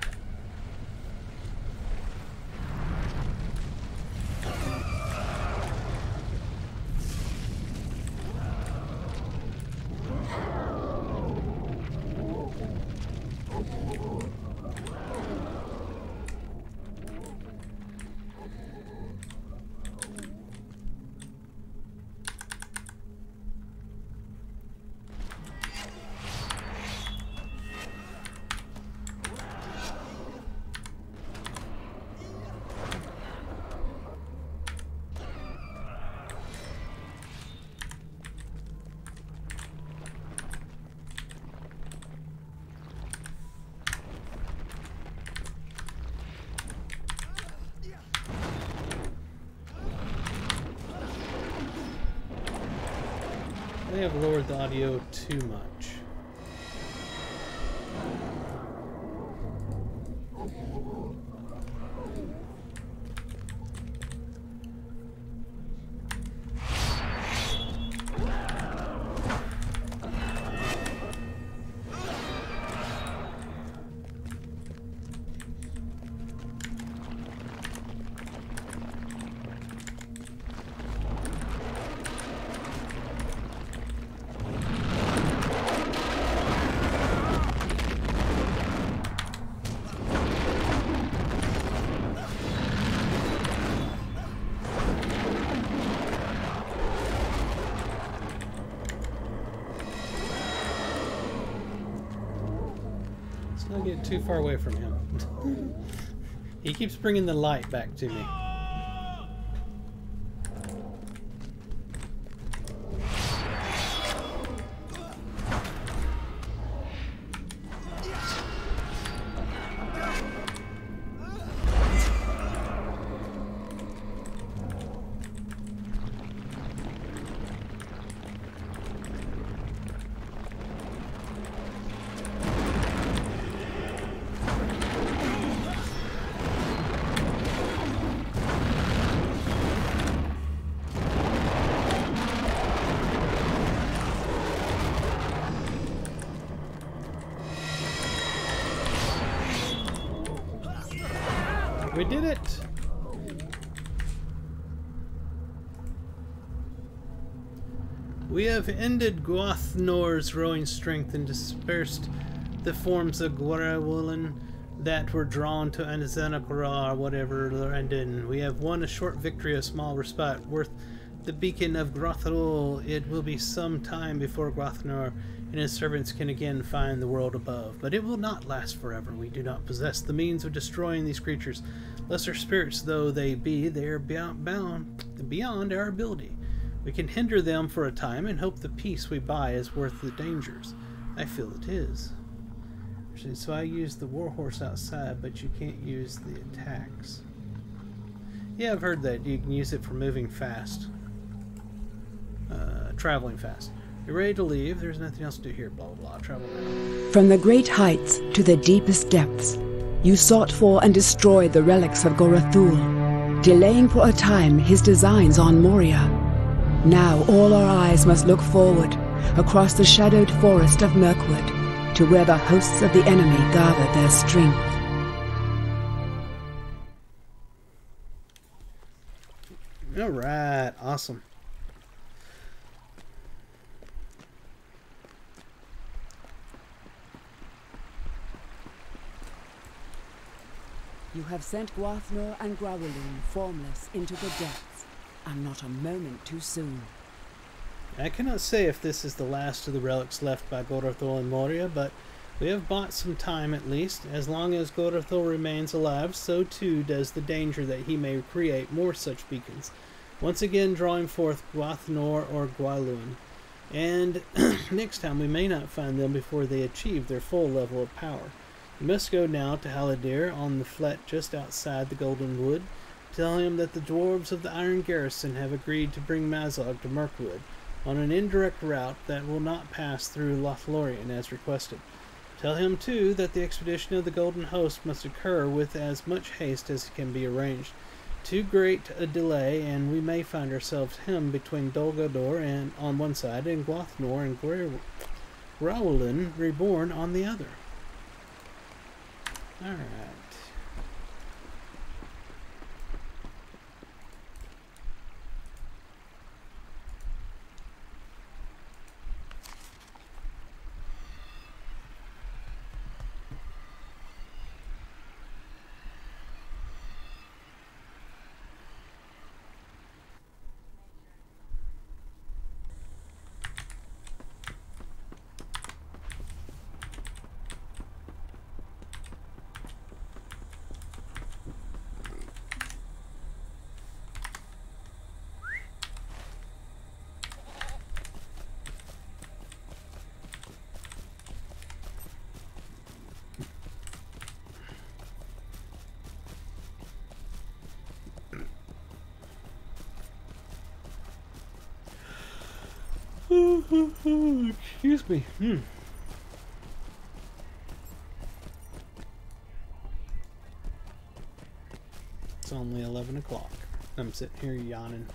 They have lowered the audio too much. Don't get too far away from him. He keeps bringing the light back to me. We did it! We have ended Gwatnor's growing strength and dispersed the forms of Gwrawulin that were drawn to Anazanakara or whatever Lorrandan. We have won a short victory, a small respite, worth the beacon of Gwathrul. It will be some time before Gwathnor and his servants can again find the world above, but it will not last forever. We do not possess the means of destroying these creatures. Lesser spirits though they be, they are beyond our ability. We can hinder them for a time and hope the peace we buy is worth the dangers. I feel it is. So I use the warhorse outside, but you can't use the attacks. Yeah, I've heard that. You can use it for moving fast. Traveling fast. You're ready to leave. There's nothing else to do here. Blah, blah, blah. Travel down. From the great heights to the deepest depths, you sought for and destroyed the relics of Gorathul, delaying for a time his designs on Moria. Now all our eyes must look forward, across the shadowed forest of Mirkwood, to where the hosts of the enemy gather their strength. Alright, awesome. You have sent Gwathnor and Gwrawulin formless into the depths, and not a moment too soon. I cannot say if this is the last of the relics left by Gorathul and Moria, but we have bought some time at least. As long as Gorathul remains alive, so too does the danger that he may create more such beacons, once again drawing forth Gwathnor or Gwawulin. And next time we may not find them before they achieve their full level of power. We must go now to Haladir on the flat just outside the Golden Wood. Tell him that the dwarves of the Iron Garrison have agreed to bring Mazog to Mirkwood on an indirect route that will not pass through Lothlorien as requested. Tell him, too, that the expedition of the Golden Host must occur with as much haste as can be arranged. Too great a delay, and we may find ourselves hemmed between Dol Guldur and on one side, and Gwathnor and Gwrawulin reborn on the other. Alright. Excuse me. It's only 11 o'clock. I'm sitting here yawning.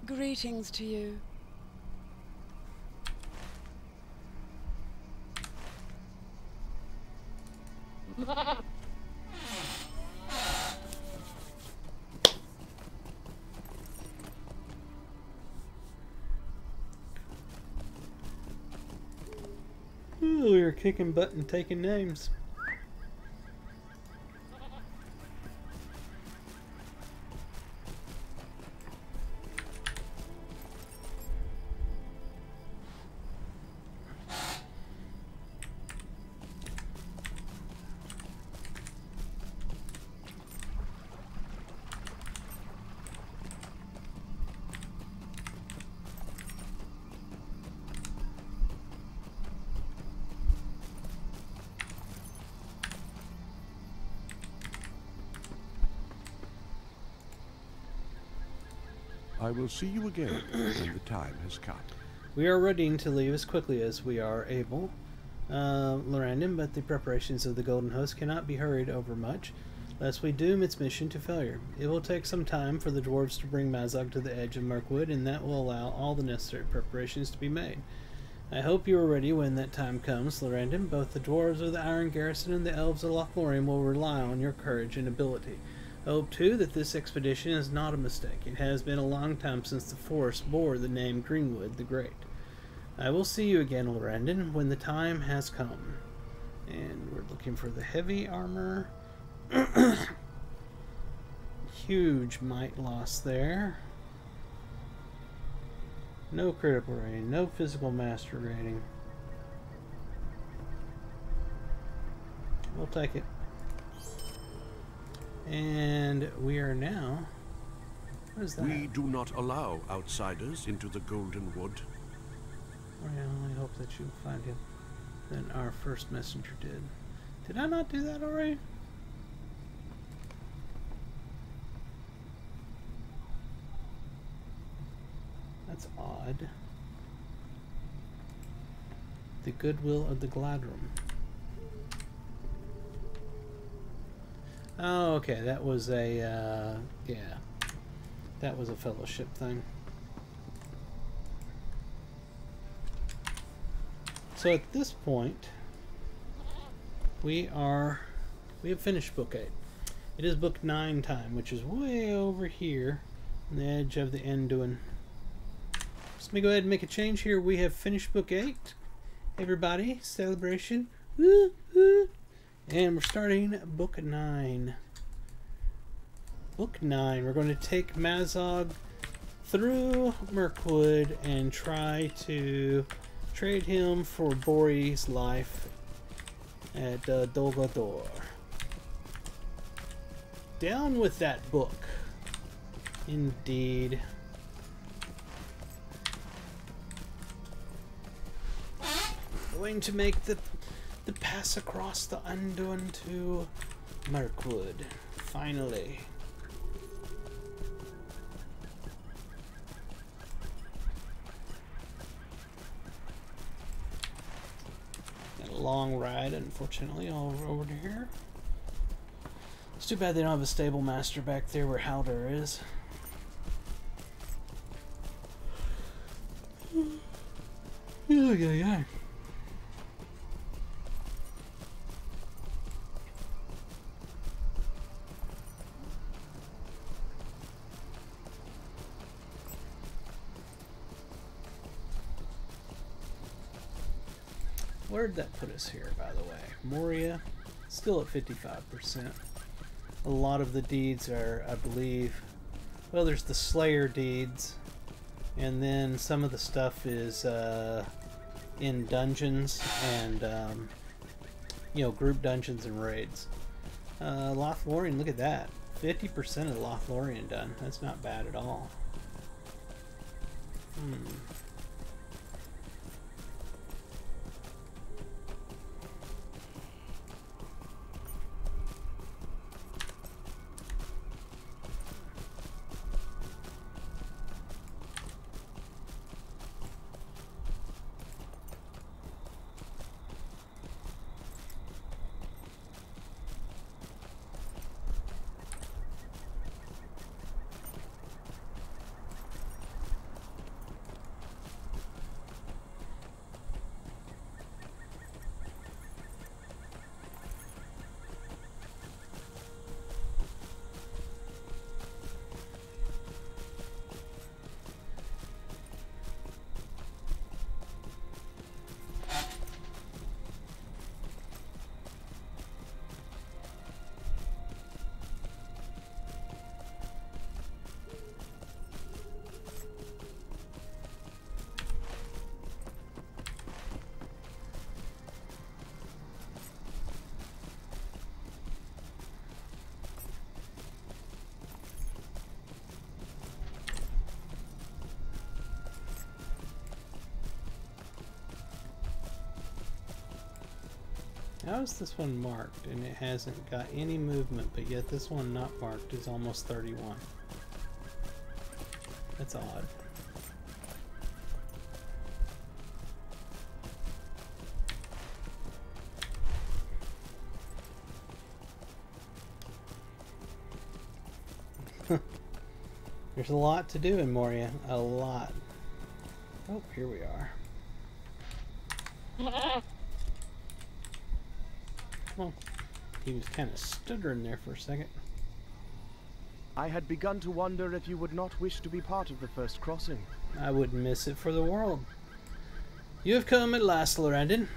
Greetings to you. Ooh, we were kicking butt and taking names. I will see you again when the time has come. We are ready to leave as quickly as we are able, Lorrandan, but the preparations of the Golden Host cannot be hurried over much, lest we doom its mission to failure. It will take some time for the dwarves to bring Mazog to the edge of Mirkwood, and that will allow all the necessary preparations to be made. I hope you are ready when that time comes, Lorrandan. Both the dwarves of the Iron Garrison and the elves of Lothlorien will rely on your courage and ability. I hope, too, that this expedition is not a mistake. It has been a long time since the forest bore the name Greenwood the Great. I will see you again, Lorrandan, when the time has come. And we're looking for the heavy armor. Huge might loss there. No critical rating, no physical master rating. We'll take it. And we are now... What is that? We do not allow outsiders into the Golden Wood. Well, I hope that you find him. Then our first messenger did. Did I not do that already? That's odd. The goodwill of the Gladrum. Oh, okay. That was a, yeah. That was a fellowship thing. So at this point, we have finished book 8. It is book 9 time, which is way over here on the edge of the Anduin. So let me go ahead and make a change here. We have finished book 8. Everybody, celebration. Woo, woo. And we're starting book 9. Book 9. We're going to take Mazog through Mirkwood and try to trade him for Bori's life at Dol Guldur. Down with that book. Indeed. Going to make the pass across the Anduin to Mirkwood. Finally. Got a long ride, unfortunately, all over to here. It's too bad they don't have a stable master back there where Haldor is. Yeah. Where'd that put us here, by the way? Moria, still at 55%. A lot of the deeds are, I believe, well, there's the Slayer deeds, and then some of the stuff is in dungeons and, you know, group dungeons and raids. Lothlorien, look at that. 50% of Lothlorien done. That's not bad at all. How is this one marked and it hasn't got any movement, but yet this one not marked is almost 31? That's odd. There's a lot to do in Moria. A lot. Oh, here we are. Well, he was kind of stuttering there for a second. I had begun to wonder if you would not wish to be part of the first crossing. I wouldn't miss it for the world. You have come at last, Lorrandan.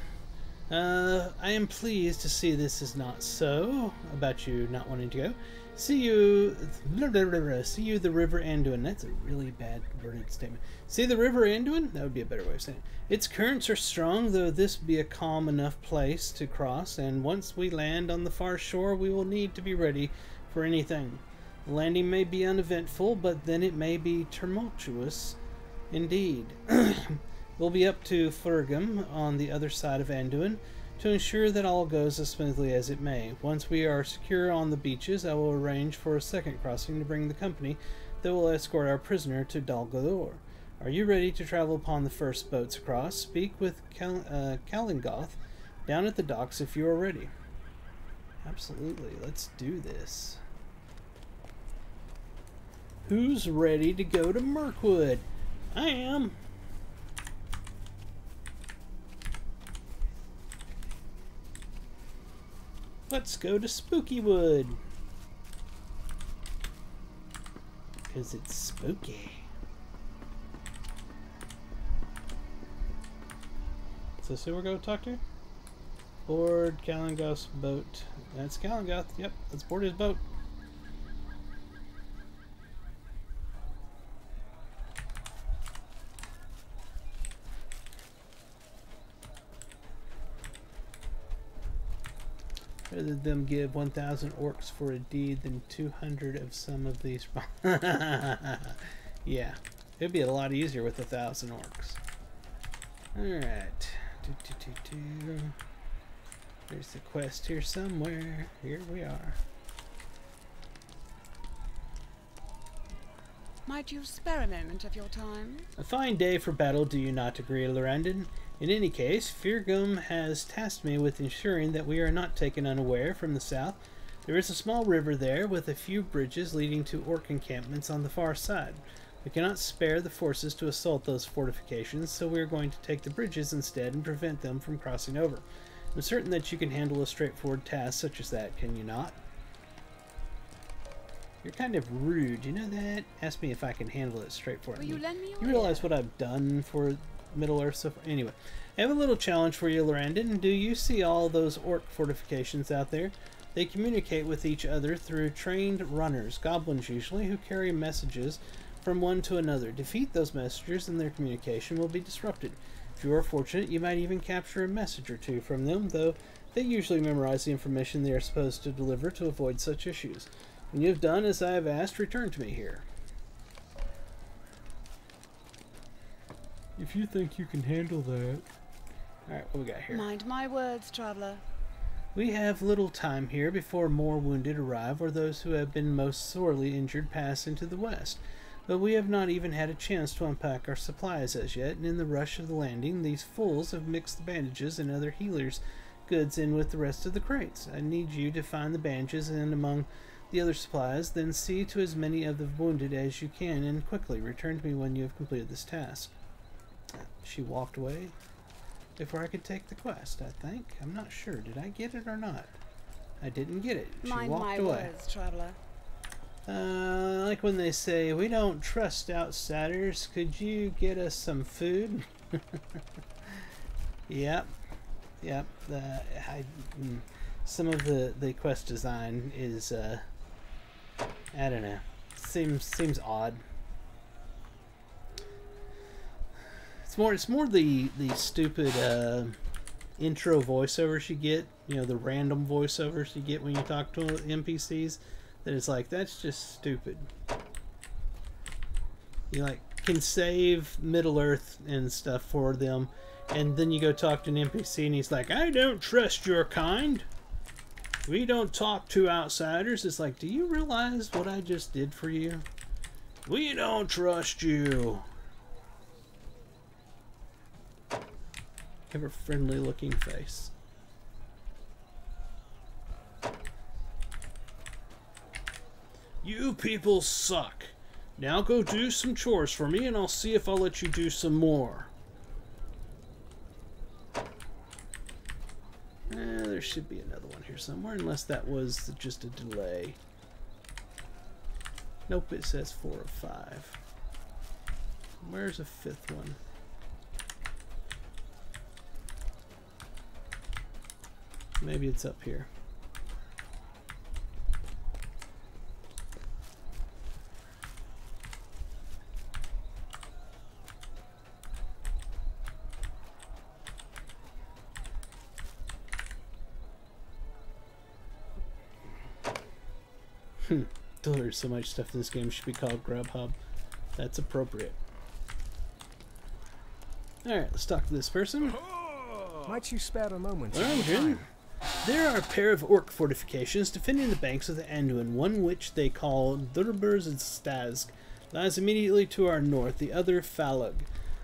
I am pleased to see this is not so, about you not wanting to go. See you the river Anduin. That's a really bad worded statement. See the river Anduin? That would be a better way of saying it. Its currents are strong, though this be a calm enough place to cross, and once we land on the far shore, we will need to be ready for anything. The landing may be uneventful, but then it may be tumultuous indeed. We'll be up to Furgum on the other side of Anduin to ensure that all goes as smoothly as it may. Once we are secure on the beaches, I will arrange for a second crossing to bring the company that will escort our prisoner to Dal Guldur. Are you ready to travel upon the first boats across? Speak with Kalingoth down at the docks if you are ready. Absolutely. Let's do this. Who's ready to go to Mirkwood? I am. Let's go to Spookywood. Because it's spooky. So who we're going to talk to? Board Kalingoth's boat. That's Kalingoth. Yep, let's board his boat. Rather them give 1,000 orcs for a deed than 200 of some of these. Yeah, it'd be a lot easier with 1,000 orcs. Alright. There's the quest here somewhere. Here we are. Might you spare a moment of your time? A fine day for battle, do you not agree, Lorrandan? In any case, Furgum has tasked me with ensuring that we are not taken unaware from the south. There is a small river there with a few bridges leading to orc encampments on the far side. We cannot spare the forces to assault those fortifications, so we are going to take the bridges instead and prevent them from crossing over. I'm certain that you can handle a straightforward task such as that, can you not? You're kind of rude, you know that? Ask me if I can handle it straightforward. Will you lend me your You realize what I've done for Middle-earth so far? Anyway, I have a little challenge for you, Lorrandan. Do you see all those orc fortifications out there? They communicate with each other through trained runners, goblins usually, who carry messages from one to another. Defeat those messengers and their communication will be disrupted. If you are fortunate, you might even capture a message or two from them, though they usually memorize the information they are supposed to deliver to avoid such issues. When you have done as I have asked, return to me here. If you think you can handle that. Alright, what we got here? Mind my words, traveler. We have little time here before more wounded arrive or those who have been most sorely injured pass into the west. But we have not even had a chance to unpack our supplies as yet, and in the rush of the landing, these fools have mixed the bandages and other healers' goods in with the rest of the crates. I need you to find the bandages and among the other supplies, then see to as many of the wounded as you can, and quickly return to me when you have completed this task. She walked away before I could take the quest, I think. I'm not sure. Did I get it or not? I didn't get it. She Mind walked my away. words, traveler. Like when they say, we don't trust outsiders. Could you get us some food? Yep. Yep. Some of the quest design is, I don't know. Seems odd. It's more the stupid intro voiceovers you get, you know, the random voiceovers you get when you talk to NPCs, that it's like, that's just stupid. You like can save Middle-earth and stuff for them, and then you go talk to an NPC and he's like, I don't trust your kind. We don't talk to outsiders. It's like, do you realize what I just did for you? We don't trust you. Have a friendly looking face. You people suck. Now go do some chores for me and I'll see if I'll let you do some more. There should be another one here somewhere, unless that was just a delay. Nope, it says 4 of 5. Where's a 5th one? Maybe it's up here. There's so much stuff in this game should be called Grubhub. That's appropriate. Alright, let's talk to this person. Might you spare a moment? There are a pair of orc fortifications defending the banks of the Anduin, one which they call Durbers and Stazg, lies immediately to our north, the other Falug,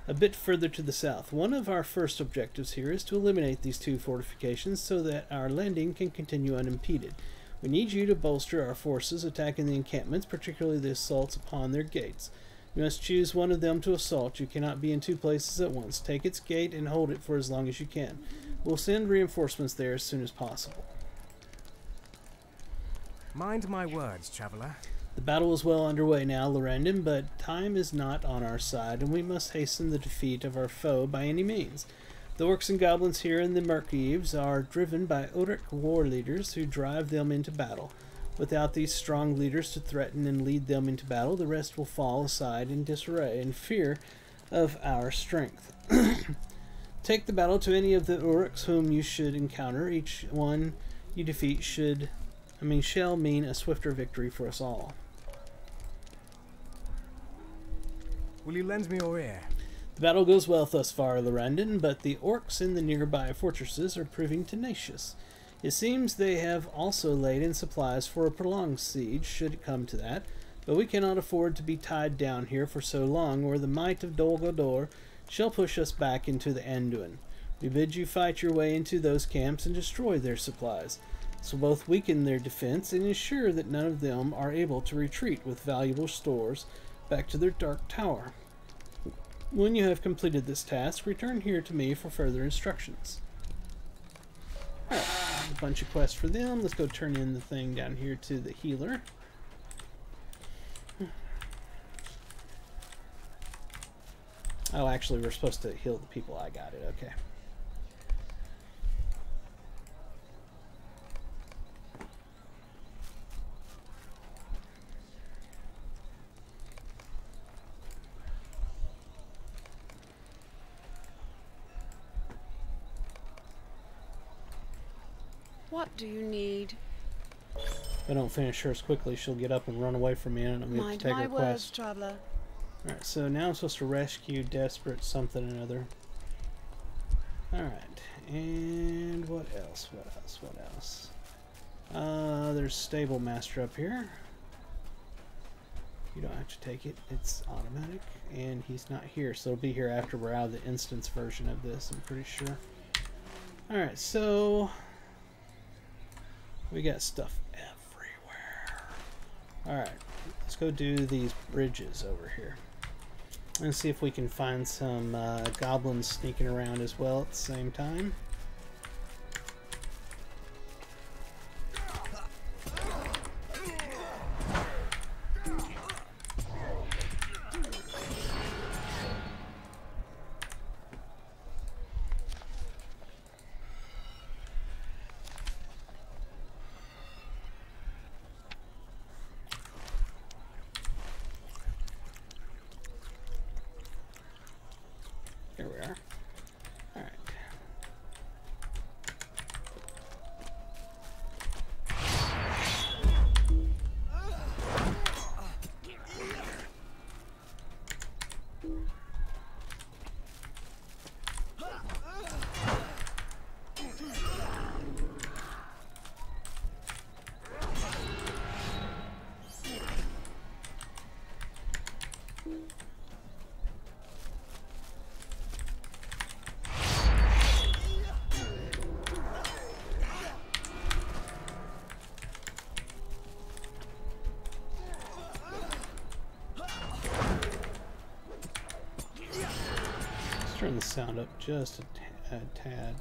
a bit further to the south. One of our first objectives here is to eliminate these two fortifications so that our landing can continue unimpeded. We need you to bolster our forces attacking the encampments, particularly the assaults upon their gates. You must choose one of them to assault. You cannot be in two places at once. Take its gate and hold it for as long as you can. We'll send reinforcements there as soon as possible. Mind my words, traveler. The battle is well underway now, Lorrandan, but time is not on our side, and we must hasten the defeat of our foe by any means. The orcs and goblins here in the Murkeeves are driven by Odric war leaders who drive them into battle. Without these strong leaders to threaten and lead them into battle, the rest will fall aside in disarray in fear of our strength. Take the battle to any of the orcs whom you should encounter. Each one you defeat shall mean a swifter victory for us all. Will you lend me your ear? The battle goes well thus far, Lorrandan, but the orcs in the nearby fortresses are proving tenacious. It seems they have also laid in supplies for a prolonged siege, should it come to that, but we cannot afford to be tied down here for so long, or the might of Dol Guldur shall push us back into the Anduin. We bid you fight your way into those camps and destroy their supplies. This will both weaken their defense and ensure that none of them are able to retreat with valuable stores back to their dark tower. When you have completed this task, return here to me for further instructions. Alright, a bunch of quests for them. Let's go turn in the thing down here to the healer. Oh, actually, we're supposed to heal the people. I got it. Okay. What do you need? If I don't finish hers quickly, she'll get up and run away from me, and I'm going to have to take her Mind my words, quest. traveler. Alright, so now I'm supposed to rescue Desperate something or other. Alright, and what else? What else? There's Stable Master up here. You don't have to take it, it's automatic, and he's not here, so it'll be here after we're out of the instance version of this, I'm pretty sure. Alright, so we got stuff everywhere. Alright, let's go do these bridges over here. And see if we can find some goblins sneaking around as well at the same time. Here we are. Alright. turn the sound up just a tad.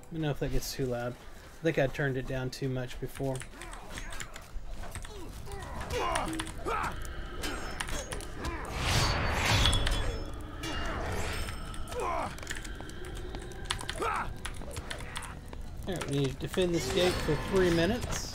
Let me know if that gets too loud. I think I turned it down too much before. Alright, we need to defend this gate for 3 minutes.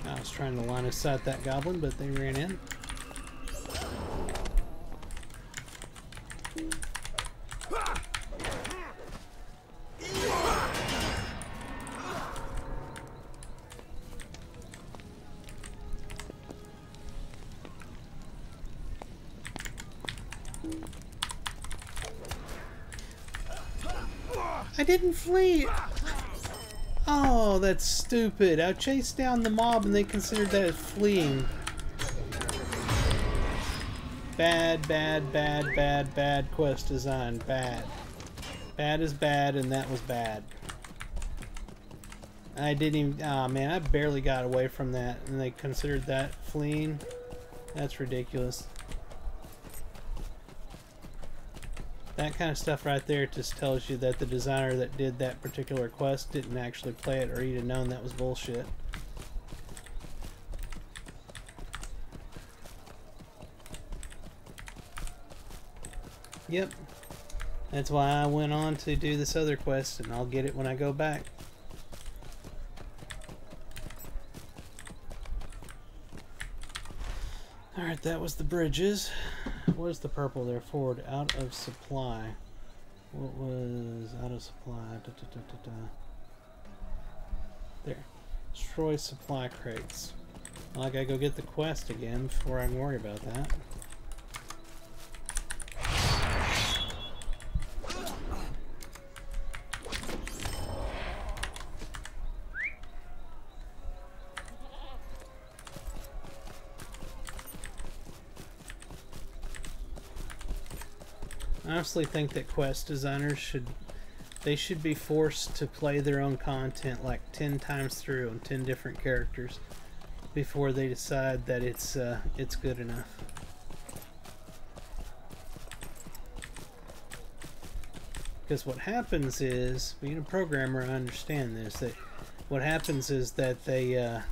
I was trying to line of sight that goblin, but they ran in. I didn't flee! Oh, that's stupid. I chased down the mob and they considered that as fleeing. Bad, bad, bad, bad, bad quest design. Bad. Bad is bad, and that was bad. I didn't even... Oh, man, I barely got away from that, and they considered that fleeing. That's ridiculous. That kind of stuff right there just tells you that the designer that did that particular quest didn't actually play it, or he'd have known that was bullshit. Yep. That's why I went on to do this other quest, and I'll get it when I go back. Alright, that was the bridges. What is the purple there? Forward, out of supply. What was out of supply? There. Destroy supply crates. Well, I gotta go get the quest again before I can worry about that. I honestly think that quest designers should be forced to play their own content like 10 times through on 10 different characters before they decide that it's good enough. Because what happens is, being a programmer, I understand this, that what happens is that they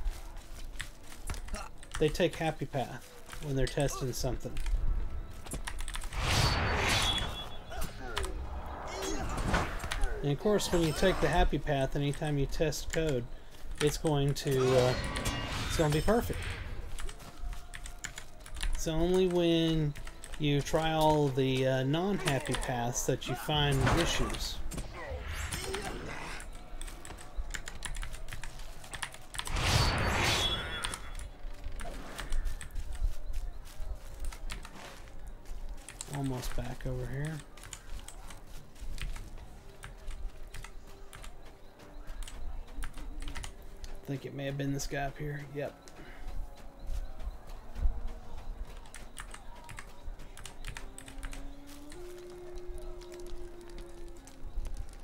take Happy Path when they're testing something. And of course, when you take the Happy Path, anytime you test code, it's going to be perfect. It's only when you try all the non-happy paths that you find issues. Almost back over here. I think it may have been this guy up here. Yep.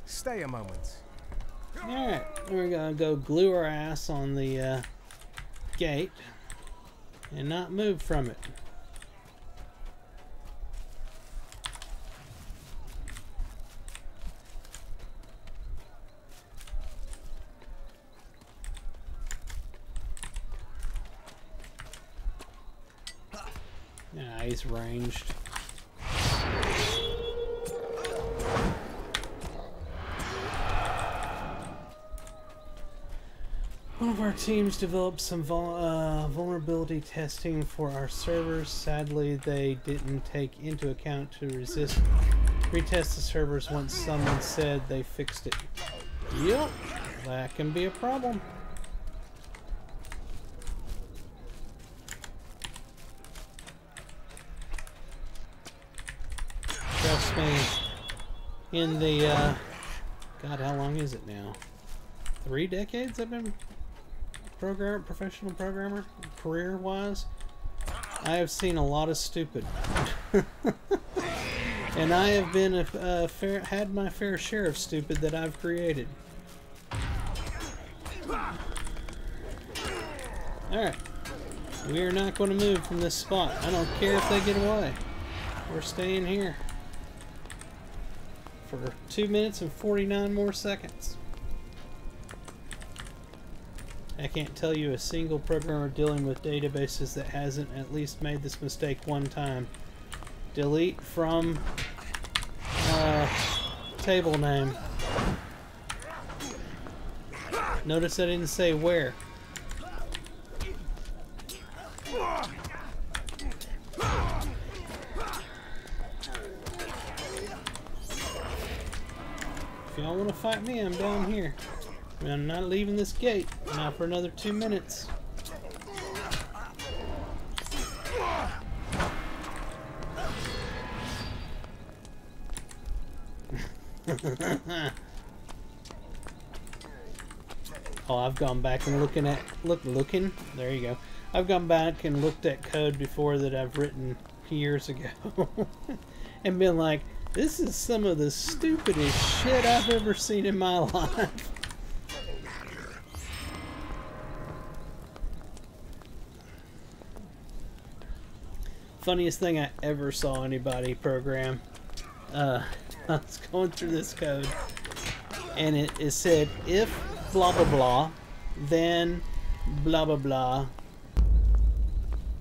Stay a moment. Alright, we're gonna go glue our ass on the gate and not move from it. Yeah, he's ranged. One of our teams developed some vulnerability testing for our servers. Sadly, they didn't take into account to retest the servers once someone said they fixed it. Yep. That can be a problem. Trust me, in the, God, how long is it now? 3 decades I've been professional programmer, career-wise. I have seen a lot of stupid. And I have been had my fair share of stupid that I've created. Alright. We are not going to move from this spot. I don't care if they get away. We're staying here for 2 minutes and 49 more seconds. I can't tell you a single programmer dealing with databases that hasn't at least made this mistake one time. Delete from table name. Notice I didn't say where. If y'all want to fight me, I'm down here. I'm not leaving this gate. Not for another 2 minutes. Oh, I've gone back and looking. There you go. I've gone back and looked at code before that I've written years ago, and been like, this is some of the stupidest shit I've ever seen in my life. Funniest thing I ever saw anybody program. I was going through this code, and it said, if blah blah blah, then blah blah blah,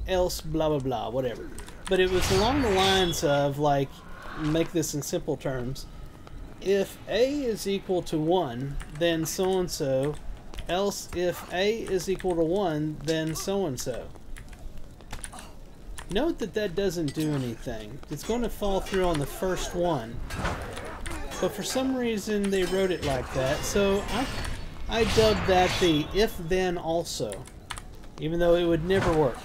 else blah blah blah, whatever. But it was along the lines of, like, make this in simple terms. If A is equal to 1, then so-and-so, else if A is equal to 1, then so-and-so. Note that that doesn't do anything. It's going to fall through on the first one. But for some reason they wrote it like that, so I dubbed that the if-then also, even though it would never work.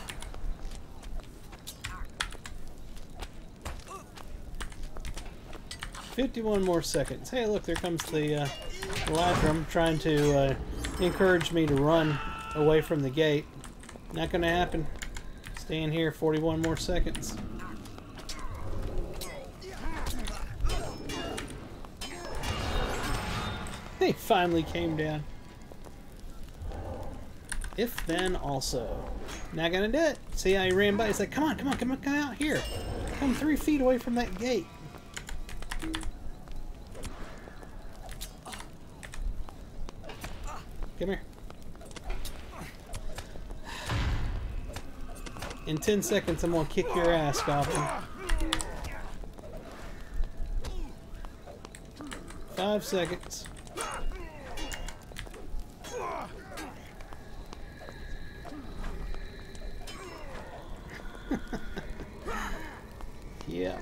"51 more seconds. Hey, look, there comes the Ladrum trying to encourage me to run away from the gate. Not going to happen. Staying here 41 more seconds. He finally came down. If then also. Not gonna do it. See how he ran by? He's like, come on, come on, come on, come out here. Come 3 feet away from that gate. Come here. In 10 seconds, I'm gonna kick your ass, Goblin. 5 seconds. Yeah.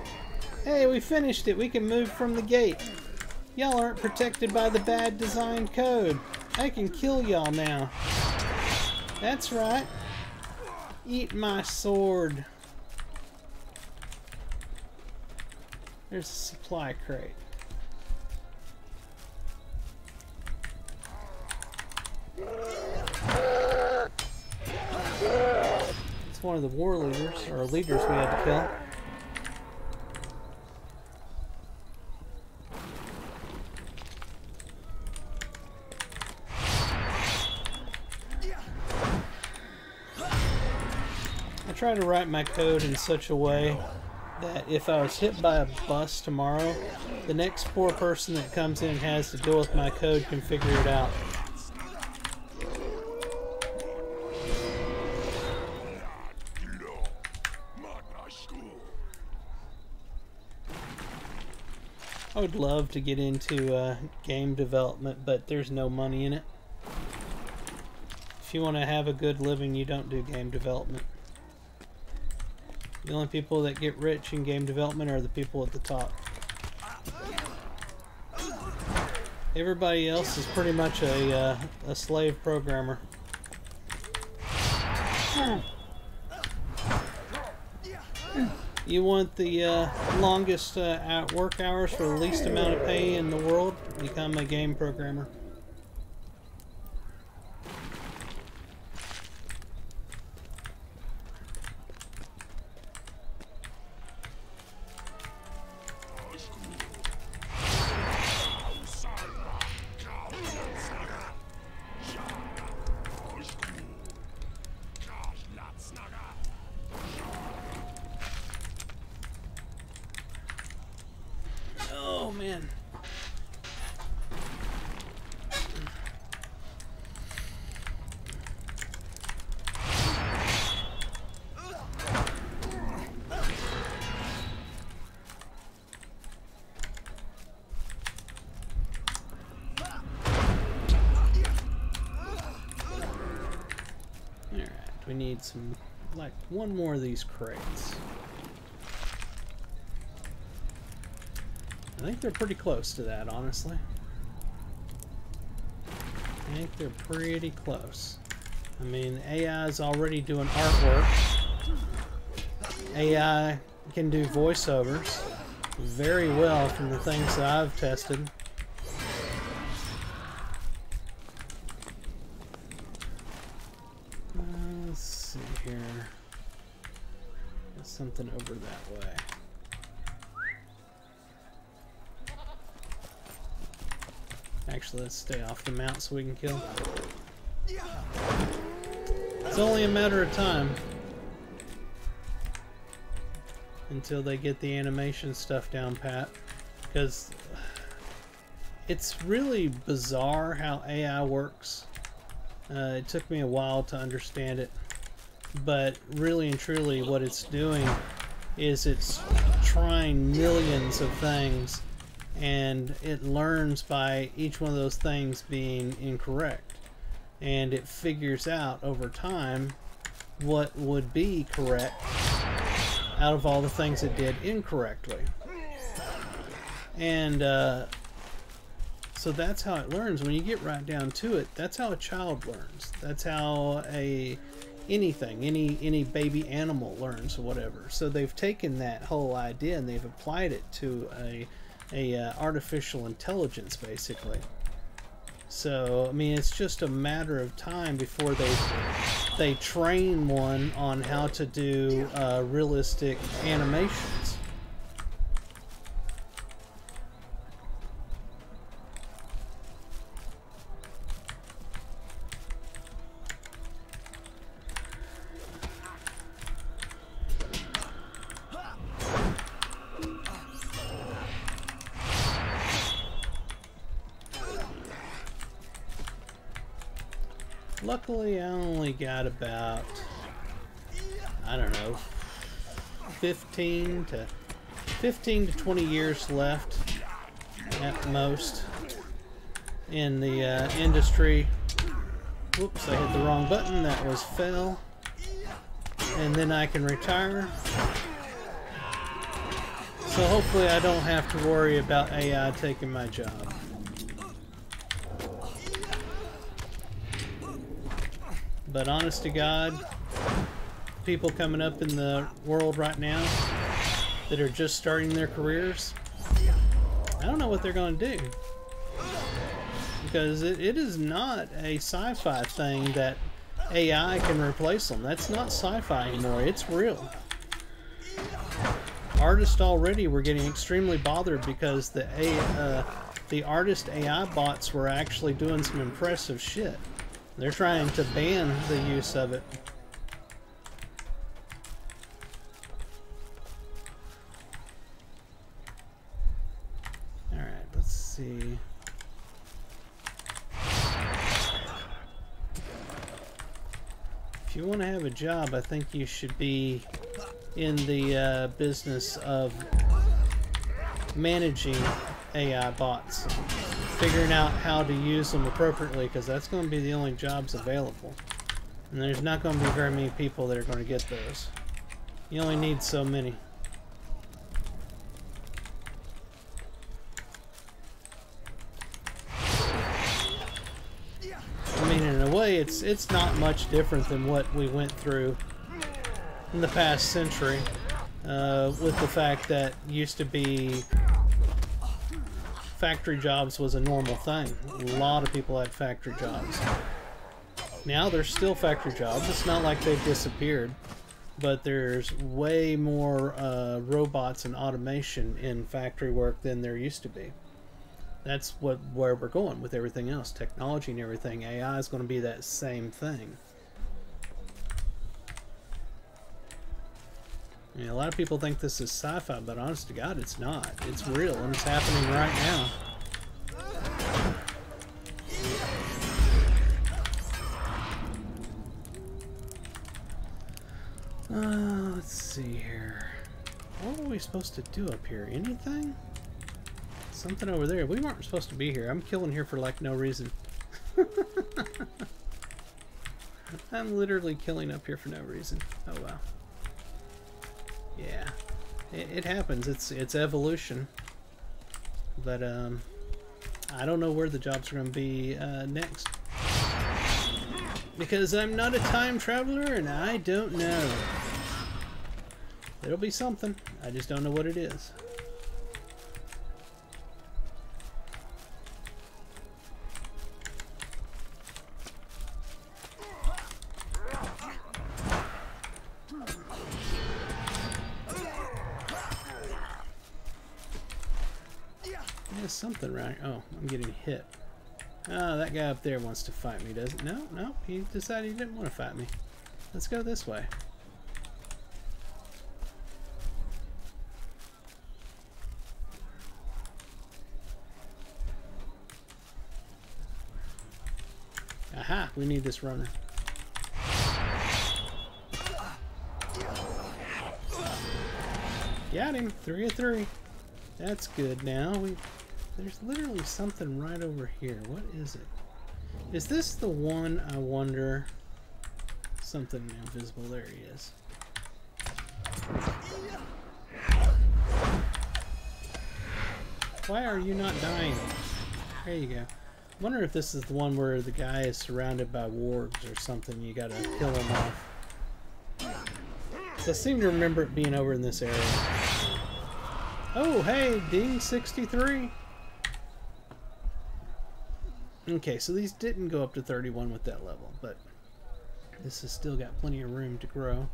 Hey, we finished it. We can move from the gate. Y'all aren't protected by the bad design code. I can kill y'all now. That's right. Eat my sword. There's a supply crate. It's one of the war leaders, or leaders we had to kill. I try to write my code in such a way that if I was hit by a bus tomorrow, the next poor person that comes in and has to deal with my code can figure it out. I would love to get into game development, but there's no money in it. If you want to have a good living, you don't do game development. The only people that get rich in game development are the people at the top. Everybody else is pretty much a slave programmer. You want the longest work hours for the least amount of pay in the world? Become a game programmer. Oh man. Alright, we need some, like, one more of these crates. I think they're pretty close to that, honestly. I think they're pretty close. I mean, AI is already doing artwork. AI can do voiceovers very well from the things that I've tested. Let's see here. There's something over that way. Actually, let's stay off the mount so we can kill. It's only a matter of time until they get the animation stuff down pat, because it's really bizarre how AI works. It took me a while to understand it, but really and truly what it's doing is it's trying millions of things, and it learns by each one of those things being incorrect, and it figures out over time what would be correct out of all the things it did incorrectly. And so that's how it learns. When you get right down to it, that's how a child learns. That's how any baby animal learns or whatever. So they've taken that whole idea and they've applied it to a artificial intelligence, basically. So I mean, it's just a matter of time before they train one on how to do realistic animations. Luckily, I only got about, I don't know, 15 to 20 years left at most in the industry. Whoops, I hit the wrong button. That was fell. And then I can retire. So hopefully I don't have to worry about AI taking my job. But honest to God, people coming up in the world right now that are just starting their careers, I don't know what they're going to do. Because it is not a sci-fi thing that AI can replace them. That's not sci-fi anymore. It's real. Artists already were getting extremely bothered because the artist AI bots were actually doing some impressive shit. They're trying to ban the use of it. Alright, let's see. If you want to have a job, I think you should be in the business of managing AI bots. Figuring out how to use them appropriately, because that's going to be the only jobs available. And there's not going to be very many people that are going to get those. You only need so many. say it's not much different than what we went through in the past century, with the fact that used to be factory jobs was a normal thing. A lot of people had factory jobs. Now there's still factory jobs. It's not like they've disappeared, but there's way more robots and automation in factory work than there used to be. That's where we're going with everything else. Technology and everything. AI is going to be that same thing. I mean, a lot of people think this is sci-fi, but honest to God, it's not. It's real, and it's happening right now. Let's see here. What were we supposed to do up here? Anything? Something over there. We weren't supposed to be here. I'm killing here for like no reason. I'm literally killing up here for no reason. Oh wow. Yeah, it happens. It's evolution. But I don't know where the jobs are going to be next, because I'm not a time traveler and I don't know. There'll be something. I just don't know what it is. There's something right. Oh, I'm getting hit. Oh, that guy up there wants to fight me, doesn't? No, he decided he didn't want to fight me. Let's go this way. Aha, we need this runner. Got him. 3 of 3. That's good now. There's literally something right over here. What is it? Is this the one, I wonder? Something invisible. There he is. Why are you not dying? There you go. I wonder if this is the one where the guy is surrounded by wargs or something. You gotta kill him off. So I seem to remember it being over in this area. Oh, hey, Ding 63. Okay, so these didn't go up to 31 with that level, but this has still got plenty of room to grow.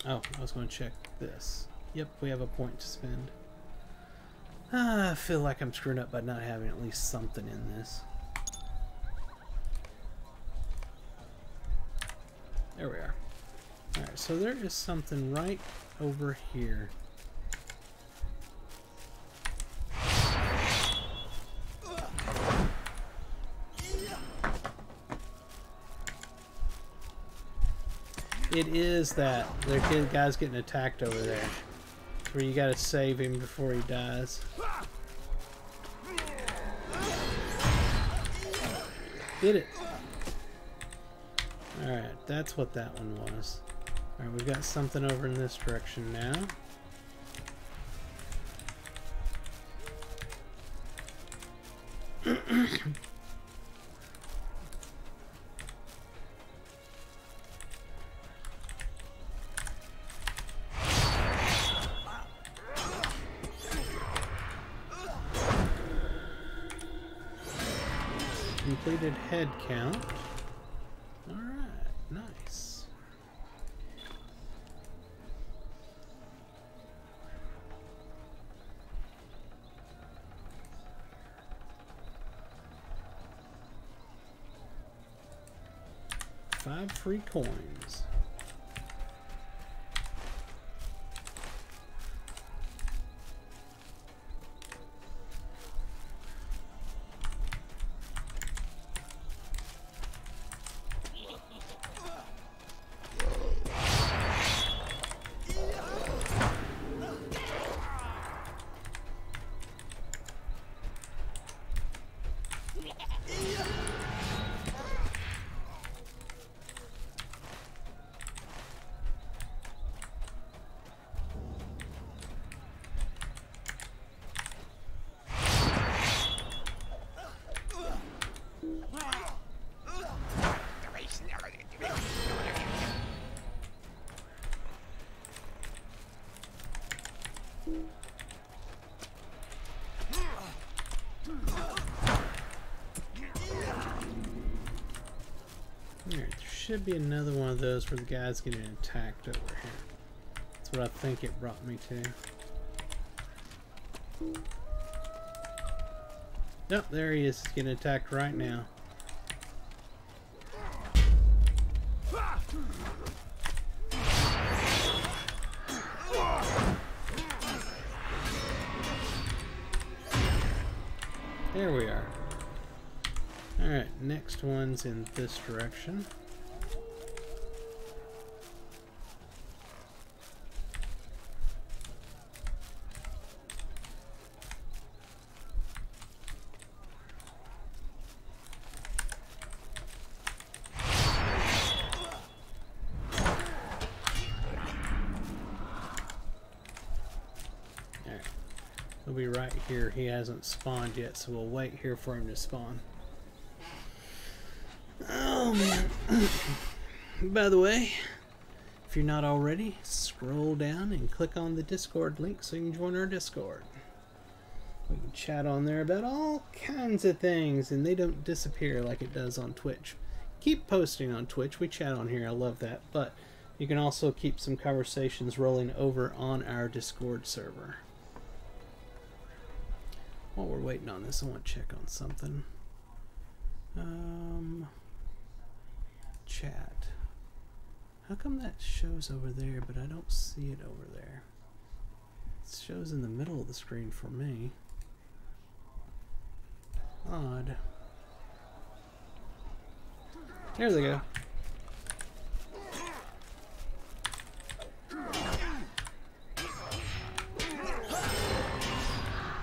Oh, I was going to check this. Yep, we have a point to spend. I feel like I'm screwing up by not having at least something in this. There we are. Alright, so there is something right over here. It is that. The guy's getting attacked over there. Where you gotta save him before he dies. Get it. Alright, that's what that one was. Alright, we've got something over in this direction now. Completed head count. Alright, nice. Five free coins. should be another one of those where the guy's getting attacked over here. That's what I think it brought me to. Nope, there he is. He's getting attacked right now. There we are. Alright, next one's in this direction. He'll be right here. He hasn't spawned yet, so we'll wait here for him to spawn. Oh man. By the way, if you're not already, scroll down and click on the Discord link so you can join our Discord. We can chat on there about all kinds of things, and they don't disappear like it does on Twitch. Keep posting on Twitch. We chat on here. I love that. But you can also keep some conversations rolling over on our Discord server. While we're waiting on this, I want to check on something. Chat. How come that shows over there, but I don't see it over there? It shows in the middle of the screen for me. Odd. There they go.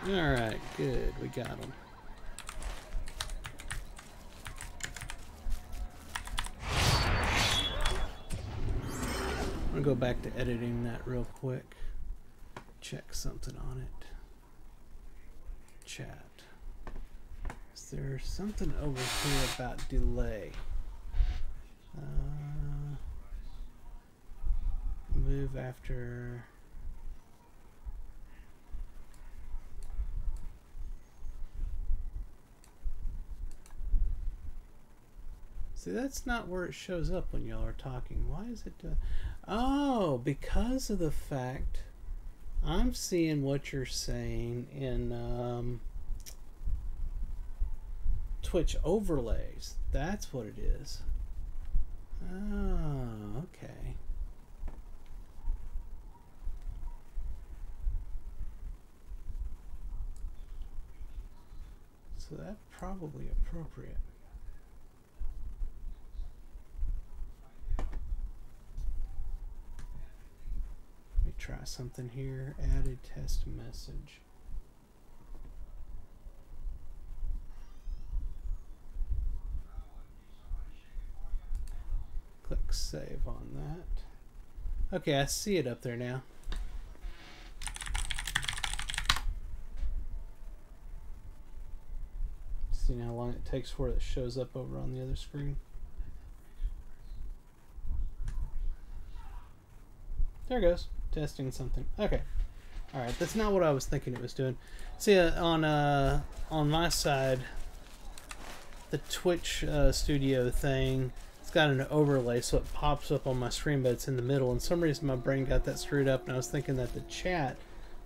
Alright, good. We got them. I'm gonna go back to editing that real quick. Check something on it. Chat. Is there something over here about delay? Move after... See, that's not where it shows up when y'all are talking. Why is it... Oh, because of the fact I'm seeing what you're saying in Twitch overlays. That's what it is. Oh, okay. So that's probably appropriate. Let me try something here. Added test message. Click save on that. Okay, I see it up there now. See how long it takes before it shows up over on the other screen. There it goes. Testing something. Okay. Alright, that's not what I was thinking it was doing. See, on my side, the Twitch studio thing, it's got an overlay, so it pops up on my screen, but it's in the middle. And for some reason, my brain got that screwed up, and I was thinking that the chat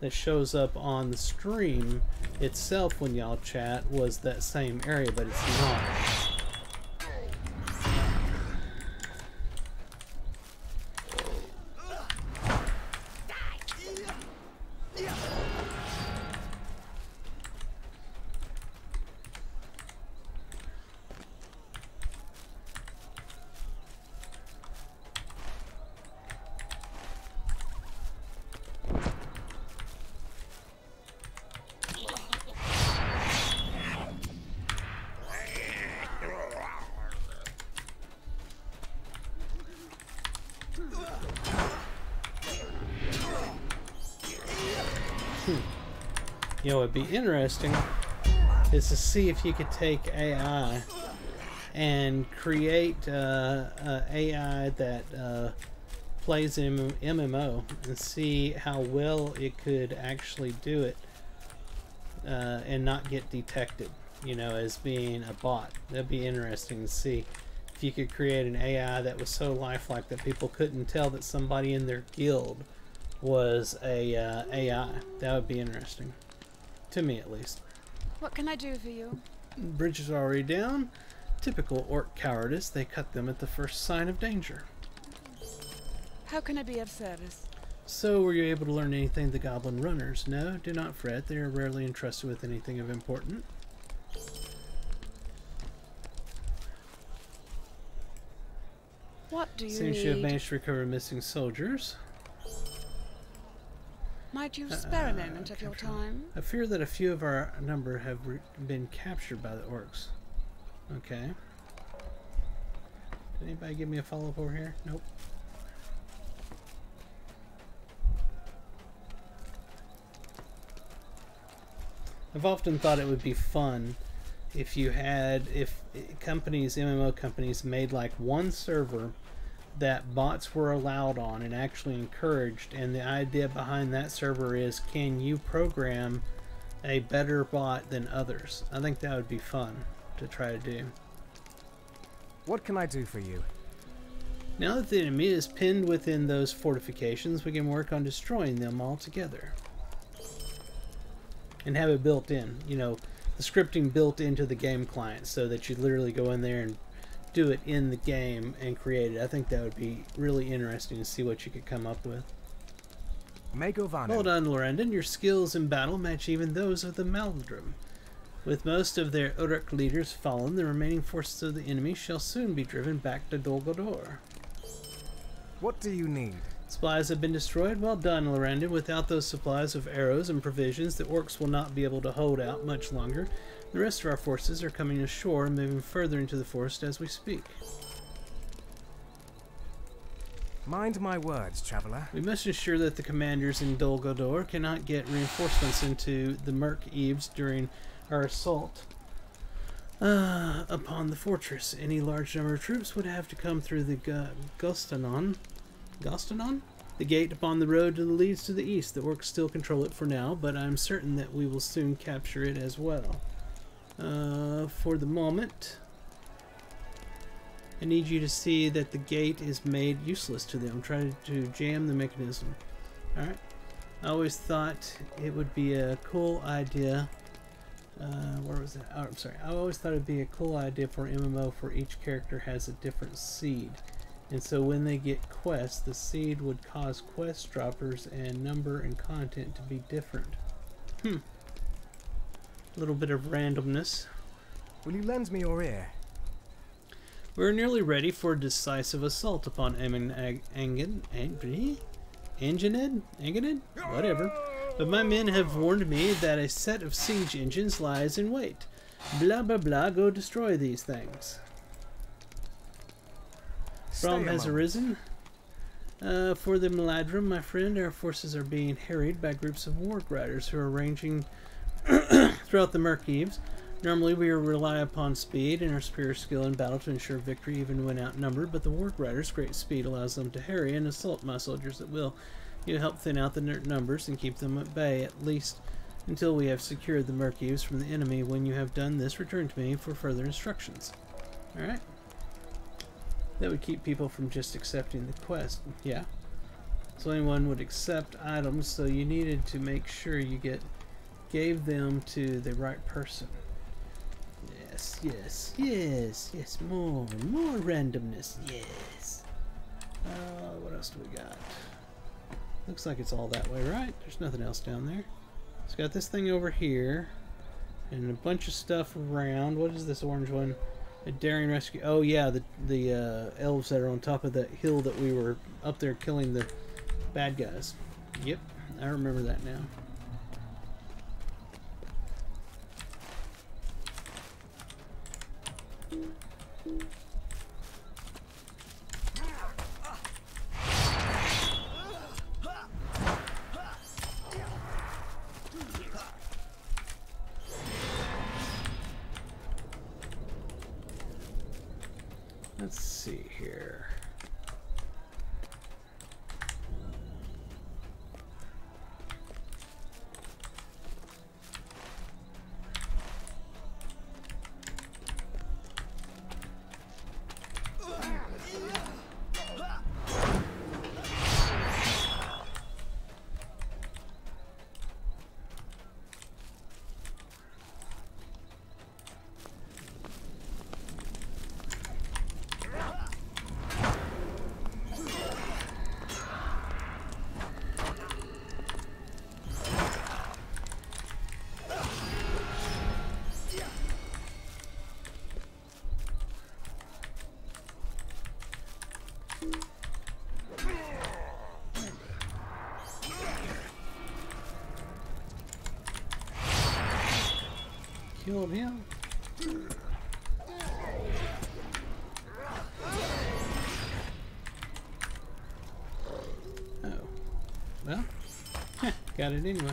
that shows up on the stream itself when y'all chat was that same area, but it's not. You know, it'd be interesting is to see if you could take AI and create AI that plays MMO and see how well it could actually do it and not get detected, you know, as being a bot. That'd be interesting to see. if you could create an AI that was so lifelike that people couldn't tell that somebody in their guild was a AI. That would be interesting. To me, at least. What can I do for you? Bridges are already down. Typical orc cowardice. They cut them at the first sign of danger. How can I be of service? So, were you able to learn anything the goblin runners? No, do not fret. They are rarely entrusted with anything of importance. What do you Seems need? you have managed to recover missing soldiers. Might you spare a moment of your time? I fear that a few of our number have been captured by the orcs. Okay. Did anybody give me a follow-up over here? Nope. I've often thought it would be fun if you had, if companies, MMO companies, made like one server that bots were allowed on and actually encouraged, and the idea behind that server is, can you program a better bot than others? I think that would be fun to try to do. What can I do for you? Now that the enemy is pinned within those fortifications, we can work on destroying them altogether. And have it built in, you know, the scripting built into the game client so that you literally go in there and do it in the game and create it. I think that would be really interesting to see what you could come up with. Well done, Lorrandan. Your skills in battle match even those of the Maldrum. With most of their Uruk leaders fallen, the remaining forces of the enemy shall soon be driven back to Dol Guldur. What do you need? Supplies have been destroyed. Well done, Lorrandan. Without those supplies of arrows and provisions, the orcs will not be able to hold out much longer. The rest of our forces are coming ashore and moving further into the forest as we speak. Mind my words, traveler. We must ensure that the commanders in Dol Guldur cannot get reinforcements into the Merc Eves during our assault upon the fortress. Any large number of troops would have to come through the Gostanon? The gate upon the road that leads to the east. The orcs still control it for now, but I'm certain that we will soon capture it as well. For the moment, I need you to see that the gate is made useless to them. I'm trying to jam the mechanism. Alright. I always thought it would be a cool idea. Where was that? Oh, I'm sorry. I always thought it would be a cool idea for MMO for each character has a different seed. And so when they get quests, the seed would cause quest droppers and number and content to be different. A little bit of randomness. Will you lend me your ear? We're nearly ready for a decisive assault upon Angened? Whatever. But my men have warned me that a set of siege engines lies in wait. Blah blah blah, go destroy these things. Problem has arisen. For the Meladrum, my friend, our forces are being harried by groups of warg riders who are ranging throughout the Merkeves. Normally we rely upon speed and our superior skill in battle to ensure victory even when outnumbered, but the warg riders' great speed allows them to harry and assault my soldiers at will. You help thin out the numbers and keep them at bay, at least until we have secured the Merkeves from the enemy. When you have done this, return to me for further instructions. Alright. That would keep people from just accepting the quest. Yeah. So anyone would accept items, so you needed to make sure you gave them to the right person. Yes, more randomness, yes. What else do we got? Looks like it's all that way, right? There's nothing else down there. It's got this thing over here, and a bunch of stuff around. What is this orange one? A daring rescue. Oh yeah, the elves that are on top of that hill that we were up there killing the bad guys. Yep, I remember that now. Let's see here. killed him. Oh. Well, got it anyway.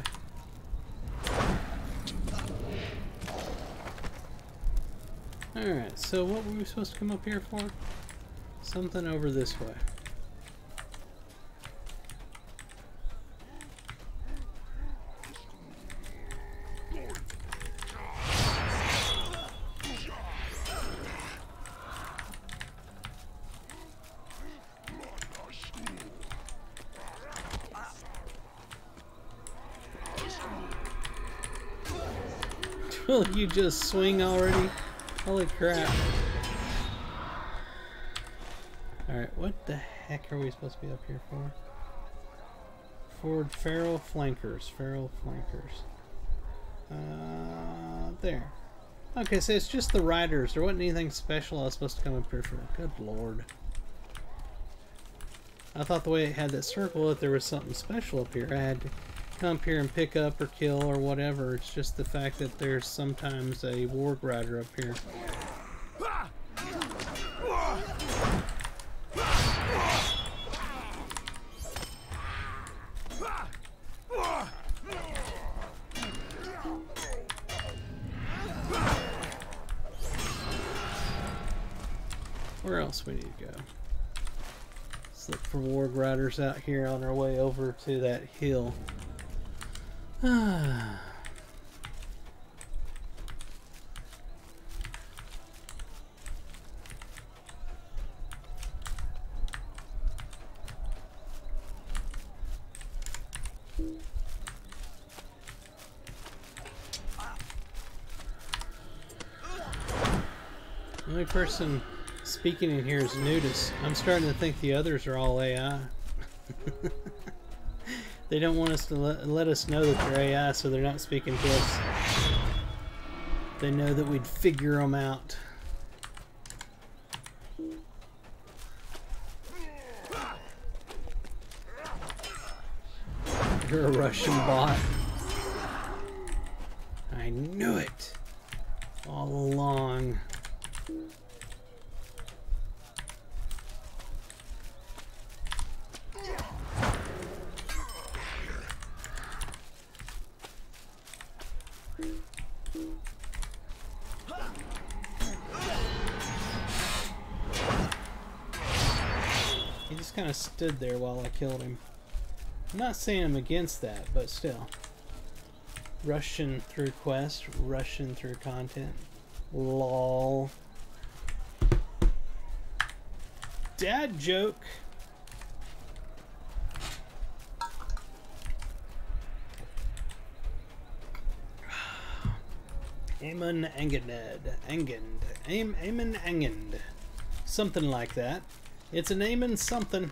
Alright, so what were we supposed to come up here for? Something over this way. Will you just swing already? Holy crap. Alright, what the heck are we supposed to be up here for? Forward feral flankers. Feral flankers. There. Okay, so it's just the riders. There wasn't anything special I was supposed to come up here for. Good lord. I thought the way it had that circle, if there was something special up here, I had to come up here and pick up or kill or whatever. It's just the fact that there's sometimes a warg rider up here. Where else we need to go? Let's look for warg riders out here on our way over to that hill. Ah. The only person speaking in here is Nudis. I'm starting to think the others are all AI. They don't want us to let us know that they're AI, so they're not speaking to us. They know that we'd figure them out. You're a Russian bot. I knew it all along. He just kind of stood there while I killed him. I'm not saying I'm against that, but still. Rushing through quests, rushing through content. LOL. Dad joke. Aemon Aemon Angend. Something like that. It's an Aemon something.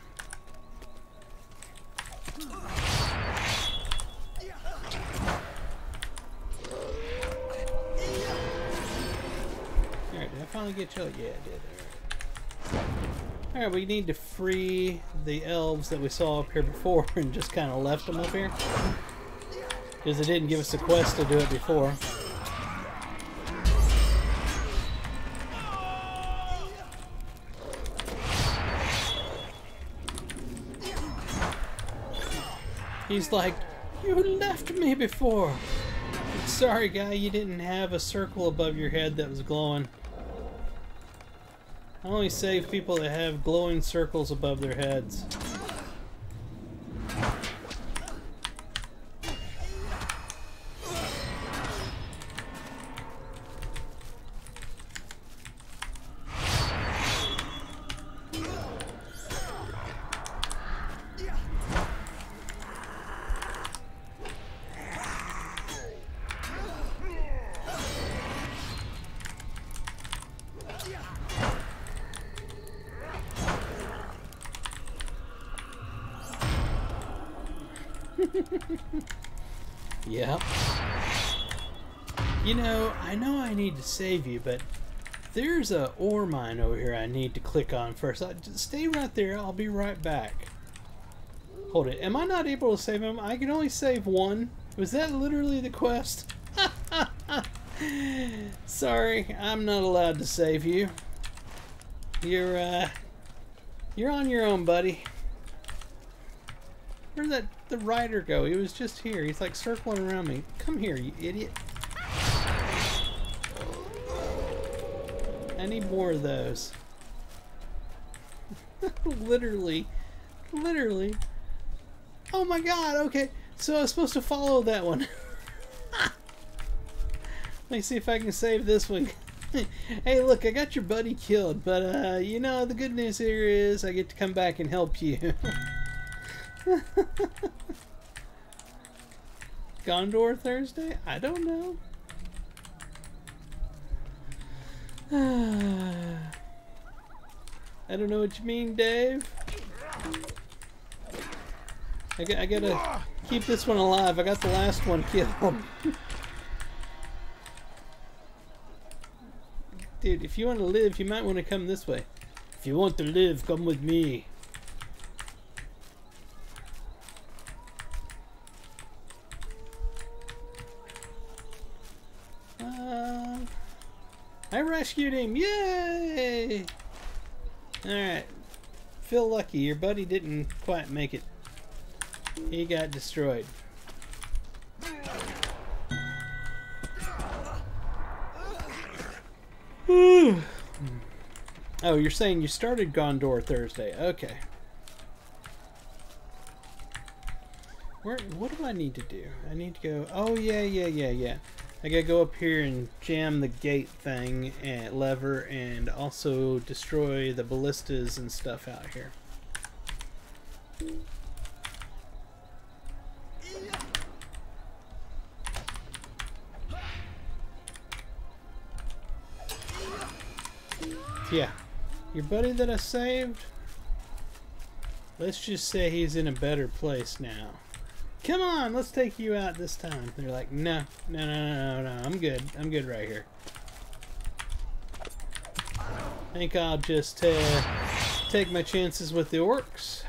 Alright, did I finally get you? Yeah, I did. Alright, we need to free the elves that we saw up here before and just kind of left them up here. Because they didn't give us a quest to do it before. He's like, you left me before. Sorry, guy, you didn't have a circle above your head that was glowing. I only save people that have glowing circles above their heads. Yep. You know I need to save you, but there's a ore mine over here I need to click on first. Just stay right there, I'll be right back. Hold it. Am I not able to save him? I can only save one. Was that literally the quest? Sorry, I'm not allowed to save you. You're on your own, buddy. Where'd the rider go? He was just here. He's like circling around me. Come here, you idiot. I need more of those. Literally. Oh my god, okay. So I was supposed to follow that one. Let me see if I can save this one. Hey, look, I got your buddy killed, but, you know, the good news here is I get to come back and help you. Gondor Thursday? I don't know. I don't know what you mean, Dave. I gotta keep this one alive. I got the last one killed. Dude, if you want to live, you might want to come this way. If you want to live, come with me. I rescued him! Yay! Alright. Feel lucky. Your buddy didn't quite make it. He got destroyed. Oh, you're saying you started Gondor Thursday. Okay. What do I need to do? I need to go... Oh, yeah. I gotta go up here and jam the gate thing and lever and also destroy the ballistas and stuff out here. Yeah. Your buddy that I saved, let's just say he's in a better place now. Come on, let's take you out this time. They're like, no, I'm good right here. I think I'll just take my chances with the orcs.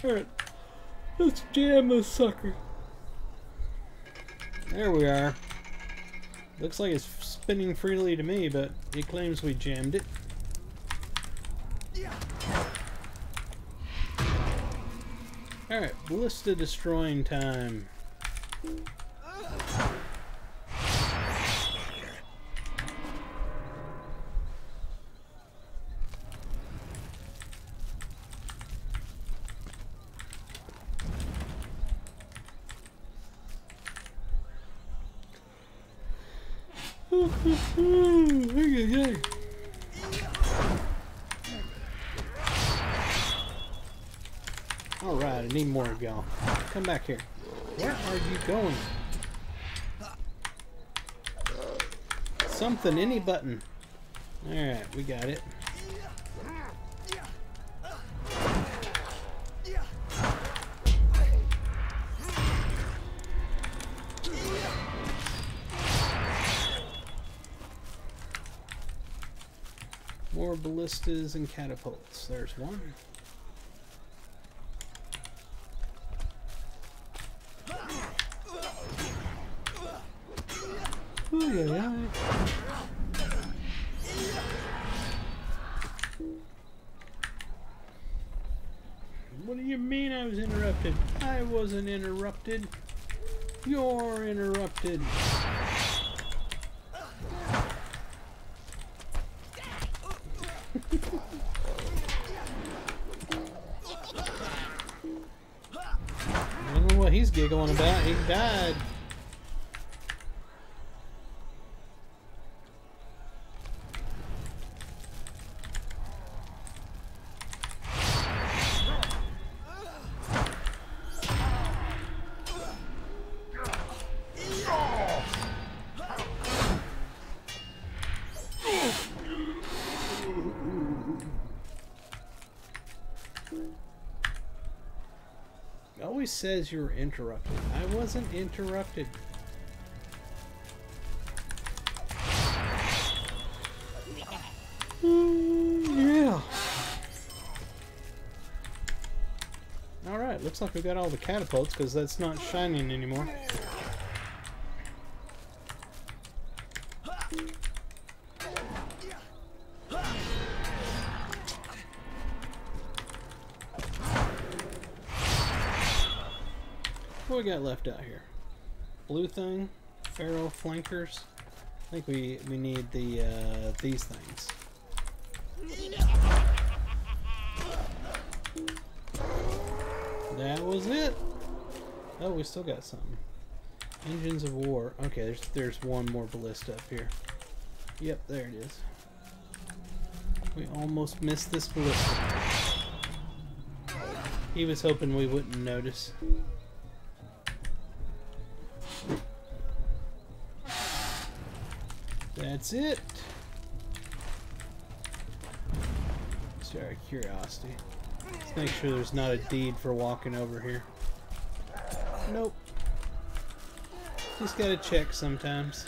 Alright, let's jam this sucker. There we are. Looks like it's spinning freely to me, but it claims we jammed it. Alright, ballista destroying time. Alright, I need more of y'all. Come back here. Where are you going? Something, any button. Alright, we got it. More ballistas and catapults. There's one. Oh, yeah. What do you mean I was interrupted? I wasn't interrupted. You're interrupted. I don't know what he's giggling about. He died. Always says you were interrupted. I wasn't interrupted. Yeah. looks like we got all the catapults because that's not shining anymore. What we got left out here? Blue thing, Pharaoh flankers. I think we need the these things. That was it. Oh, we still got something. Engines of war. Okay, there's one more ballista up here. Yep, there it is. We almost missed this ballista. He was hoping we wouldn't notice. That's it. Just out of curiosity. Let's make sure there's not a deed for walking over here. Nope. Just gotta check sometimes.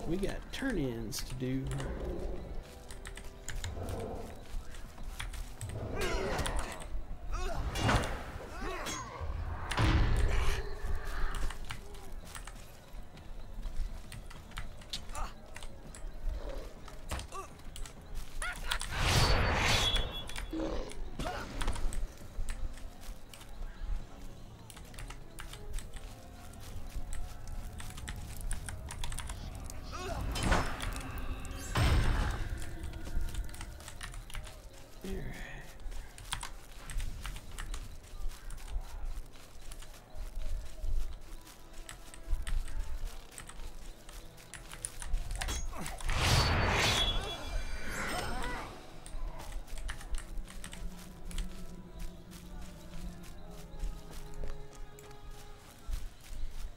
We got turn-ins to do.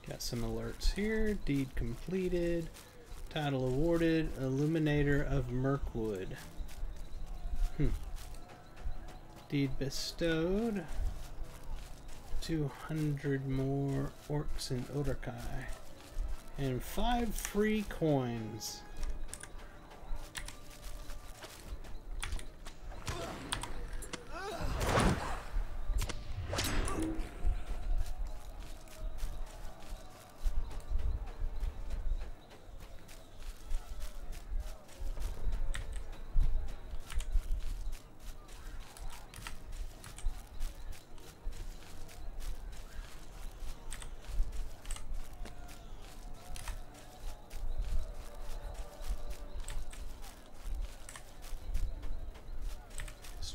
Got some alerts here. Deed completed. Title awarded. Illuminator of Mirkwood. Deed bestowed. 200 more orcs in Uruk-hai. And 5 free coins.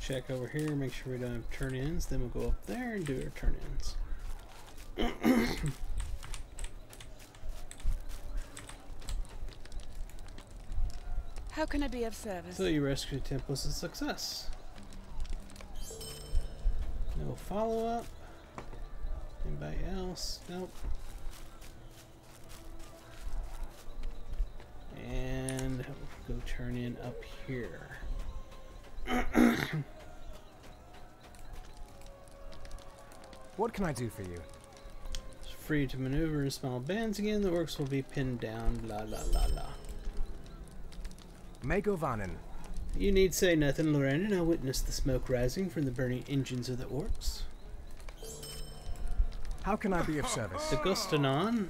Check over here, make sure we don't have turn-ins, then we'll go up there and do our turn-ins. How can I be of service? So you rescued the temple was a success. No follow-up. Anybody else? Nope. And we'll go turn in up here. What can I do for you? It's free to maneuver in small bands again. The orcs will be pinned down. Blah, blah, blah, blah. Mago Vanen. You need say nothing, Lorrandan. I witnessed the smoke rising from the burning engines of the orcs. How can I be of service? The Gustanon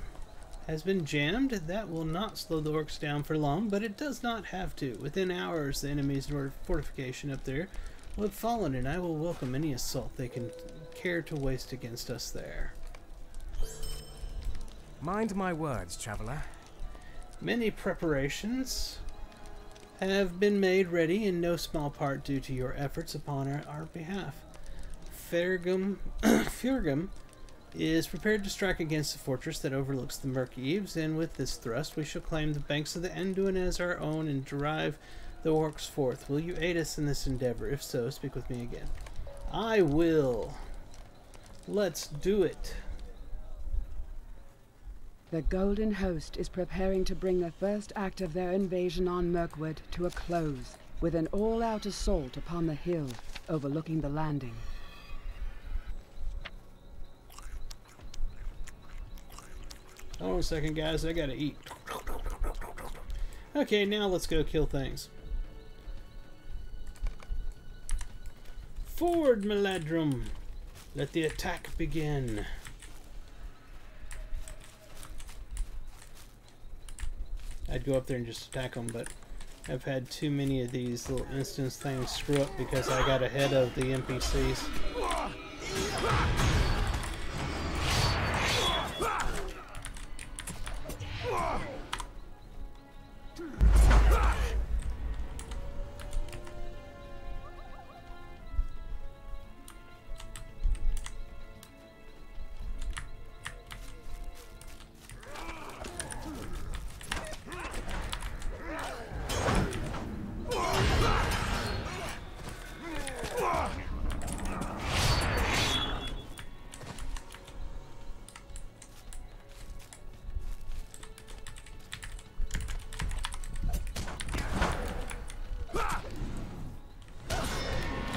has been jammed. That will not slow the orcs down for long, but it does not have to. Within hours, the enemy's fortification up there will have fallen, and I will welcome any assault they can care to waste against us there. Mind my words, traveler. Many preparations have been made ready, in no small part due to your efforts upon our behalf. Furgum is prepared to strike against the fortress that overlooks the murky eaves, and with this thrust we shall claim the banks of the Anduin as our own and drive the orcs forth. Will you aid us in this endeavor? If so, speak with me again. I will. Let's do it. The Golden Host is preparing to bring the first act of their invasion on Mirkwood to a close, with an all-out assault upon the hill overlooking the landing. Hold on a second, guys. I gotta eat. Okay, now let's go kill things. Forward, Meladrum! Let the attack begin. I'd go up there and just attack them, but I've had too many of these little instance things screw up because I got ahead of the NPCs.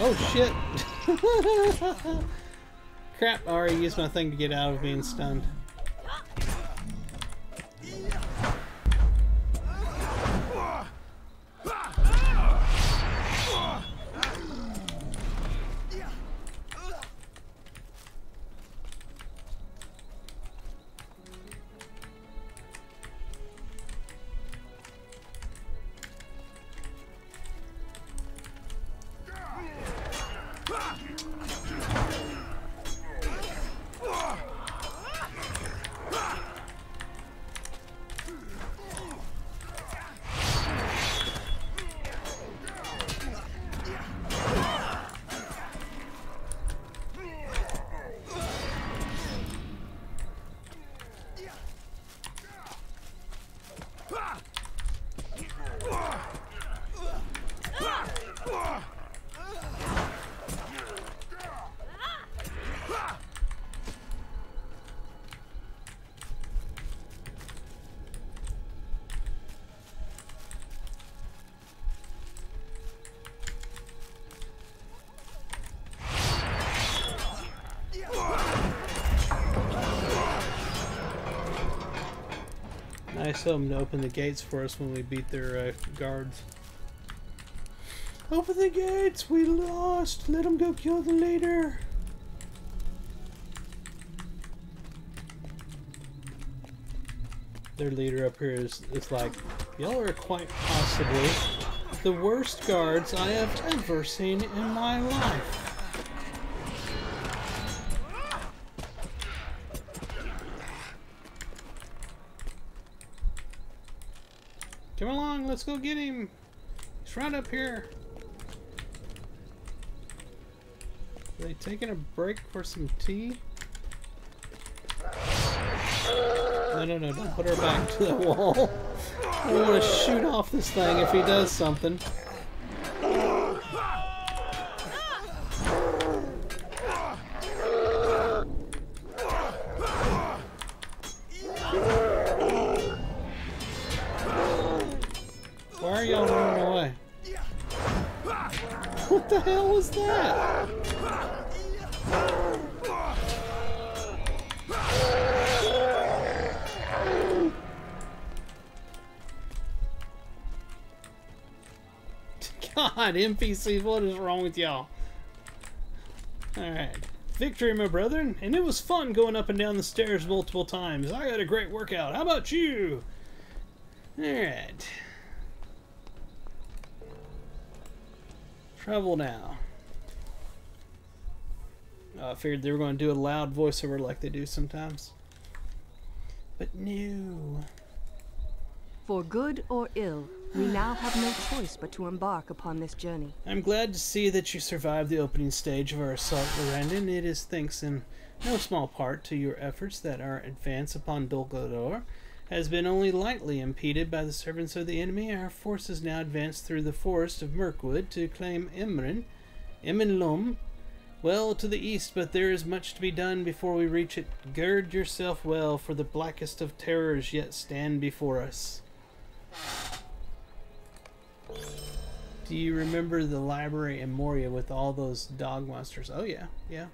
Oh shit! Crap, I already used my thing to get out of being stunned. Nice of them to open the gates for us when we beat their guards. Open the gates! We lost! Let them go kill the leader! Their leader up here is like, y'all are quite possibly the worst guards I have ever seen in my life. Come along, let's go get him. He's right up here. Are they taking a break for some tea? No, no, no, don't put her back to the wall. I don't want to shoot off this thing if he does something. Why are y'all running away? What the hell was that? God, NPCs, what is wrong with y'all? Alright. Victory, my brethren. And it was fun going up and down the stairs multiple times. I had a great workout. How about you? Alright. Travel now. I figured they were going to do a loud voiceover like they do sometimes. But no. For good or ill, we now have no choice but to embark upon this journey. I'm glad to see that you survived the opening stage of our assault, Lorrandan. It is thanks in no small part to your efforts that our advance upon Dol Guldur has been only lightly impeded by the servants of the enemy. Our forces now advance through the forest of Mirkwood to claim Imrenlum Well to the east, but there is much to be done before we reach it. Gird yourself well, for the blackest of terrors yet stand before us. Do you remember the library in Moria with all those dog monsters? Oh yeah, yeah.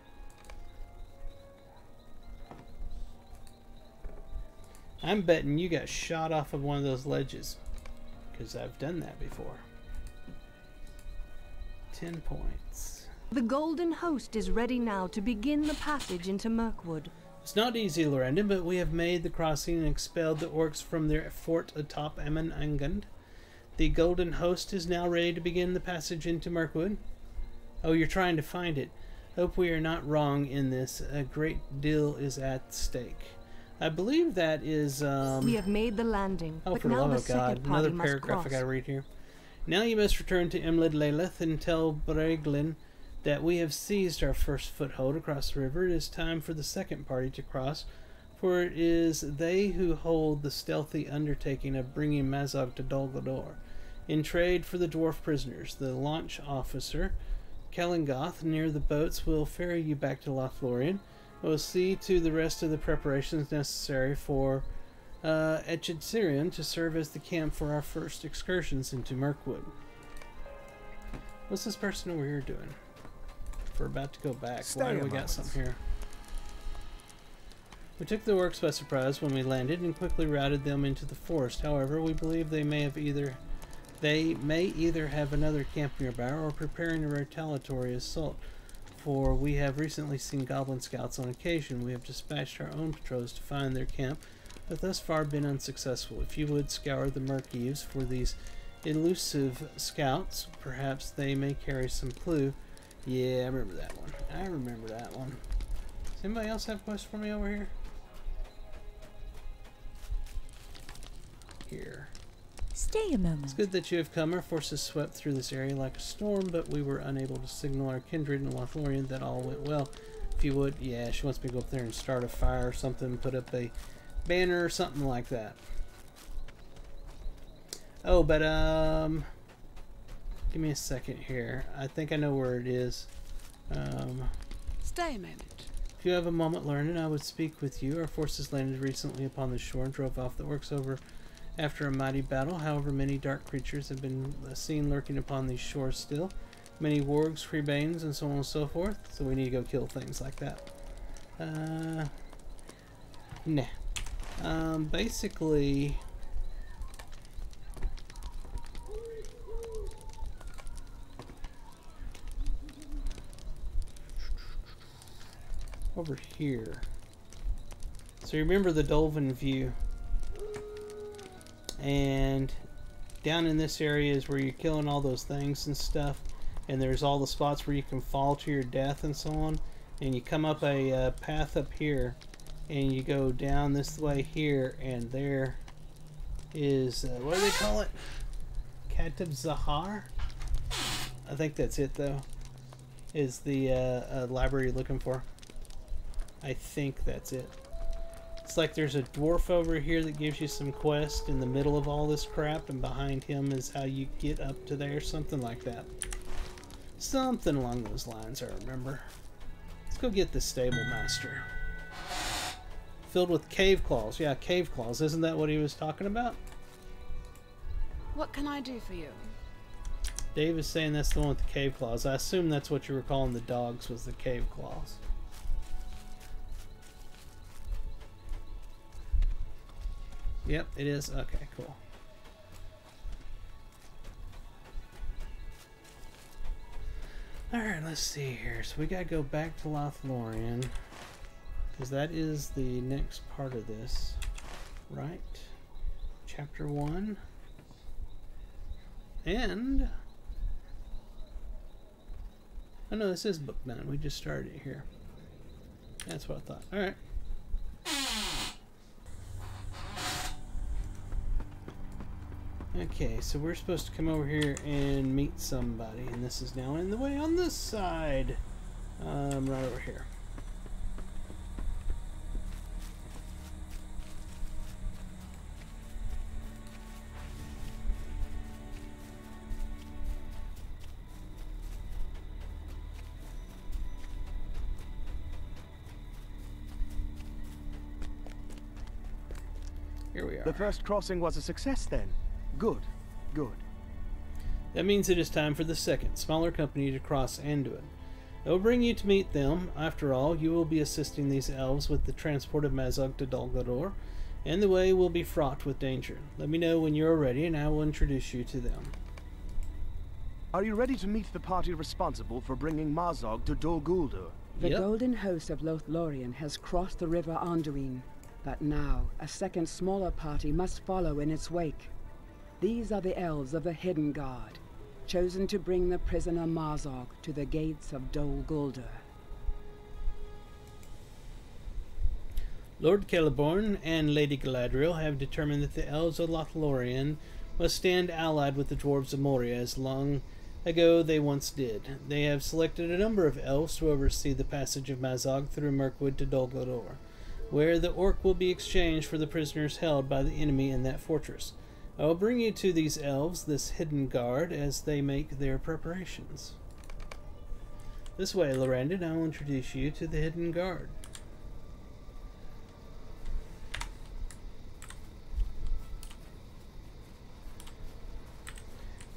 I'm betting you got shot off of one of those ledges, because I've done that before. 10 points. The Golden Host is ready now to begin the passage into Mirkwood. It's not easy, Lorrandan, but we have made the crossing and expelled the orcs from their fort atop Amon-Angund. The Golden Host is now ready to begin the passage into Mirkwood. Oh, you're trying to find it. Hope we are not wrong in this. A great deal is at stake. I believe that is, We have made the landing, oh, but for the now love the of God. second Another party must paragraph I cross. gotta read here. Now you must return to Imlid Lelith and tell Breglin that we have seized our first foothold across the river. It is time for the second party to cross, for it is they who hold the stealthy undertaking of bringing Mazog to Dol Guldur. In trade for the dwarf prisoners, the launch officer, Kellingoth, near the boats, will ferry you back to Lothlorien. We'll see to the rest of the preparations necessary for Echid to serve as the camp for our first excursions into Mirkwood. What's this person over here doing? If we're about to go back, why do we got something here? We took the orcs by surprise when we landed and quickly routed them into the forest. However, we believe they may either have another camp nearby or preparing a retaliatory assault. For we have recently seen goblin scouts on occasion. We have dispatched our own patrols to find their camp, but thus far been unsuccessful. If you would scour the Murkeves for these elusive scouts, perhaps they may carry some clue. Yeah, I remember that one. I remember that one. Does anybody else have questions for me over here? Here. Stay a moment. It's good that you have come. Our forces swept through this area like a storm, but we were unable to signal our kindred in Lothlorien that all went well. If you would, yeah, she wants me to go up there and start a fire or something, put up a banner or something like that. Oh, but, give me a second here. I think I know where it is. Stay a moment. If you have a moment, Lorrandan, I would speak with you. Our forces landed recently upon the shore and drove off the orcs over after a mighty battle. However, many dark creatures have been seen lurking upon these shores still. Many wargs, freebanes, and so on and so forth. So we need to go kill things like that. Nah. Basically... over here. So you remember the Dolven view. And down in this area is where you're killing all those things and stuff, and there's all the spots where you can fall to your death and so on, and you come up a path up here and you go down this way here, and there is what do they call it? Katab Zahar? I think that's it though, is the library you're looking for. I think that's it. It's like there's a dwarf over here that gives you some quest in the middle of all this crap, and behind him is how you get up to there, something like that. Something along those lines, I remember. Let's go get the stable master. Filled with cave claws. Yeah, cave claws. Isn't that what he was talking about? What can I do for you? Dave is saying that's the one with the cave claws. I assume that's what you were calling the dogs, was the cave claws. Yep, it is. Okay, cool. Alright, let's see here. So we gotta go back to Lothlorien, because that is the next part of this, right? Chapter 1. And... oh no, this is book 9. We just started it here. That's what I thought. Alright. Okay, so we're supposed to come over here and meet somebody, and this is now in the way on this side. Right over here. Here we are. The first crossing was a success then. Good, good. That means it is time for the second, smaller company to cross Anduin. I will bring you to meet them. After all, you will be assisting these elves with the transport of Mazog to Dol Guldur, and the way will be fraught with danger. Let me know when you are ready, and I will introduce you to them. Are you ready to meet the party responsible for bringing Mazog to Dol Guldur? The golden host of Lothlorien has crossed the river Anduin, but now a second smaller party must follow in its wake. These are the elves of the Hidden Guard, chosen to bring the prisoner Mazog to the gates of Dol Guldur. Lord Celeborn and Lady Galadriel have determined that the elves of Lothlorien must stand allied with the dwarves of Moria as long ago they once did. They have selected a number of elves to oversee the passage of Mazog through Mirkwood to Dol Guldur, where the orc will be exchanged for the prisoners held by the enemy in that fortress. I will bring you to these elves, this hidden guard, as they make their preparations. This way, Lorrandan, I will introduce you to the hidden guard.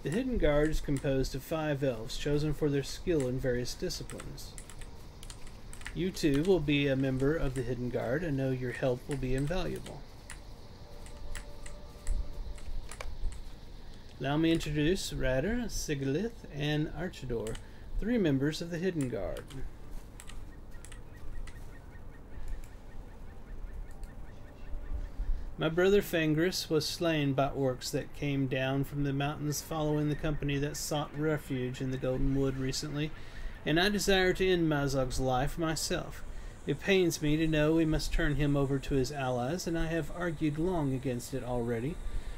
The Hidden Guard is composed of 5 elves, chosen for their skill in various disciplines. You too will be a member of the Hidden Guard, and know your help will be invaluable. Allow me to introduce Radar, Sigilith, and Archidor, 3 members of the Hidden Guard. My brother Fangris was slain by orcs that came down from the mountains following the company that sought refuge in the Golden Wood recently, and I desire to end Mazog's life myself. It pains me to know we must turn him over to his allies, and I have argued long against it already.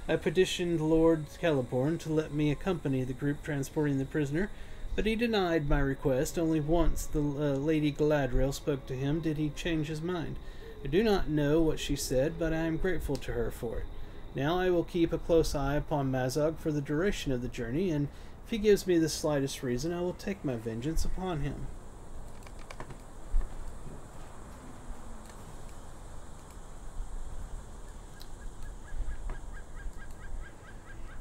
I petitioned Lord Celeborn to let me accompany the group transporting the prisoner, but he denied my request. Only once the Lady Galadriel spoke to him did he change his mind. I do not know what she said, but I am grateful to her for it. Now I will keep a close eye upon Mazog for the duration of the journey, and if he gives me the slightest reason, I will take my vengeance upon him.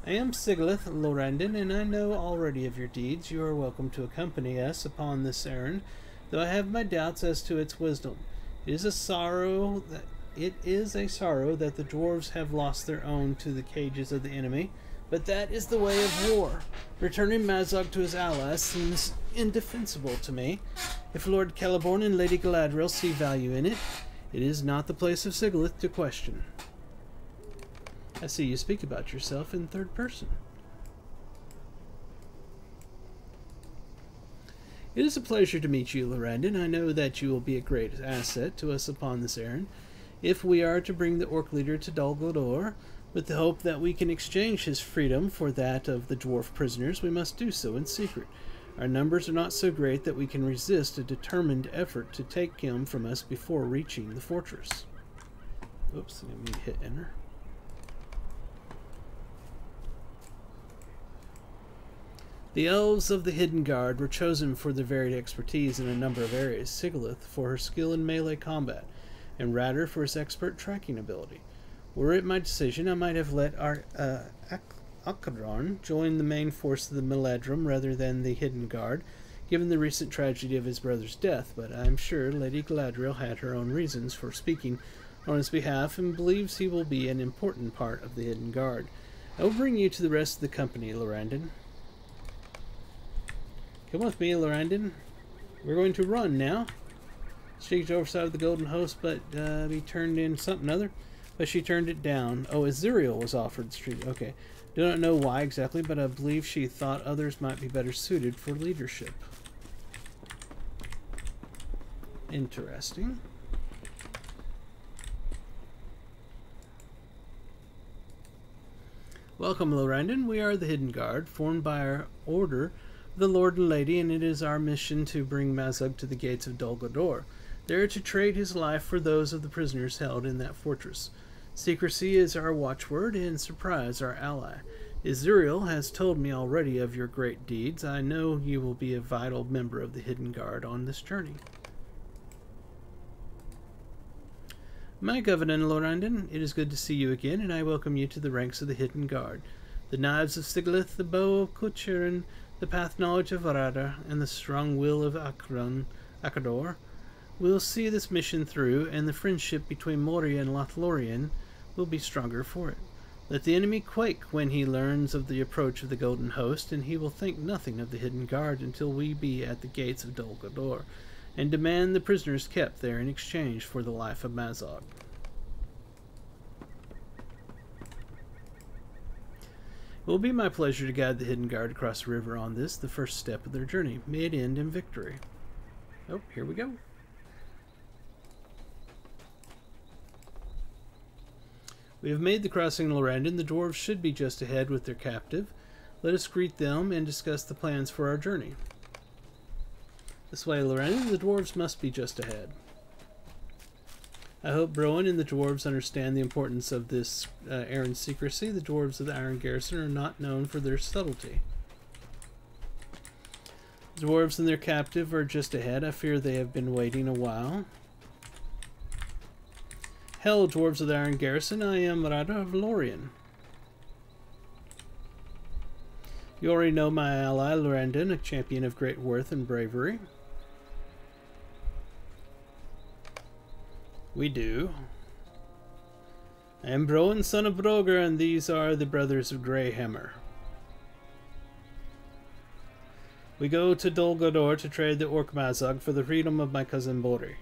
I am Sigilith Lorrandan, and I know already of your deeds. You are welcome to accompany us upon this errand, though I have my doubts as to its wisdom. It is a sorrow that the dwarves have lost their own to the cages of the enemy, but that is the way of war. Returning Mazog to his allies seems indefensible to me. If Lord Celeborn and Lady Galadriel see value in it, it is not the place of Sigilith to question. I see you speak about yourself in third person. It is a pleasure to meet you, Lorrandan. I know that you will be a great asset to us upon this errand. If we are to bring the orc leader to Dol Guldur, with the hope that we can exchange his freedom for that of the dwarf prisoners, we must do so in secret. Our numbers are not so great that we can resist a determined effort to take him from us before reaching the fortress. Oops, let me hit enter. The elves of the Hidden Guard were chosen for their varied expertise in a number of areas. Sigilith for her skill in melee combat, and Radar for his expert tracking ability. Were it my decision, I might have let our Akadron join the main force of the Meladrum rather than the Hidden Guard, given the recent tragedy of his brother's death, but I am sure Lady Galadriel had her own reasons for speaking on his behalf and believes he will be an important part of the Hidden Guard. I will bring you to the rest of the company, Lorrandan. Come with me, Lorrandan. We're going to run now. She's oversight of the Golden Host, but he turned in something other. But she turned it down. Oh, Aziriel was offered the street. Okay. Do not know why exactly, but I believe she thought others might be better suited for leadership. Interesting. Welcome, Lorrandan. We are the Hidden Guard, formed by our order, the Lord and Lady, and it is our mission to bring Mazog to the gates of Dol Guldur, there to trade his life for those of the prisoners held in that fortress. Secrecy is our watchword, and surprise our ally. Aziriel has told me already of your great deeds. I know you will be a vital member of the Hidden Guard on this journey. My Governor Lorrandan, it is good to see you again, and I welcome you to the ranks of the Hidden Guard. The knives of Sigilith, the bow of Kuchirin, the path knowledge of Varada, and the strong will of Akador will see this mission through, and the friendship between Moria and Lothlorien will be stronger for it. Let the enemy quake when he learns of the approach of the Golden Host, and he will think nothing of the Hidden Guard until we be at the gates of Dol Guldur, and demand the prisoners kept there in exchange for the life of Mazog. It will be my pleasure to guide the Hidden Guard across the river on this, the first step of their journey. May it end in victory. Oh, here we go. We have made the crossing in Lorrandan. The dwarves should be just ahead with their captive. Let us greet them and discuss the plans for our journey. This way, Lorrandan, the dwarves must be just ahead. I hope Browan and the dwarves understand the importance of this errand's secrecy. The dwarves of the Iron Garrison are not known for their subtlety. The dwarves and their captive are just ahead. I fear they have been waiting a while. Hail, dwarves of the Iron Garrison, I am Rada of Lorien. You already know my ally, Lorrandan, a champion of great worth and bravery. We do. I am Browan, son of Broger, and these are the brothers of Greyhammer. We go to Dol Guldur to trade the Orc Mazog for the freedom of my cousin Bori.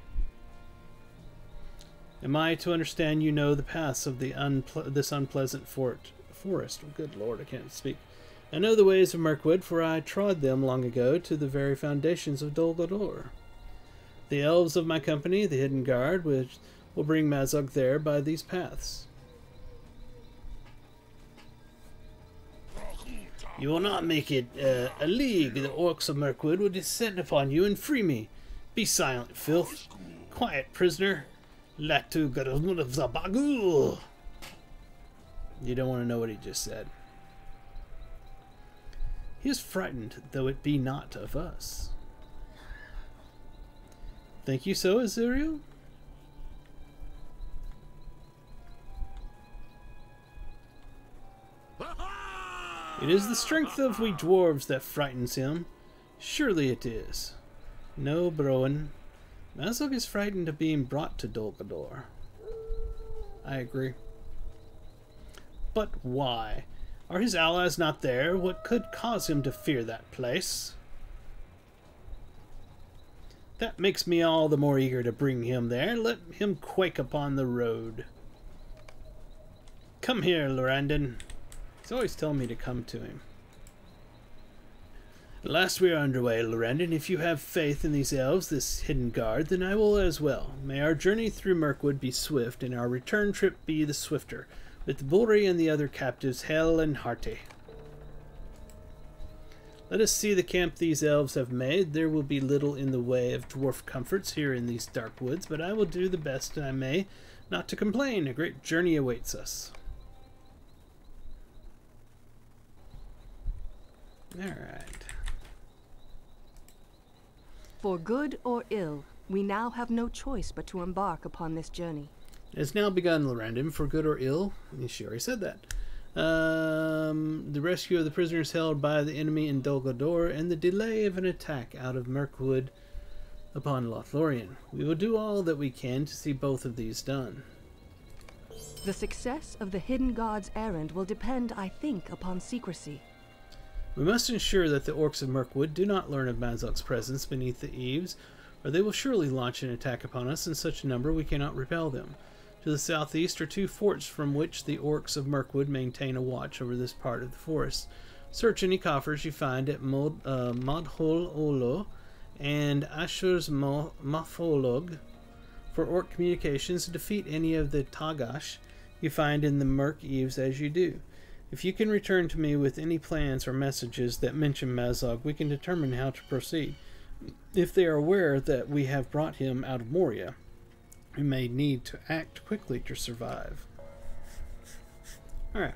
Am I to understand you know the paths of this unpleasant forest? Oh, good lord, I can't speak. I know the ways of Mirkwood, for I trod them long ago to the very foundations of Dol Guldur. The elves of my company, the Hidden Guard, which will bring Mazog there by these paths. You will not make it a league. The orcs of Mirkwood will descend upon you and free me. Be silent, filth. Quiet, prisoner. Latu Garun of Zabagul. You don't want to know what he just said. He is frightened, though it be not of us. Think you so, Azuriel? It is the strength of we dwarves that frightens him. Surely it is. No, Browan. Mazog is frightened of being brought to Dol Guldur. I agree. But why? Are his allies not there? What could cause him to fear that place? That makes me all the more eager to bring him there. Let him quake upon the road. Come here, Lorrandan. He's always telling me to come to him. At last we are underway, Lorrandan. If you have faith in these elves, this Hidden Guard, then I will as well. May our journey through Mirkwood be swift, and our return trip be the swifter, with Bori and the other captives hale and hearty. Let us see the camp these elves have made. There will be little in the way of dwarf comforts here in these dark woods, but I will do the best I may not to complain. A great journey awaits us. Alright. For good or ill, we now have no choice but to embark upon this journey. It has now begun, Lorrandan, for good or ill. She already said that. The rescue of the prisoners held by the enemy in Dol Guldur, and the delay of an attack out of Mirkwood upon Lothlorien. We will do all that we can to see both of these done. The success of the Hidden Guard's errand will depend, I think, upon secrecy. We must ensure that the orcs of Mirkwood do not learn of Mazog's presence beneath the eaves, or they will surely launch an attack upon us in such a number we cannot repel them. To the southeast are 2 forts from which the orcs of Mirkwood maintain a watch over this part of the forest. Search any coffers you find at Modhol Olo and Ashur's Mafolog for orc communications, and defeat any of the Tagash you find in the Mirk Eaves as you do. If you can return to me with any plans or messages that mention Mazog, we can determine how to proceed. If they are aware that we have brought him out of Moria, we may need to act quickly to survive. Alright.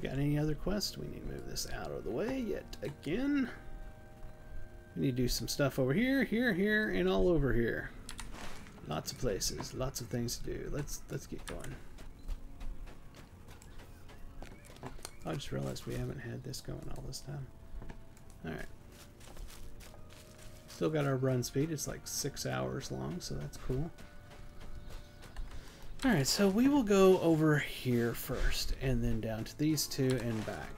Got any other quests? We need to move this out of the way yet again. We need to do some stuff over here, here, and all over here. Lots of places, lots of things to do. Let's get going. I just realized we haven't had this going all this time. Alright. Still got our run speed. It's like 6 hours long, so that's cool. Alright, so we will go over here first, and then down to these two and back.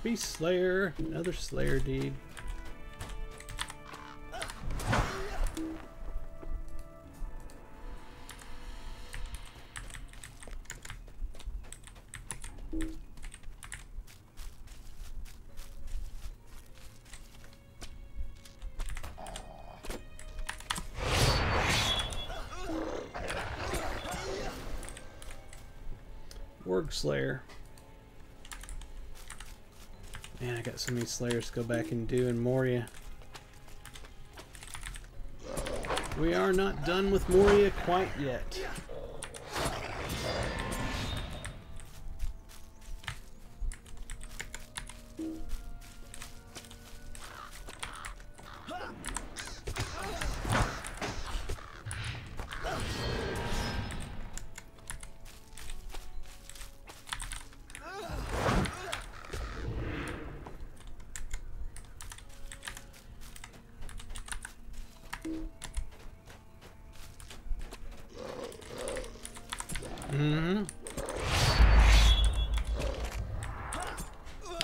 Beast Slayer, another Slayer deed. Warg Slayer. Man, I got so many Slayers to go back and do in Moria. We are not done with Moria quite yet.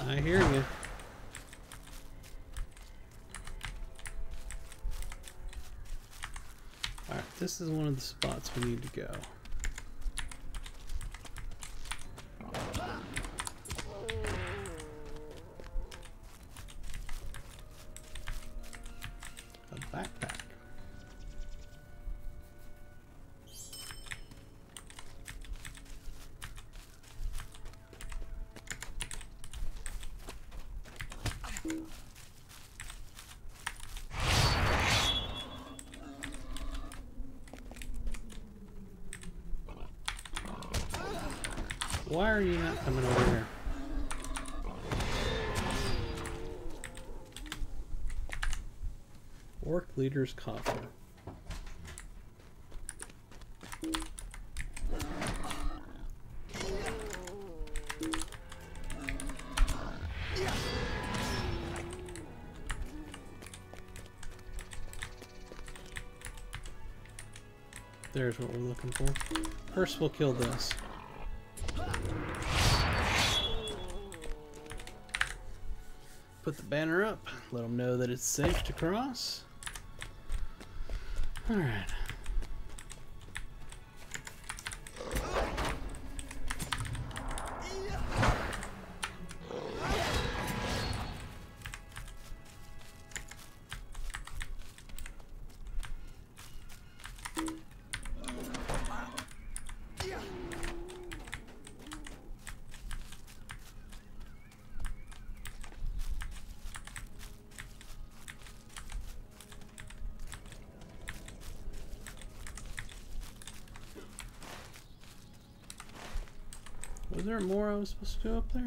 I hear you. Alright, this is one of the spots we need to go. A backpack. Why are you not coming over here? Orc leader's coffer. There's what we're looking for. First we'll kill this. Put the banner up, let them know that it's safe to cross. Alright. Was there more I was supposed to do up there?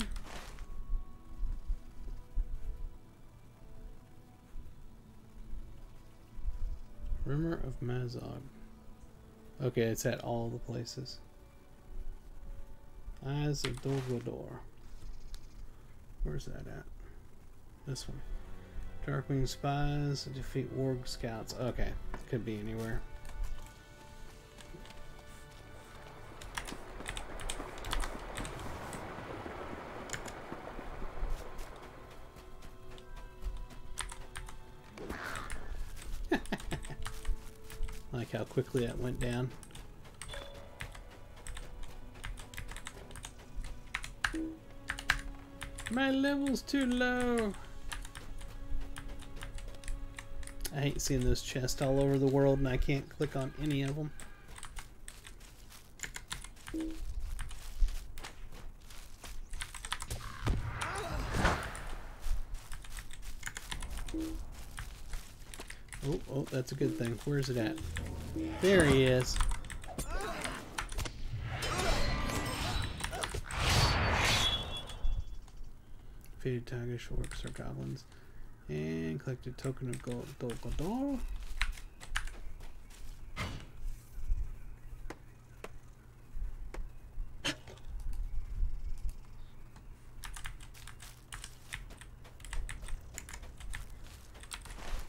Rumor of Mazog. Okay, it's at all the places. Eyes of Dolgodor. Where's that at? This one. Darkwing Spies, defeat Warg Scouts. Okay, could be anywhere. Like how quickly that went down. My level's too low. I hate seeing those chests all over the world and I can't click on any of them. Oh, that's a good thing. Where's it at? There he is. Defeated Tagish orcs or goblins. And collected token of gold.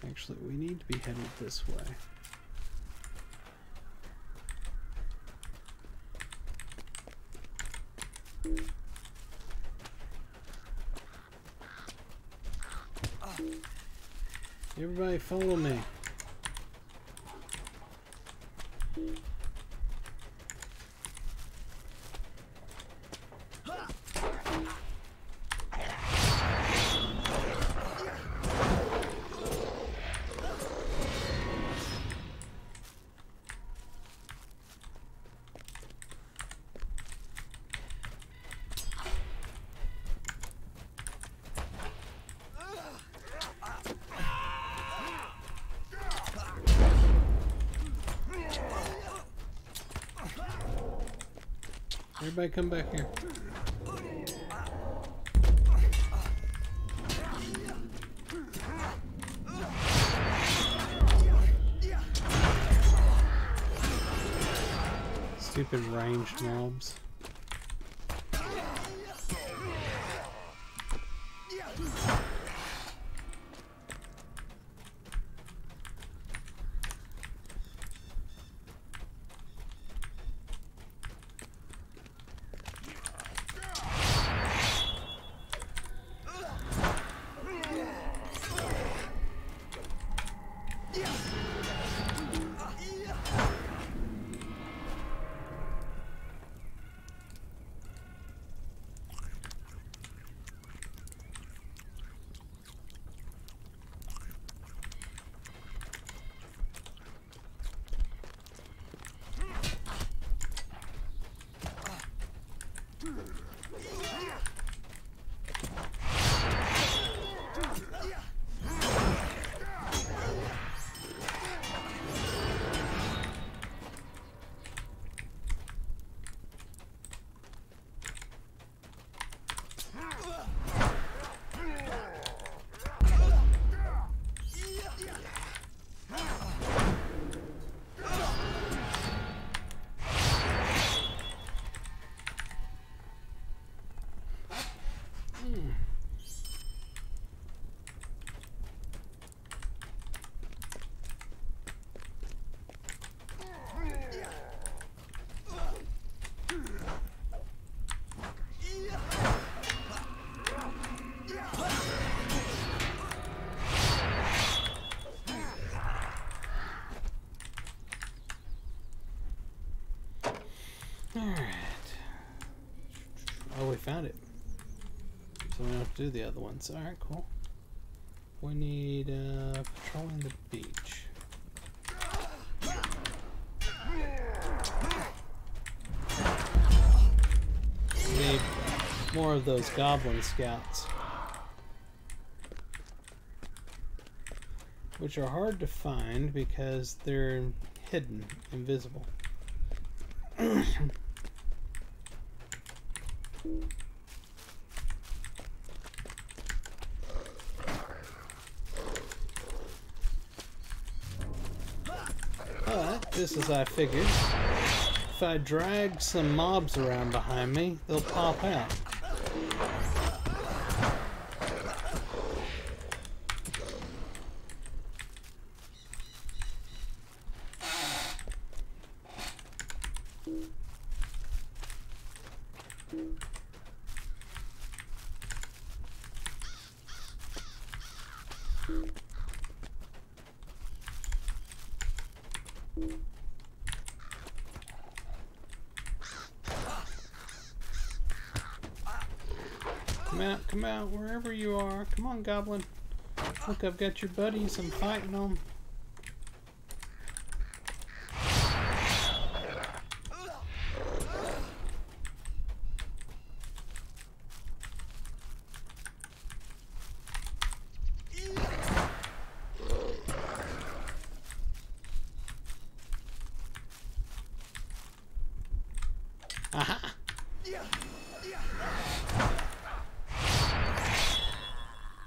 Actually, we need to be headed this way. Everybody follow me. Everybody come back here. Stupid ranged mobs. Alright. Oh, we found it. So we don't have to do the other ones. Alright, cool. We need patrolling the beach. We need more of those goblin scouts. Which are hard to find because they're hidden, invisible. But, just as I figured, if I drag some mobs around behind me, they'll pop out. Come out, wherever you are. Come on, Goblin. Look, I've got your buddies. I'm fighting them. Aha!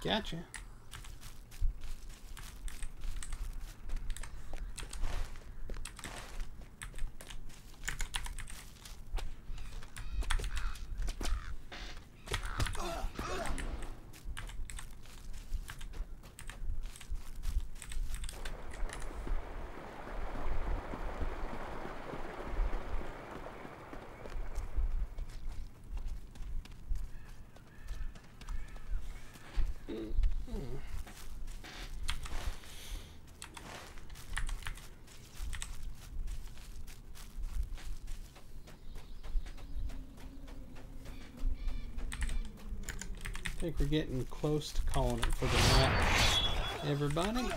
Gotcha. I think we're getting close to calling it for the night, everybody.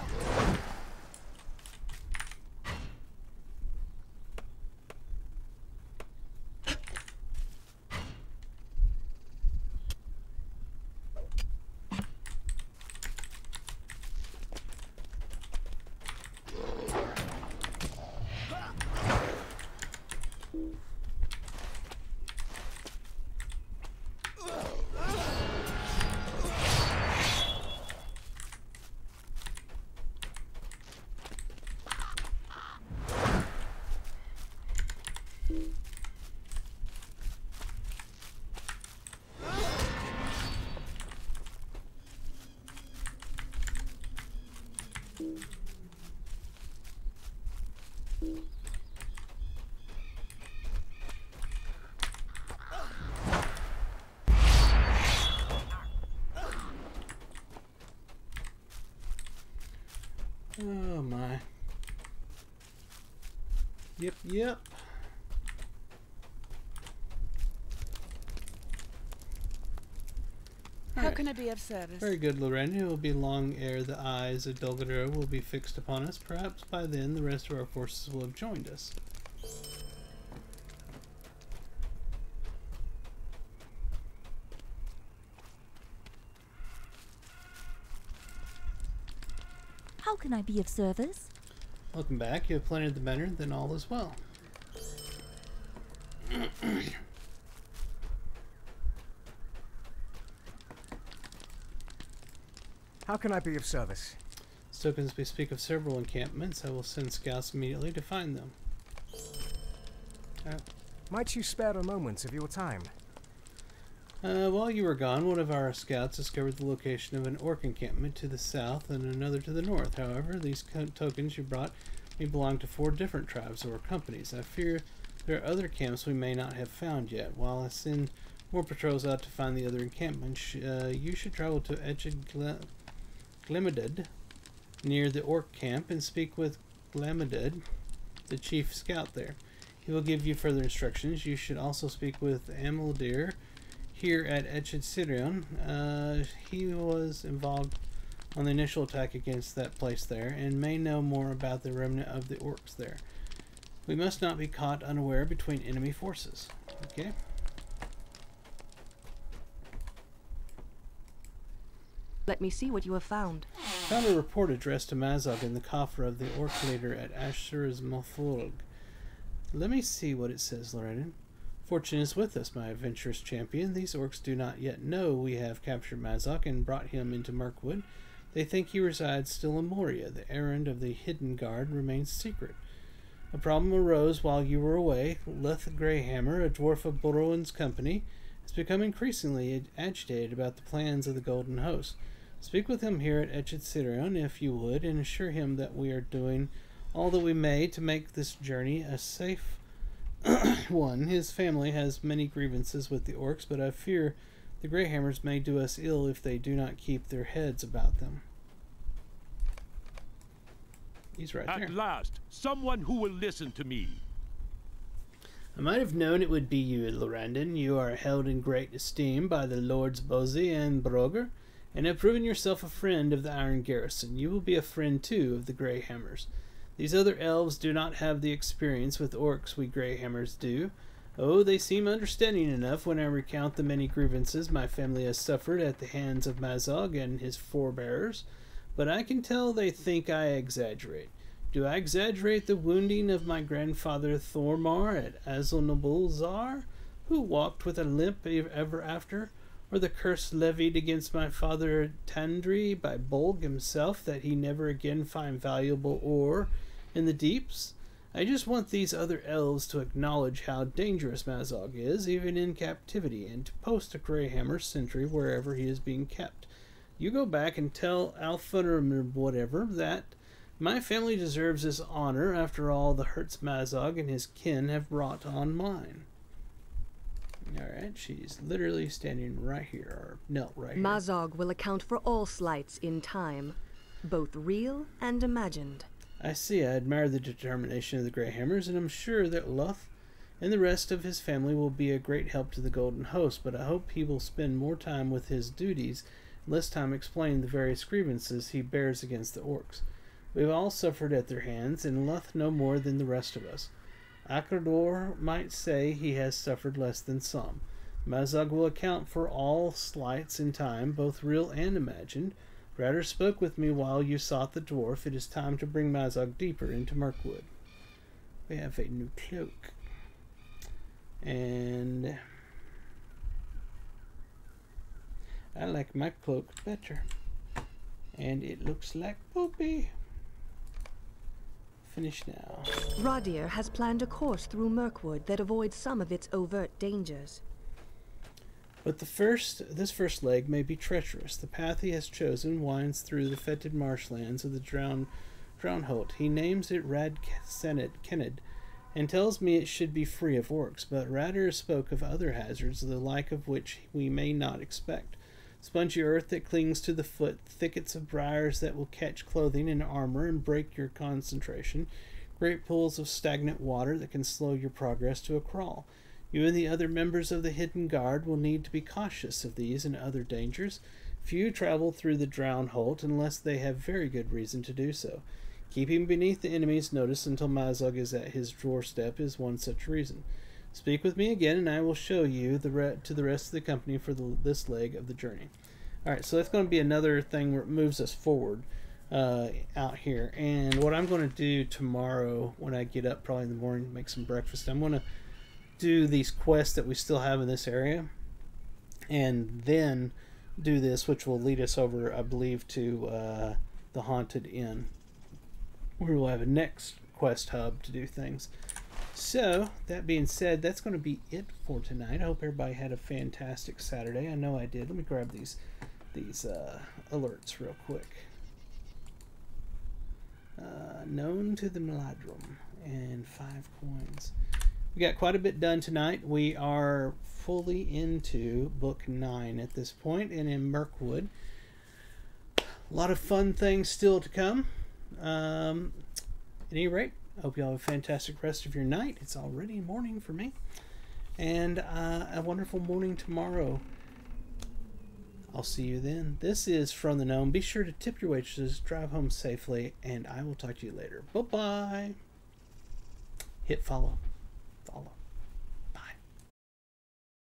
Oh my. Yep. How can I be of service? Very good, Lorraine. It will be long ere the eyes of Dolgadero will be fixed upon us. Perhaps by then the rest of our forces will have joined us. How can I be of service? Welcome back. You have planted the banner, then all is well. How can I be of service? Tokens, we speak of several encampments. I will send scouts immediately to find them. Might you spare a moment of your time? While you were gone, one of our scouts discovered the location of an orc encampment to the south and another to the north. However, these tokens you brought may belong to 4 different tribes or companies. I fear there are other camps we may not have found yet. While I send more patrols out to find the other encampments, you should travel to Glemedad near the orc camp and speak with Glemedad, the chief scout there. He will give you further instructions. You should also speak with Amaldir here at Echid Sirion. He was involved on the initial attack against that place there and may know more about the remnant of the orcs there. We must not be caught unaware between enemy forces. Okay? Let me see what you have found. Found a report addressed to Mazog in the coffer of the orc leader at Ashur's Mofulg. Let me see what it says, Lorrandan. Fortune is with us, my adventurous champion. These orcs do not yet know we have captured Mazog and brought him into Mirkwood. They think he resides still in Moria. The errand of the hidden guard remains secret. A problem arose while you were away. Leth Greyhammer, a dwarf of Borowan's company, has become increasingly agitated about the plans of the Golden Host. Speak with him here at Echid Sirion, if you would, and assure him that we are doing all that we may to make this journey a safe one. His family has many grievances with the orcs, but I fear the Greyhammers may do us ill if they do not keep their heads about them. He's right there. At last, someone who will listen to me. I might have known it would be you, Lorrandan. You are held in great esteem by the Lords Bozy and Broger, and have proven yourself a friend of the Iron Garrison. You will be a friend, too, of the Greyhammers. These other elves do not have the experience with orcs we Greyhammers do. Oh, they seem understanding enough when I recount the many grievances my family has suffered at the hands of Mazog and his forebearers, but I can tell they think I exaggerate. Do I exaggerate the wounding of my grandfather Thormar at Azulnabulzar, who walked with a limp ever after? or the curse levied against my father Tandri by Bolg himself, that he never again find valuable ore in the deeps. I just want these other elves to acknowledge how dangerous Mazog is, even in captivity, and to post a Greyhammer sentry wherever he is being kept. You go back and tell Alpha or whatever that my family deserves this honor after all the hurts Mazog and his kin have brought on mine. Alright, she's literally standing right here, or knelt right here. Mazog will account for all slights in time, both real and imagined. I see. I admire the determination of the Greyhammers, and I'm sure that Luth and the rest of his family will be a great help to the Golden Host, but I hope he will spend more time with his duties and less time explaining the various grievances he bears against the orcs. We've all suffered at their hands, and Luth no more than the rest of us. Akrador might say he has suffered less than some. Mazog will account for all slights in time, both real and imagined. Radar spoke with me while you sought the dwarf. It is time to bring Mazog deeper into Mirkwood. We have a new cloak. And I like my cloak better. And it looks like poopy. Finish now. Radir has planned a course through Mirkwood that avoids some of its overt dangers. But this first leg may be treacherous. The path he has chosen winds through the fetid marshlands of the Drownholt. He names it Rad Kenned, and tells me it should be free of orcs, but Radar spoke of other hazards, the like of which we may not expect. Spongy earth that clings to the foot, thickets of briars that will catch clothing and armor and break your concentration, great pools of stagnant water that can slow your progress to a crawl. You and the other members of the Hidden Guard will need to be cautious of these and other dangers. Few travel through the Drownholt unless they have very good reason to do so. Keeping beneath the enemy's notice until Mazog is at his doorstep is one such reason. Speak with me again, and I will show you to the rest of the company for this leg of the journey. Alright, so that's going to be another thing where it moves us forward out here. And what I'm going to do tomorrow when I get up probably in the morning, make some breakfast, I'm going to do these quests that we still have in this area, and then do this, which will lead us over, I believe, to the Haunted Inn, where we'll have a next quest hub to do things. So, that being said, that's going to be it for tonight. I hope everybody had a fantastic Saturday. I know I did. Let me grab these alerts real quick. Known to the Meladrum, and 5 coins. We got quite a bit done tonight. We are fully into Book 9 at this point, and in Mirkwood. A lot of fun things still to come. At any rate, I hope you all have a fantastic rest of your night. It's already morning for me. And a wonderful morning tomorrow. I'll see you then. This is From the Gnome. Be sure to tip your waitresses, drive home safely, and I will talk to you later. Bye-bye. Hit follow. Follow.